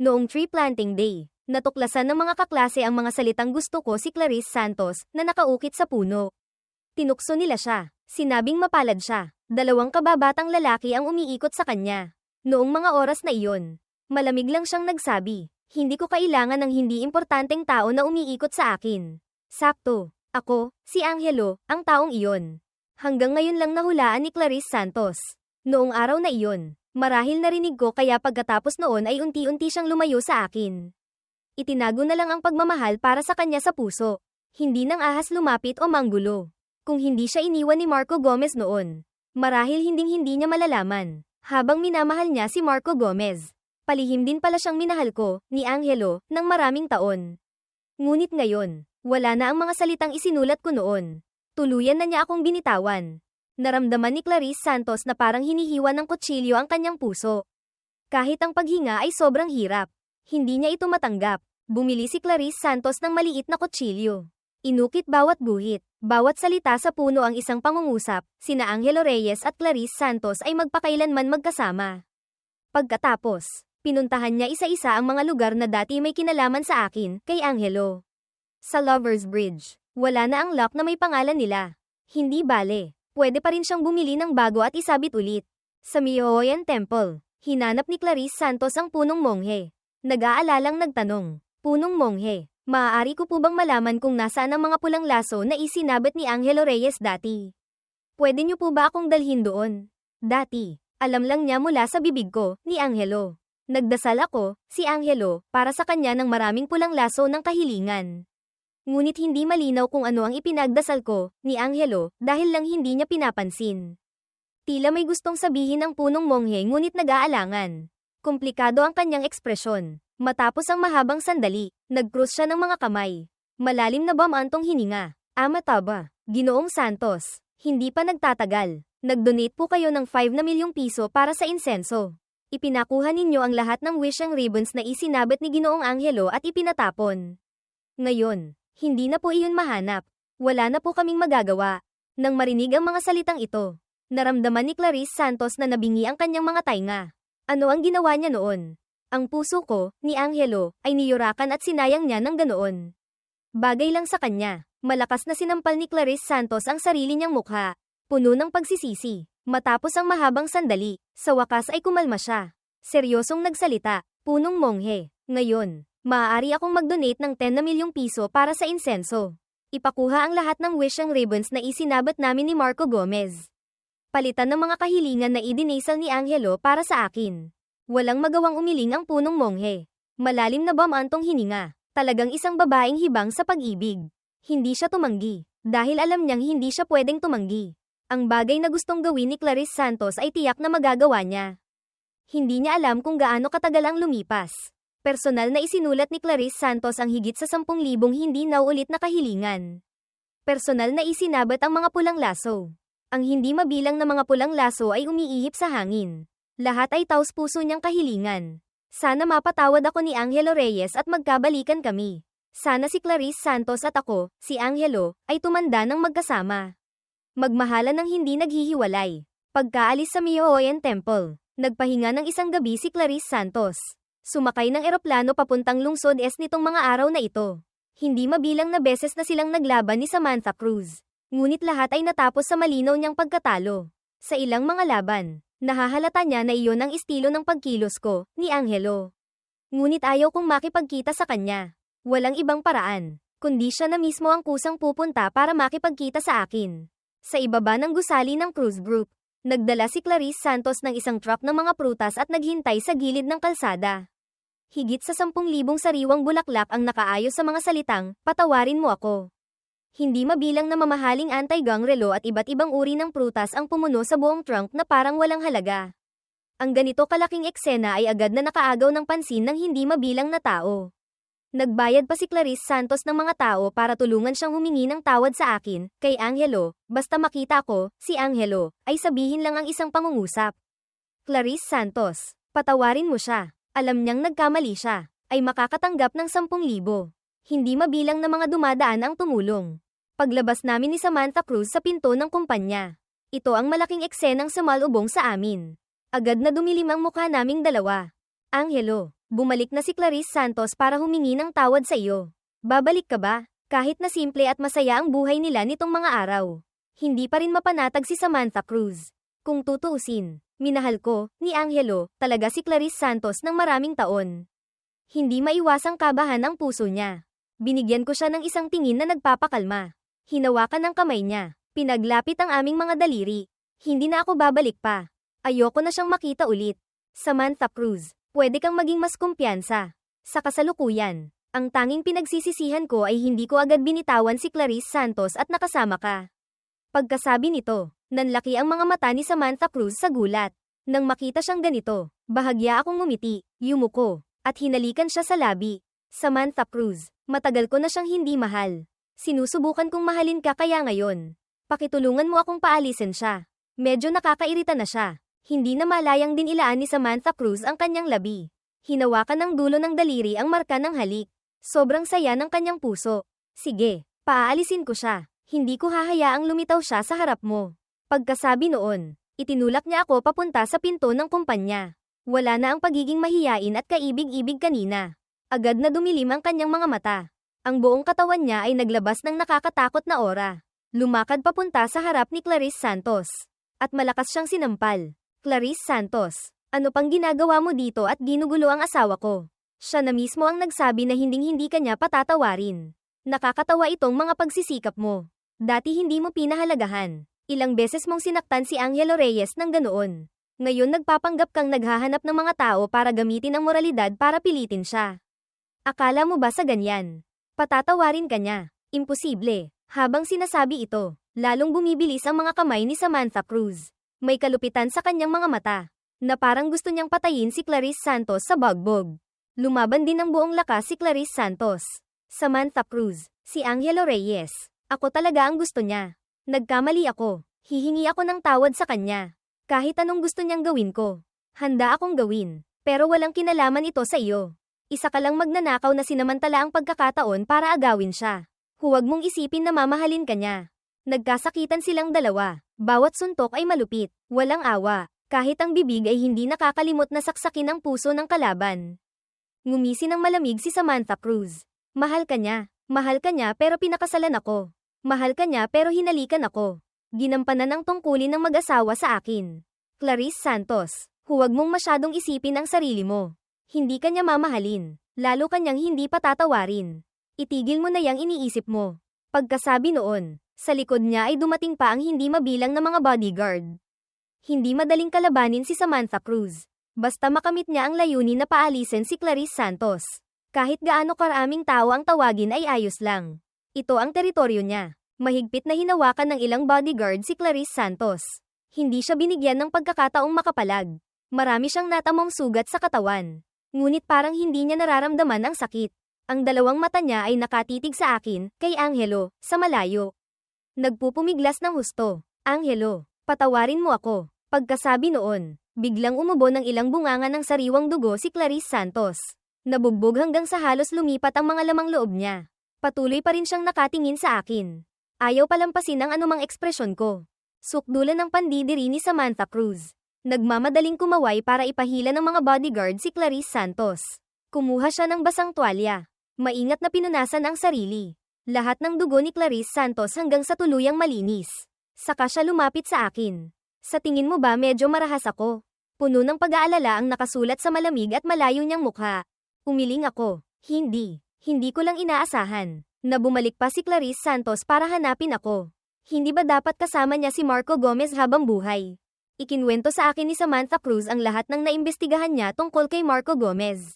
Noong tree planting day, natuklasan ng mga kaklase ang mga salitang gusto ko si Clarice Santos na nakaukit sa puno. Tinukso nila siya. Sinabing mapalad siya. 2 kababatang lalaki ang umiikot sa kanya. Noong mga oras na iyon, malamig lang siyang nagsabi, hindi ko kailangan ng hindi importanteng tao na umiikot sa akin. Sakto. Ako, si Angelo, ang taong iyon. Hanggang ngayon lang nahulaan ni Clarice Santos. Noong araw na iyon, marahil narinig ko kaya pagkatapos noon ay unti-unti siyang lumayo sa akin. Itinago na lang ang pagmamahal para sa kanya sa puso. Hindi nang ahas lumapit o manggulo. Kung hindi siya iniwan ni Marco Gomez noon, marahil hinding-hindi niya malalaman. Habang minamahal niya si Marco Gomez, palihim din pala siyang minahal ko, ni Angelo, ng maraming taon. Ngunit ngayon, wala na ang mga salitang isinulat ko noon. Tuluyan na niya akong binitawan. Naramdaman ni Clarice Santos na parang hinihiwa ng kutsilyo ang kanyang puso. Kahit ang paghinga ay sobrang hirap. Hindi niya ito matanggap. Bumili si Clarice Santos ng maliit na kutsilyo. Inukit bawat guhit, bawat salita sa puno ang isang pangungusap, sina Angelo Reyes at Clarice Santos ay magpakailanman magkasama. Pagkatapos, pinuntahan niya isa-isa ang mga lugar na dati may kinalaman sa akin, kay Angelo. Sa Lover's Bridge, wala na ang lock na may pangalan nila. Hindi bale. Pwede pa rin siyang bumili ng bago at isabit ulit. Sa Myohoyan Temple, hinanap ni Clarice Santos ang punong monghe. Nag-aalalang nagtanong, punong monghe, maaari ko po bang malaman kung nasaan ang mga pulang laso na isinabit ni Angelo Reyes dati? Pwede niyo po ba akong dalhin doon? Dati, alam lang niya mula sa bibig ko, ni Angelo. Nagdasal ako, si Angelo, para sa kanya ng maraming pulang laso ng kahilingan. Ngunit hindi malinaw kung ano ang ipinagdasal ko, ni Angelo, dahil lang hindi niya pinapansin. Tila may gustong sabihin ang punong monghe ngunit nag-aalangan. Komplikado ang kanyang ekspresyon. Matapos ang mahabang sandali, nag-cross siya ng mga kamay. Malalim na bamantong hininga. Amataba, Ginoong Santos, hindi pa nagtatagal. Nag-donate po kayo ng 5 na milyong piso para sa insenso. Ipinakuha ninyo ang lahat ng wishing ribbons na isinabit ni Ginoong Angelo at ipinatapon. Ngayon, hindi na po iyon mahanap. Wala na po kaming magagawa. Nang marinig ang mga salitang ito, naramdaman ni Clarice Santos na nabingi ang kanyang mga tainga. Ano ang ginawa niya noon? Ang puso ko, ni Angelo, ay niyurakan at sinayang niya ng ganoon. Bagay lang sa kanya. Malakas na sinampal ni Clarice Santos ang sarili niyang mukha. Puno ng pagsisisi. Matapos ang mahabang sandali, sa wakas ay kumalma siya. Seryosong nagsalita, punong monghe. Ngayon, maaari akong mag-donate ng 10 na milyong piso para sa insenso. Ipakuha ang lahat ng wishing ribbons na isinabot namin ni Marco Gomez. Palitan ng mga kahilingan na idinasal ni Angelo para sa akin. Walang magawang umiling ang punong monghe. Malalim na bamantong hininga. Talagang isang babaeng hibang sa pag-ibig. Hindi siya tumanggi. Dahil alam niyang hindi siya pwedeng tumanggi. Ang bagay na gustong gawin ni Clarice Santos ay tiyak na magagawa niya. Hindi niya alam kung gaano katagal ang lumipas. Personal na isinulat ni Clarice Santos ang higit sa 10,000 hindi nauulit na kahilingan. Personal na isinabat ang mga pulang laso. Ang hindi mabilang na mga pulang laso ay umiihip sa hangin. Lahat ay taos-puso niyang kahilingan. Sana mapatawad ako ni Angelo Reyes at magkabalikan kami. Sana si Clarice Santos at ako, si Angelo, ay tumanda ng magkasama. Magmahalan ng hindi naghihiwalay. Pagkaalis sa Myohoyan Temple, nagpahinga ng isang gabi si Clarice Santos. Sumakay ng eroplano papuntang lungsod nitong mga araw na ito. Hindi mabilang na beses na silang naglaban ni Samantha Cruz. Ngunit lahat ay natapos sa malinaw niyang pagkatalo. Sa ilang mga laban, nahahalata niya na iyon ang estilo ng pagkilos ko, ni Angelo. Ngunit ayaw kong makipagkita sa kanya. Walang ibang paraan, kundi siya na mismo ang kusang pupunta para makipagkita sa akin. Sa ibaba ng gusali ng Cruz Group, nagdala si Clarice Santos ng isang truck ng mga prutas at naghintay sa gilid ng kalsada. Higit sa 10,000 sariwang bulaklak ang nakaayos sa mga salitang, patawarin mo ako. Hindi mabilang na mamahaling anti-gang relo at iba't ibang uri ng prutas ang pumuno sa buong trunk na parang walang halaga. Ang ganito kalaking eksena ay agad na nakaagaw ng pansin ng hindi mabilang na tao. Nagbayad pa si Clarice Santos ng mga tao para tulungan siyang humingi ng tawad sa akin, kay Angelo, basta makita ko, si Angelo, ay sabihin lang ang isang pangungusap. Clarice Santos, patawarin mo siya. Alam niyang nagkamali siya, ay makakatanggap ng 10,000. Hindi mabilang na mga dumadaan ang tumulong. Paglabas namin ni Samantha Cruz sa pinto ng kumpanya. Ito ang malaking eksenang sumalubong sa amin. Agad na dumilim ang mukha naming dalawa. Angelo, Bumalik na si Clarice Santos para humingi ng tawad sa iyo. Babalik ka ba? Kahit na simple at masaya ang buhay nila nitong mga araw. Hindi pa rin mapanatag si Samantha Cruz. Kung tutuusin, minahal ko, ni Angelo, talaga si Clarice Santos ng maraming taon. Hindi maiwasang kabahan ang puso niya. Binigyan ko siya ng isang tingin na nagpapakalma. Hinawakan ng kamay niya. Pinaglapit ang aming mga daliri. Hindi na ako babalik pa. Ayoko na siyang makita ulit. Samantha Cruz, pwede kang maging mas kumpiyansa. Sa kasalukuyan, ang tanging pinagsisisihan ko ay hindi ko agad binitawan si Clarice Santos at nakasama ka. Pagkasabi nito, nanlaki ang mga mata ni Samantha Cruz sa gulat. Nang makita siyang ganito, bahagya akong ngumiti, yumuko, at hinalikan siya sa labi. Samantha Cruz, matagal ko na siyang hindi mahal. Sinusubukan kong mahalin ka kaya ngayon. Pakitulungan mo akong paalisin siya. Medyo nakakairita na siya. Hindi na malayang din ilaan ni Samantha Cruz ang kanyang labi. Hinawakan ng dulo ng daliri ang marka ng halik. Sobrang saya ng kanyang puso. Sige, paaalisin ko siya. Hindi ko hahayaang lumitaw siya sa harap mo. Pagkasabi noon, itinulak niya ako papunta sa pinto ng kumpanya. Wala na ang pagiging mahiyain at kaibig-ibig kanina. Agad na dumilim ang kanyang mga mata. Ang buong katawan niya ay naglabas ng nakakatakot na aura. Lumakad papunta sa harap ni Clarice Santos. At malakas siyang sinampal. Clarice Santos, ano pang ginagawa mo dito at ginugulo ang asawa ko? Siya na mismo ang nagsabi na hinding-hindi ka niya patatawarin. Nakakatawa itong mga pagsisikap mo. Dati hindi mo pinahalagahan. Ilang beses mong sinaktan si Angelo Reyes ng ganoon. Ngayon nagpapanggap kang naghahanap ng mga tao para gamitin ang moralidad para pilitin siya. Akala mo ba sa ganyan? Patatawarin ka niya. Imposible. Habang sinasabi ito, lalong bumibilis ang mga kamay ni Samantha Cruz. May kalupitan sa kanyang mga mata, na parang gusto niyang patayin si Clarice Santos sa bagbog. Lumaban din ng buong lakas si Clarice Santos. Samantha Cruz, si Angelo Reyes. Ako talaga ang gusto niya. Nagkamali ako. Hihingi ako ng tawad sa kanya. Kahit anong gusto niyang gawin ko. Handa akong gawin. Pero walang kinalaman ito sa iyo. Isa ka lang magnanakaw na sinamantala ang pagkakataon para agawin siya. Huwag mong isipin na mamahalin ka niya. Nagkasakitan silang dalawa. Bawat suntok ay malupit. Walang awa. Kahit ang bibig ay hindi nakakalimot na saksakin ang puso ng kalaban. Ngumisi ng malamig si Samantha Cruz. Mahal ka niya pero pinakasalan ako. Mahal ka niya pero hinalikan ako. Ginampanan ang tungkulin ng mag-asawa sa akin. Clarice Santos, huwag mong masyadong isipin ang sarili mo. Hindi ka niya mamahalin. Lalo kanyang hindi patatawarin. Itigil mo na yang iniisip mo. Pagkasabi noon, sa likod niya ay dumating pa ang hindi mabilang na mga bodyguard. Hindi madaling kalabanin si Samantha Cruz. Basta makamit niya ang layunin na paalisin si Clarice Santos. Kahit gaano karaming tao ang tawagin ay ayos lang. Ito ang teritoryo niya. Mahigpit na hinawakan ng ilang bodyguard si Clarice Santos. Hindi siya binigyan ng pagkakataong makapalag. Marami siyang natamong sugat sa katawan. Ngunit parang hindi niya nararamdaman ang sakit. Ang dalawang mata niya ay nakatitig sa akin, kay Angelo, sa malayo. Nagpupumiglas ng husto. Angelo, patawarin mo ako. Pagkasabi noon, biglang umubo ng ilang bunganga ng sariwang dugo si Clarice Santos. Nabugbog hanggang sa halos lumipat ang mga lamang loob niya. Patuloy pa rin siyang nakatingin sa akin. Ayaw palampasin ang anumang ekspresyon ko. Sukdulan ng pandidiri ni Samantha Cruz. Nagmamadaling kumaway para ipahila ng mga bodyguard si Clarice Santos. Kumuha siya ng basang tuwalya. Maingat na pinunasan ang sarili. Lahat ng dugo ni Clarice Santos hanggang sa tuluyang malinis. Saka siya lumapit sa akin. Sa tingin mo ba medyo marahas ako? Puno ng pag-aalala ang nakasulat sa malamig at malayo niyang mukha. Umiling ako. Hindi ko lang inaasahan na bumalik pa si Clarice Santos para hanapin ako. Hindi ba dapat kasama niya si Marco Gomez habang buhay? Ikinwento sa akin ni Samantha Cruz ang lahat ng naimbestigahan niya tungkol kay Marco Gomez.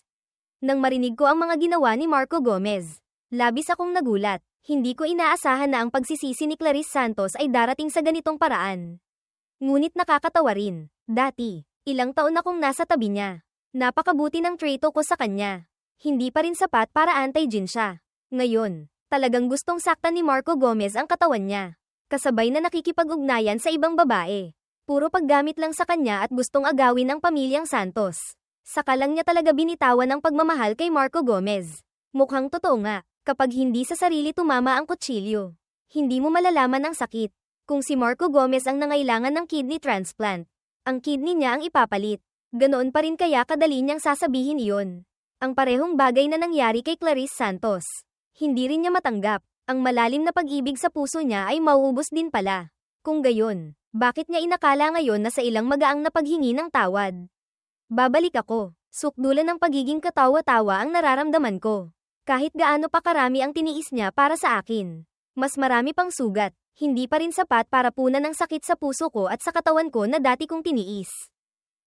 Nang marinig ko ang mga ginawa ni Marco Gomez, labis akong nagulat. Hindi ko inaasahan na ang pagsisisi ni Clarice Santos ay darating sa ganitong paraan. Ngunit nakakatawa rin. Dati, ilang taon akong nasa tabi niya. Napakabuti ng trato ko sa kanya. Hindi pa rin sapat para anti-Jin siya. Ngayon, talagang gustong saktan ni Marco Gomez ang katawan niya. Kasabay na nakikipag-ugnayan sa ibang babae. Puro paggamit lang sa kanya at gustong agawin ang pamilyang Santos. Saka lang niya talaga binitawan ang pagmamahal kay Marco Gomez. Mukhang totoo nga, kapag hindi sa sarili tumama ang kutsilyo, hindi mo malalaman ang sakit. Kung si Marco Gomez ang nangailangan ng kidney transplant, ang kidney niya ang ipapalit. Ganoon pa rin kaya kadali niyang sasabihin iyon. Ang parehong bagay na nangyari kay Clarice Santos. Hindi rin niya matanggap. Ang malalim na pag-ibig sa puso niya ay mauubos din pala. Kung gayon, bakit niya inakala ngayon na sa ilang magaang na paghingi ng tawad? Babalik ako. Sukdulan ng pagiging katawa-tawa ang nararamdaman ko. Kahit gaano pa karami ang tiniis niya para sa akin. Mas marami pang sugat. Hindi pa rin sapat para punan ng sakit sa puso ko at sa katawan ko na dati kong tiniis.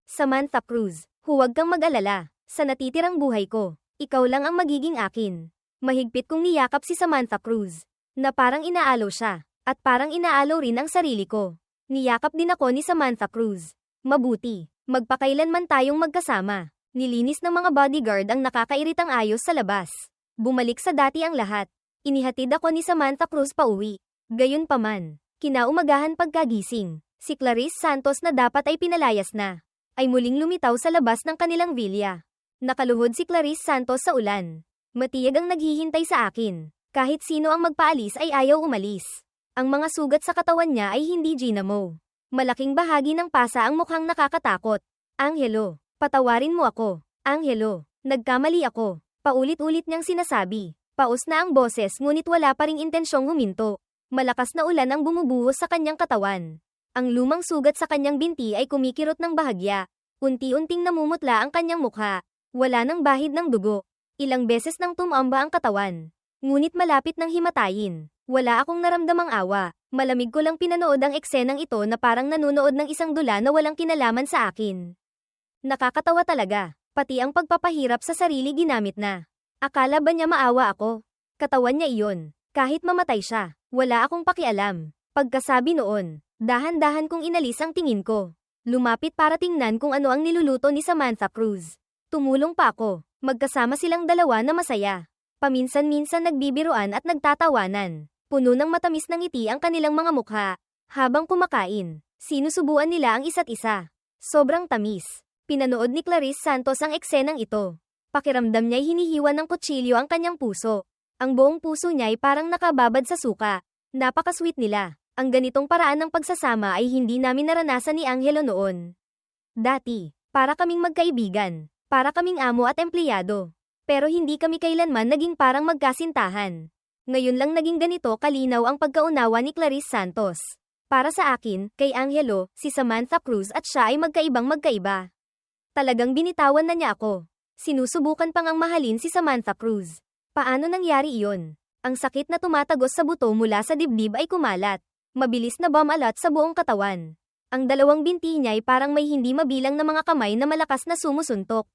Samantha Cruz, huwag kang mag-alala. Sa natitirang buhay ko, ikaw lang ang magiging akin. Mahigpit kong niyakap si Samantha Cruz, na parang inaalo siya, at parang inaalo rin ang sarili ko. Niyakap din ako ni Samantha Cruz. Mabuti, magpakailanman tayong magkasama. Nilinis ng mga bodyguard ang nakakairitang ayos sa labas. Bumalik sa dati ang lahat. Inihatid ako ni Samantha Cruz pauwi. Gayunpaman, kinaumagahan pagkagising, si Clarice Santos na dapat ay pinalayas na, ay muling lumitaw sa labas ng kanilang villa. Nakaluhod si Clarice Santos sa ulan. Matiyag ang naghihintay sa akin. Kahit sino ang magpaalis ay ayaw umalis. Ang mga sugat sa katawan niya ay hindi ginamo. Malaking bahagi ng pasa ang mukhang nakakatakot. Angelo, patawarin mo ako. Angelo, nagkamali ako. Paulit-ulit niyang sinasabi. Paus na ang boses ngunit wala pa ring intensyong huminto. Malakas na ulan ang bumubuhos sa kanyang katawan. Ang lumang sugat sa kanyang binti ay kumikirot ng bahagya. Unti-unting namumutla ang kanyang mukha. Wala nang bahid ng dugo. Ilang beses nang tumamba ang katawan. Ngunit malapit nang himatayin. Wala akong naramdamang awa. Malamig ko lang pinanood ang eksenang ito na parang nanunood ng isang dula na walang kinalaman sa akin. Nakakatawa talaga. Pati ang pagpapahirap sa sarili ginamit na. Akala ba niya maawa ako? Katawan niya iyon. Kahit mamatay siya, wala akong pakialam. Pagkasabi noon, dahan-dahan kong inalis ang tingin ko. Lumapit para tingnan kung ano ang niluluto ni Samantha Cruz. Tumulong pa ako. Magkasama silang dalawa na masaya. Paminsan-minsan nagbibiruan at nagtatawanan. Puno ng matamis ng ngiti ang kanilang mga mukha. Habang kumakain, sinusubuan nila ang isa't isa. Sobrang tamis. Pinanood ni Clarice Santos ang eksenang ito. Pakiramdam niya'y hinihiwa ng kutsilyo ang kanyang puso. Ang buong puso niya ay parang nakababad sa suka. Napaka-sweet nila. Ang ganitong paraan ng pagsasama ay hindi namin naranasan ni Angelo noon. Dati, para kaming magkaibigan. Para kaming amo at empleyado. Pero hindi kami kailanman naging parang magkasintahan. Ngayon lang naging ganito kalinaw ang pagkaunawa ni Clarice Santos. Para sa akin, kay Angelo, si Samantha Cruz at siya ay magkaibang magkaiba. Talagang binitawan na niya ako. Sinusubukan pang ang mahalin si Samantha Cruz. Paano nangyari iyon? Ang sakit na tumatagos sa buto mula sa dibdib ay kumalat. Mabilis na bumalat sa buong katawan. Ang dalawang binti niya ay parang may hindi mabilang na mga kamay na malakas na sumusuntok.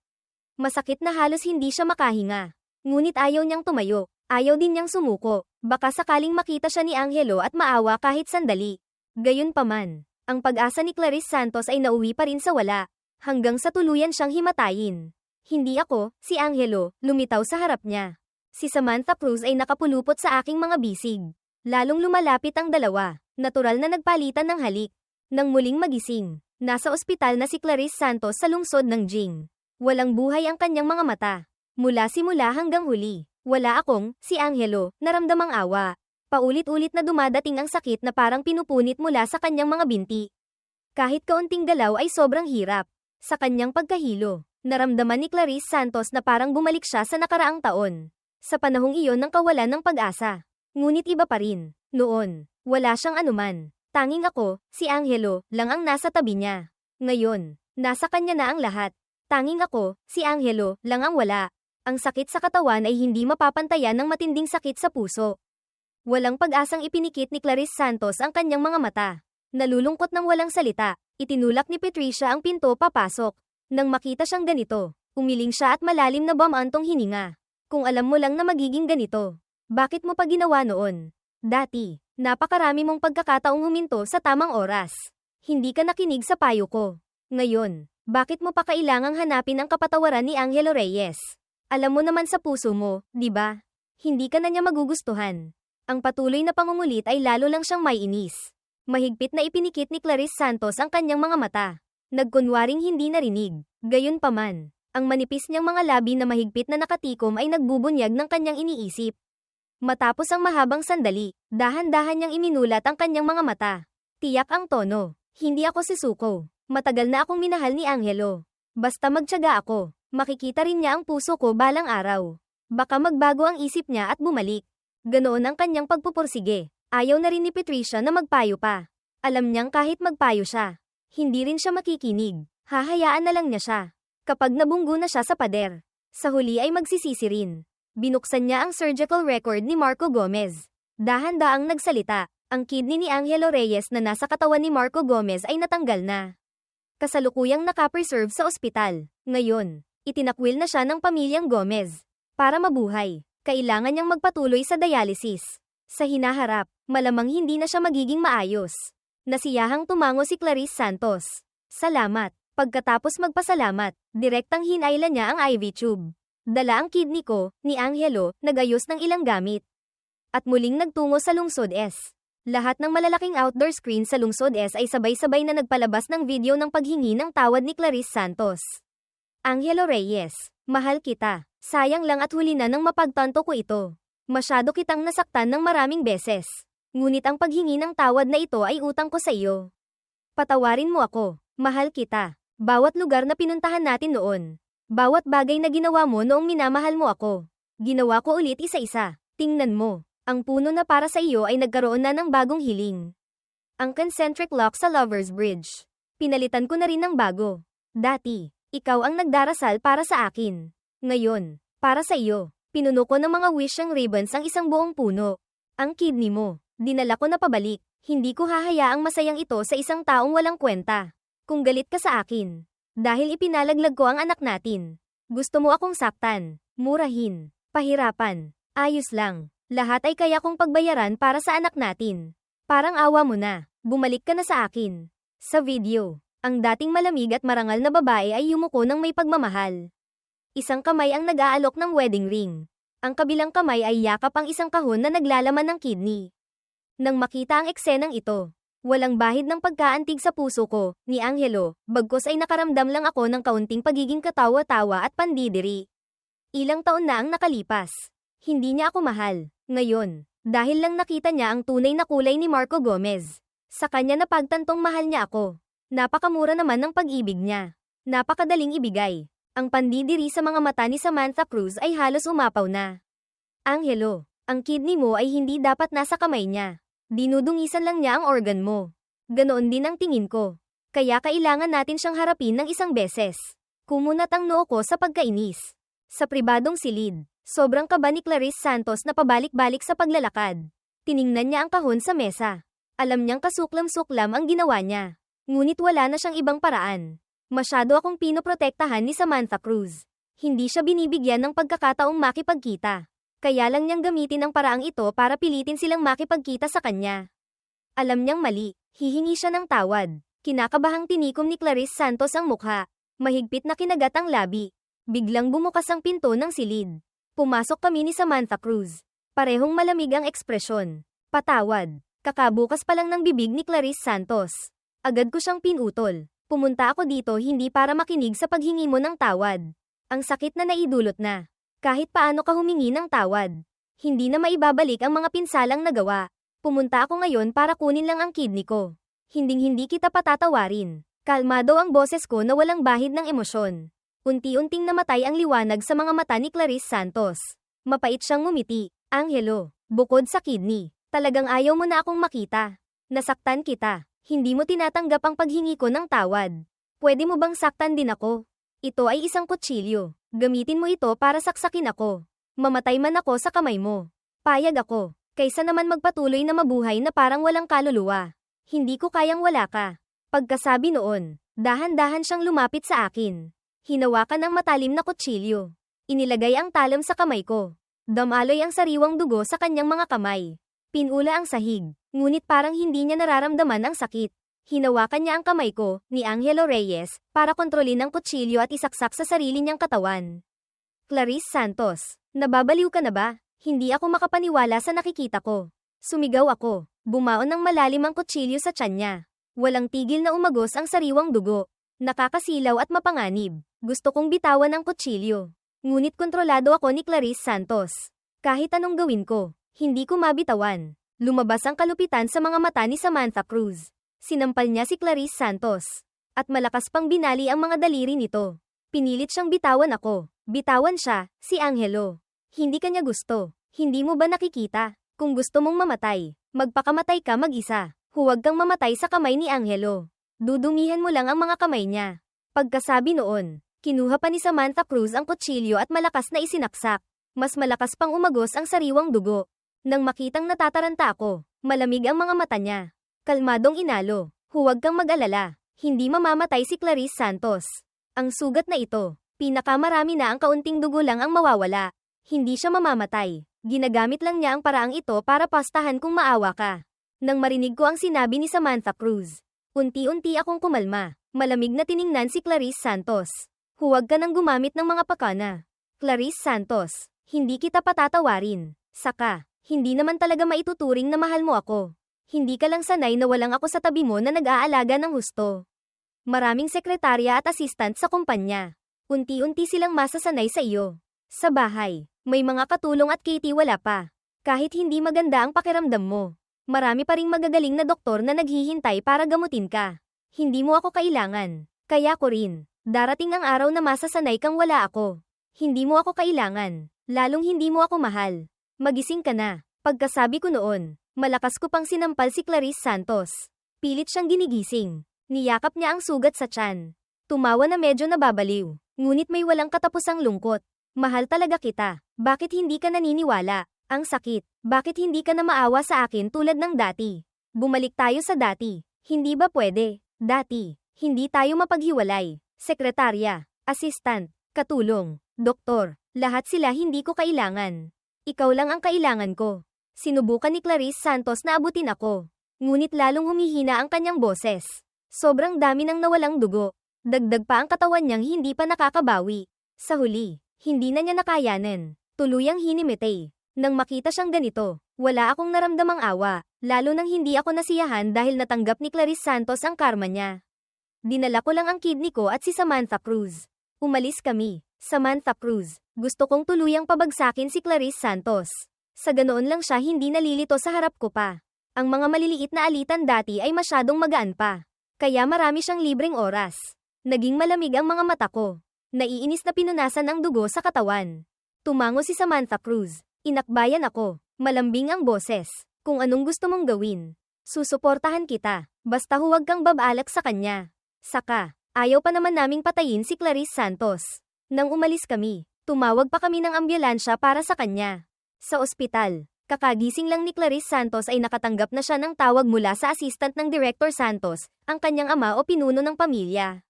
Masakit na halos hindi siya makahinga. Ngunit ayaw niyang tumayo. Ayaw din niyang sumuko. Baka sakaling makita siya ni Angelo at maawa kahit sandali. Gayunpaman, ang pag-asa ni Clarice Santos ay nauwi pa rin sa wala. Hanggang sa tuluyan siyang himatayin. Hindi ako, si Angelo, lumitaw sa harap niya. Si Samantha Cruz ay nakapulupot sa aking mga bisig. Lalong lumalapit ang dalawa. Natural na nagpalitan ng halik. Nang muling magising, nasa ospital na si Clarice Santos sa lungsod ng Jing. Walang buhay ang kanyang mga mata. Mula simula hanggang huli, wala akong, si Angelo, naramdamang awa. Paulit-ulit na dumadating ang sakit na parang pinupunit mula sa kanyang mga binti. Kahit kaunting galaw ay sobrang hirap. Sa kanyang pagkahilo, naramdaman ni Clarice Santos na parang bumalik siya sa nakaraang taon. Sa panahong iyon ng kawalan ng pag-asa. Ngunit iba pa rin. Noon, wala siyang anuman. Tanging ako, si Angelo, lang ang nasa tabi niya. Ngayon, nasa kanya na ang lahat. Tanging ako, si Angelo, lang ang wala. Ang sakit sa katawan ay hindi mapapantayan ng matinding sakit sa puso. Walang pag-asang ipinikit ni Clarice Santos ang kanyang mga mata. Nalulungkot ng walang salita, itinulak ni Patricia ang pinto papasok. Nang makita siyang ganito, umiling siya at malalim na bumantong hininga. Kung alam mo lang na magiging ganito, bakit mo pa ginawa noon? Dati, napakarami mong pagkakataong huminto sa tamang oras. Hindi ka nakinig sa payo ko. Ngayon, bakit mo pa kailangang hanapin ang kapatawaran ni Angelo Reyes? Alam mo naman sa puso mo, di ba? Hindi ka na niya magugustuhan. Ang patuloy na pangungulit ay lalo lang siyang maiinis. Mahigpit na ipinikit ni Clarice Santos ang kanyang mga mata. Nagkunwaring hindi narinig. Gayunpaman, ang manipis niyang mga labi na mahigpit na nakatikom ay nagbubunyag ng kanyang iniisip. Matapos ang mahabang sandali, dahan-dahan niyang iminulat ang kanyang mga mata. Tiyak ang tono. Hindi ako si Suko. Matagal na akong minahal ni Angelo. Basta magtiyaga ako, Makikita rin niya ang puso ko balang araw. Baka magbago ang isip niya at bumalik. Ganoon ang kanyang pagpupursige. Ayaw na rin ni Patricia na magpayo pa. Alam niyang kahit magpayo siya, hindi rin siya makikinig. Hahayaan na lang niya siya. Kapag nabunggo na siya sa pader, sa huli ay magsisisi rin. Binuksan niya ang surgical record ni Marco Gomez. Dahan-daang nagsalita, ang kidney ni Angelo Reyes na nasa katawan ni Marco Gomez ay natanggal na. Kasalukuyang nakapreserve sa ospital. Ngayon, itinakwil na siya ng pamilyang Gomez. Para mabuhay, kailangan niyang magpatuloy sa dialysis. Sa hinaharap, malamang hindi na siya magiging maayos. Nasiyahang tumango si Clarice Santos. Salamat. Pagkatapos magpasalamat, direktang hinayla niya ang IV tube. Dala ang kidney ko, ni Angelo, nagayos ng ilang gamit. At muling nagtungo sa Lungsod S. Lahat ng malalaking outdoor screen sa Lungsod S ay sabay-sabay na nagpalabas ng video ng paghingi ng tawad ni Clarice Santos. Angelo Reyes, mahal kita. Sayang lang at huli na nang mapagtanto ko ito. Masyado kitang nasaktan ng maraming beses. Ngunit ang paghingi ng tawad na ito ay utang ko sa iyo. Patawarin mo ako. Mahal kita. Bawat lugar na pinuntahan natin noon. Bawat bagay na ginawa mo noong minamahal mo ako. Ginawa ko ulit isa-isa. Tingnan mo. Ang puno na para sa iyo ay nagkaroon na ng bagong hiling. Ang concentric lock sa Lover's Bridge. Pinalitan ko na rin ng bago. Dati, ikaw ang nagdarasal para sa akin. Ngayon, para sa iyo. Pinuno ko ng mga wishing ribbons ang isang buong puno. Ang kidney mo, dinala ko na pabalik. Hindi ko hahayaang masayang ito sa isang taong walang kwenta. Kung galit ka sa akin, dahil ipinalaglag ko ang anak natin. Gusto mo akong saktan, murahin, pahirapan, ayos lang. Lahat ay kaya kong pagbayaran para sa anak natin. Parang awa mo na, bumalik ka na sa akin. Sa video, ang dating malamig at marangal na babae ay yumuko ng may pagmamahal. Isang kamay ang nag-aalok ng wedding ring. Ang kabilang kamay ay yakap ang isang kahon na naglalaman ng kidney. Nang makita ang eksenang ito, walang bahid ng pagkaantig sa puso ko, ni Angelo, bagkus ay nakaramdam lang ako ng kaunting pagiging katawa-tawa at pandidiri. Ilang taon na ang nakalipas. Hindi niya ako mahal. Ngayon, dahil lang nakita niya ang tunay na kulay ni Marco Gomez. Sa kanya napagtantong mahal niya ako. Napakamura naman ng pag-ibig niya. Napakadaling ibigay. Ang pandidiri sa mga mata ni Samantha Cruz ay halos umapaw na. Angelo, ang kidney mo ay hindi dapat nasa kamay niya. Dinudungisan lang niya ang organ mo. Ganoon din ang tingin ko. Kaya kailangan natin siyang harapin ng isang beses. Kumunat ang noo ko sa pagkainis. Sa pribadong silid, sobrang kaba ni Clarice Santos na pabalik-balik sa paglalakad. Tiningnan niya ang kahon sa mesa. Alam niyang kasuklam-suklam ang ginawa niya. Ngunit wala na siyang ibang paraan. Masyado akong pinoprotektahan ni Samantha Cruz. Hindi siya binibigyan ng pagkakataong makipagkita. Kaya lang niyang gamitin ang paraang ito para pilitin silang makipagkita sa kanya. Alam niyang mali, hihingi siya ng tawad. Kinakabahang tinikom ni Clarice Santos ang mukha. Mahigpit na kinagat ang labi. Biglang bumukas ang pinto ng silid. Pumasok kami ni Samantha Cruz. Parehong malamig ang ekspresyon. Patawad. Kakabukas pa lang ng bibig ni Clarice Santos. Agad ko siyang pinutol. Pumunta ako dito hindi para makinig sa paghingi mo ng tawad. Ang sakit na naidulot na. Kahit paano ka humingi ng tawad, hindi na maibabalik ang mga pinsalang nagawa. Pumunta ako ngayon para kunin lang ang kidney ko. Hinding-hindi kita patatawarin. Kalmado ang boses ko na walang bahid ng emosyon. Unti-unting namatay ang liwanag sa mga mata ni Clarice Santos. Mapait siyang ngumiti. Angelo, bukod sa kidney, talagang ayaw mo na akong makita. Nasaktan kita. Hindi mo tinatanggap ang paghingi ko ng tawad. Pwede mo bang saktan din ako? Ito ay isang kutsilyo. Gamitin mo ito para saksakin ako. Mamatay man ako sa kamay mo. Payag ako, kaysa naman magpatuloy na mabuhay na parang walang kaluluwa. Hindi ko kayang wala ka. Pagkasabi noon, dahan-dahan siyang lumapit sa akin. Hinawakan ng matalim na kutsilyo. Inilagay ang talam sa kamay ko. Damaloy ang sariwang dugo sa kanyang mga kamay. Pinula ang sahig, ngunit parang hindi niya nararamdaman ang sakit. Hinawakan niya ang kamay ko, ni Angelo Reyes, para kontrolin ang kutsilyo at isaksak sa sarili niyang katawan. Clarice Santos, nababaliw ka na ba? Hindi ako makapaniwala sa nakikita ko. Sumigaw ako, bumaon ng malalim ang kutsilyo sa tiyan niya. Walang tigil na umagos ang sariwang dugo. Nakakasilaw at mapanganib. Gusto kong bitawan ang kutsilyo. Ngunit kontrolado ako ni Clarice Santos. Kahit anong gawin ko, hindi ko mabitawan. Lumabas ang kalupitan sa mga mata ni Samantha Cruz. Sinampal niya si Clarice Santos. At malakas pang binali ang mga daliri nito. Pinilit siyang bitawan ako. Bitawan siya, si Angelo. Hindi kanya gusto. Hindi mo ba nakikita? Kung gusto mong mamatay, magpakamatay ka mag-isa. Huwag kang mamatay sa kamay ni Angelo. Dudumihan mo lang ang mga kamay niya. Pagkasabi noon, kinuha pa ni Samantha Cruz ang kutsilyo at malakas na isinaksak. Mas malakas pang umagos ang sariwang dugo. Nang makitang natataranta ako, malamig ang mga mata niya. Kalmadong inalo, huwag kang mag-alala. Hindi mamamatay si Clarice Santos. Ang sugat na ito, pinakamarami na ang kaunting dugo lang ang mawawala. Hindi siya mamamatay. Ginagamit lang niya ang paraang ito para pastahan kung maawa ka. Nang marinig ko ang sinabi ni Samantha Cruz, unti-unti akong kumalma. Malamig na tiningnan si Clarice Santos. Huwag ka nang gumamit ng mga pakana. Clarice Santos, hindi kita patatawarin. Saka, hindi naman talaga maituturing na mahal mo ako. Hindi ka lang sanay na walang ako sa tabi mo na nag-aalaga ng husto. Maraming sekretarya at assistant sa kumpanya. Unti-unti silang masasanay sa iyo. Sa bahay, may mga katulong at Katie wala pa. Kahit hindi maganda ang pakiramdam mo, marami pa ring magagaling na doktor na naghihintay para gamutin ka. Hindi mo ako kailangan. Kaya ko rin. Darating ang araw na masasanay kang wala ako. Hindi mo ako kailangan. Lalong hindi mo ako mahal. Magising ka na. Pagkasabi ko noon, malakas ko pang sinampal si Clarice Santos. Pilit siyang ginigising. Niyakap niya ang sugat sa tiyan. Tumawa na medyo nababaliw. Ngunit may walang katapusang lungkot. Mahal talaga kita. Bakit hindi ka naniniwala? Ang sakit. Bakit hindi ka na maawa sa akin tulad ng dati? Bumalik tayo sa dati. Hindi ba pwede? Dati. Hindi tayo mapaghiwalay. Sekretarya, assistant, katulong, doktor. Lahat sila hindi ko kailangan. Ikaw lang ang kailangan ko. Sinubukan ni Clarice Santos na abutin ako. Ngunit lalong humihina ang kanyang boses. Sobrang dami nang nawalang dugo. Dagdag pa ang katawan niyang hindi pa nakakabawi. Sa huli, hindi na niya nakayanan. Tuluyang hinimite. Nang makita siyang ganito, wala akong naramdamang awa, lalo nang hindi ako nasiyahan dahil natanggap ni Clarice Santos ang karma niya. Dinala ko lang ang kidney ko at si Samantha Cruz. Umalis kami. Samantha Cruz, gusto kong tuluyang pabagsakin si Clarice Santos. Sa ganoon lang siya hindi nalilito sa harap ko pa. Ang mga maliliit na alitan dati ay masyadong magaan pa. Kaya marami siyang libreng oras. Naging malamig ang mga mata ko. Naiinis na pinunasan ang dugo sa katawan. Tumango si Samantha Cruz. Inakbayan ako. Malambing ang boses. Kung anong gusto mong gawin. Susuportahan kita. Basta huwag kang babalak sa kanya. Saka, ayaw pa naman naming patayin si Clarice Santos. Nang umalis kami, tumawag pa kami ng ambulansya para sa kanya. Sa ospital, kakagising lang ni Clarice Santos ay nakatanggap na siya ng tawag mula sa assistant ng Director Santos, ang kanyang ama o pinuno ng pamilya.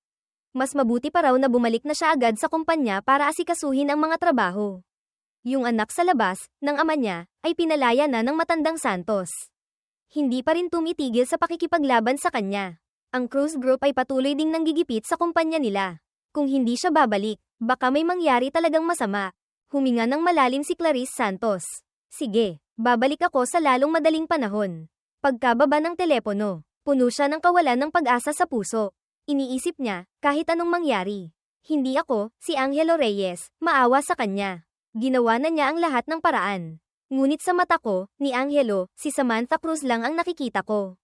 Mas mabuti pa raw na bumalik na siya agad sa kumpanya para asikasuhin ang mga trabaho. Yung anak sa labas, ng ama niya, ay pinalaya na ng matandang Santos. Hindi pa rin tumitigil sa pakikipaglaban sa kanya. Ang Cruz Group ay patuloy ding nanggigipit sa kumpanya nila. Kung hindi siya babalik, baka may mangyari talagang masama. Huminga ng malalim si Clarice Santos. Sige, babalik ako sa lalong madaling panahon. Pagkababa ng telepono, puno siya ng kawalan ng pag-asa sa puso. Iniisip niya, kahit anong mangyari. Hindi ako, si Angelo Reyes, maawa sa kanya. Ginawa na niya ang lahat ng paraan. Ngunit sa mata ko, ni Angelo, si Samantha Cruz lang ang nakikita ko.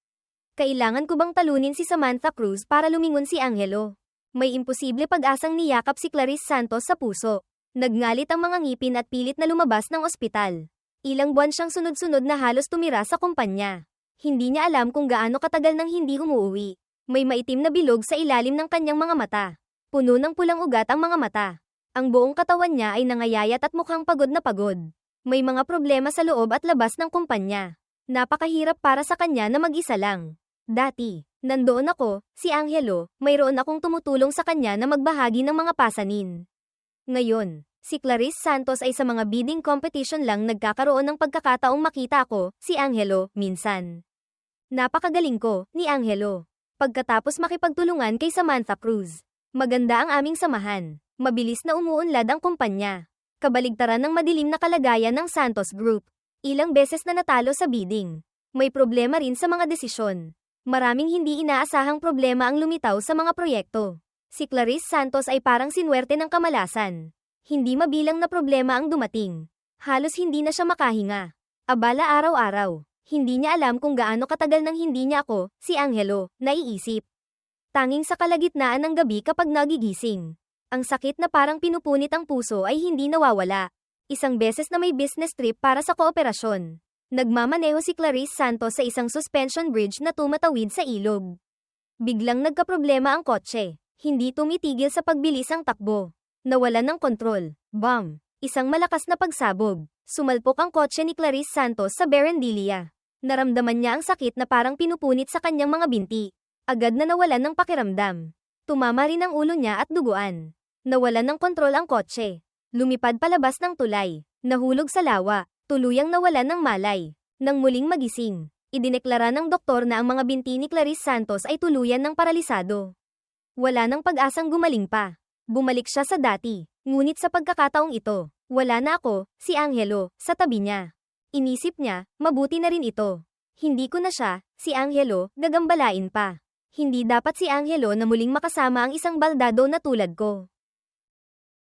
Kailangan ko bang talunin si Samantha Cruz para lumingon si Angelo? May imposible pag-asang niyakap si Clarice Santos sa puso. Nagngalit ang mga ngipin at pilit na lumabas ng ospital. Ilang buwan siyang sunod-sunod na halos tumira sa kumpanya. Hindi niya alam kung gaano katagal nang hindi umuwi. May maitim na bilog sa ilalim ng kanyang mga mata. Puno ng pulang ugat ang mga mata. Ang buong katawan niya ay nangayayat at mukhang pagod na pagod. May mga problema sa loob at labas ng kumpanya. Napakahirap para sa kanya na mag-isa lang. Dati, nandoon ako, si Angelo, mayroon akong tumutulong sa kanya na magbahagi ng mga pasanin. Ngayon, si Clarice Santos ay sa mga bidding competition lang nagkakaroon ng pagkakataong makita ako, si Angelo, minsan. Napakagaling ko, ni Angelo. Pagkatapos makipagtulungan kay Samantha Cruz. Maganda ang aming samahan. Mabilis na umuunlad ang kumpanya. Kabaligtaran ng madilim na kalagayan ng Santos Group. Ilang beses na natalo sa bidding. May problema rin sa mga desisyon. Maraming hindi inaasahang problema ang lumitaw sa mga proyekto. Si Clarice Santos ay parang sinuwerte ng kamalasan. Hindi mabilang na problema ang dumating. Halos hindi na siya makahinga. Abala araw-araw. Hindi niya alam kung gaano katagal nang hindi niya ako, si Angelo, naiisip. Tanging sa kalagitnaan ng gabi kapag nagigising. Ang sakit na parang pinupunit ang puso ay hindi nawawala. Isang beses na may business trip para sa kooperasyon. Nagmamaneho si Clarice Santos sa isang suspension bridge na tumatawid sa ilog. Biglang nagkaproblema ang kotse. Hindi tumitigil sa pagbilis ang takbo. Nawalan ng kontrol. Bam! Isang malakas na pagsabog. Sumalpok ang kotse ni Clarice Santos sa Barranquilla. Naramdaman niya ang sakit na parang pinupunit sa kanyang mga binti. Agad na nawalan ng pakiramdam. Tumama rin ang ulo niya at duguan. Nawalan ng kontrol ang kotse. Lumipad palabas ng tulay. Nahulog sa lawa. Tuluyang nawalan ng malay. Nang muling magising, idineklara ng doktor na ang mga binti ni Clarice Santos ay tuluyan ng paralisado. Wala nang pag-asang gumaling pa. Bumalik siya sa dati. Ngunit sa pagkakataong ito, wala na ako, si Angelo, sa tabi niya. Inisip niya, mabuti na rin ito. Hindi ko na siya, si Angelo, gagambalain pa. Hindi dapat si Angelo na muling makasama ang isang baldado na tulad ko.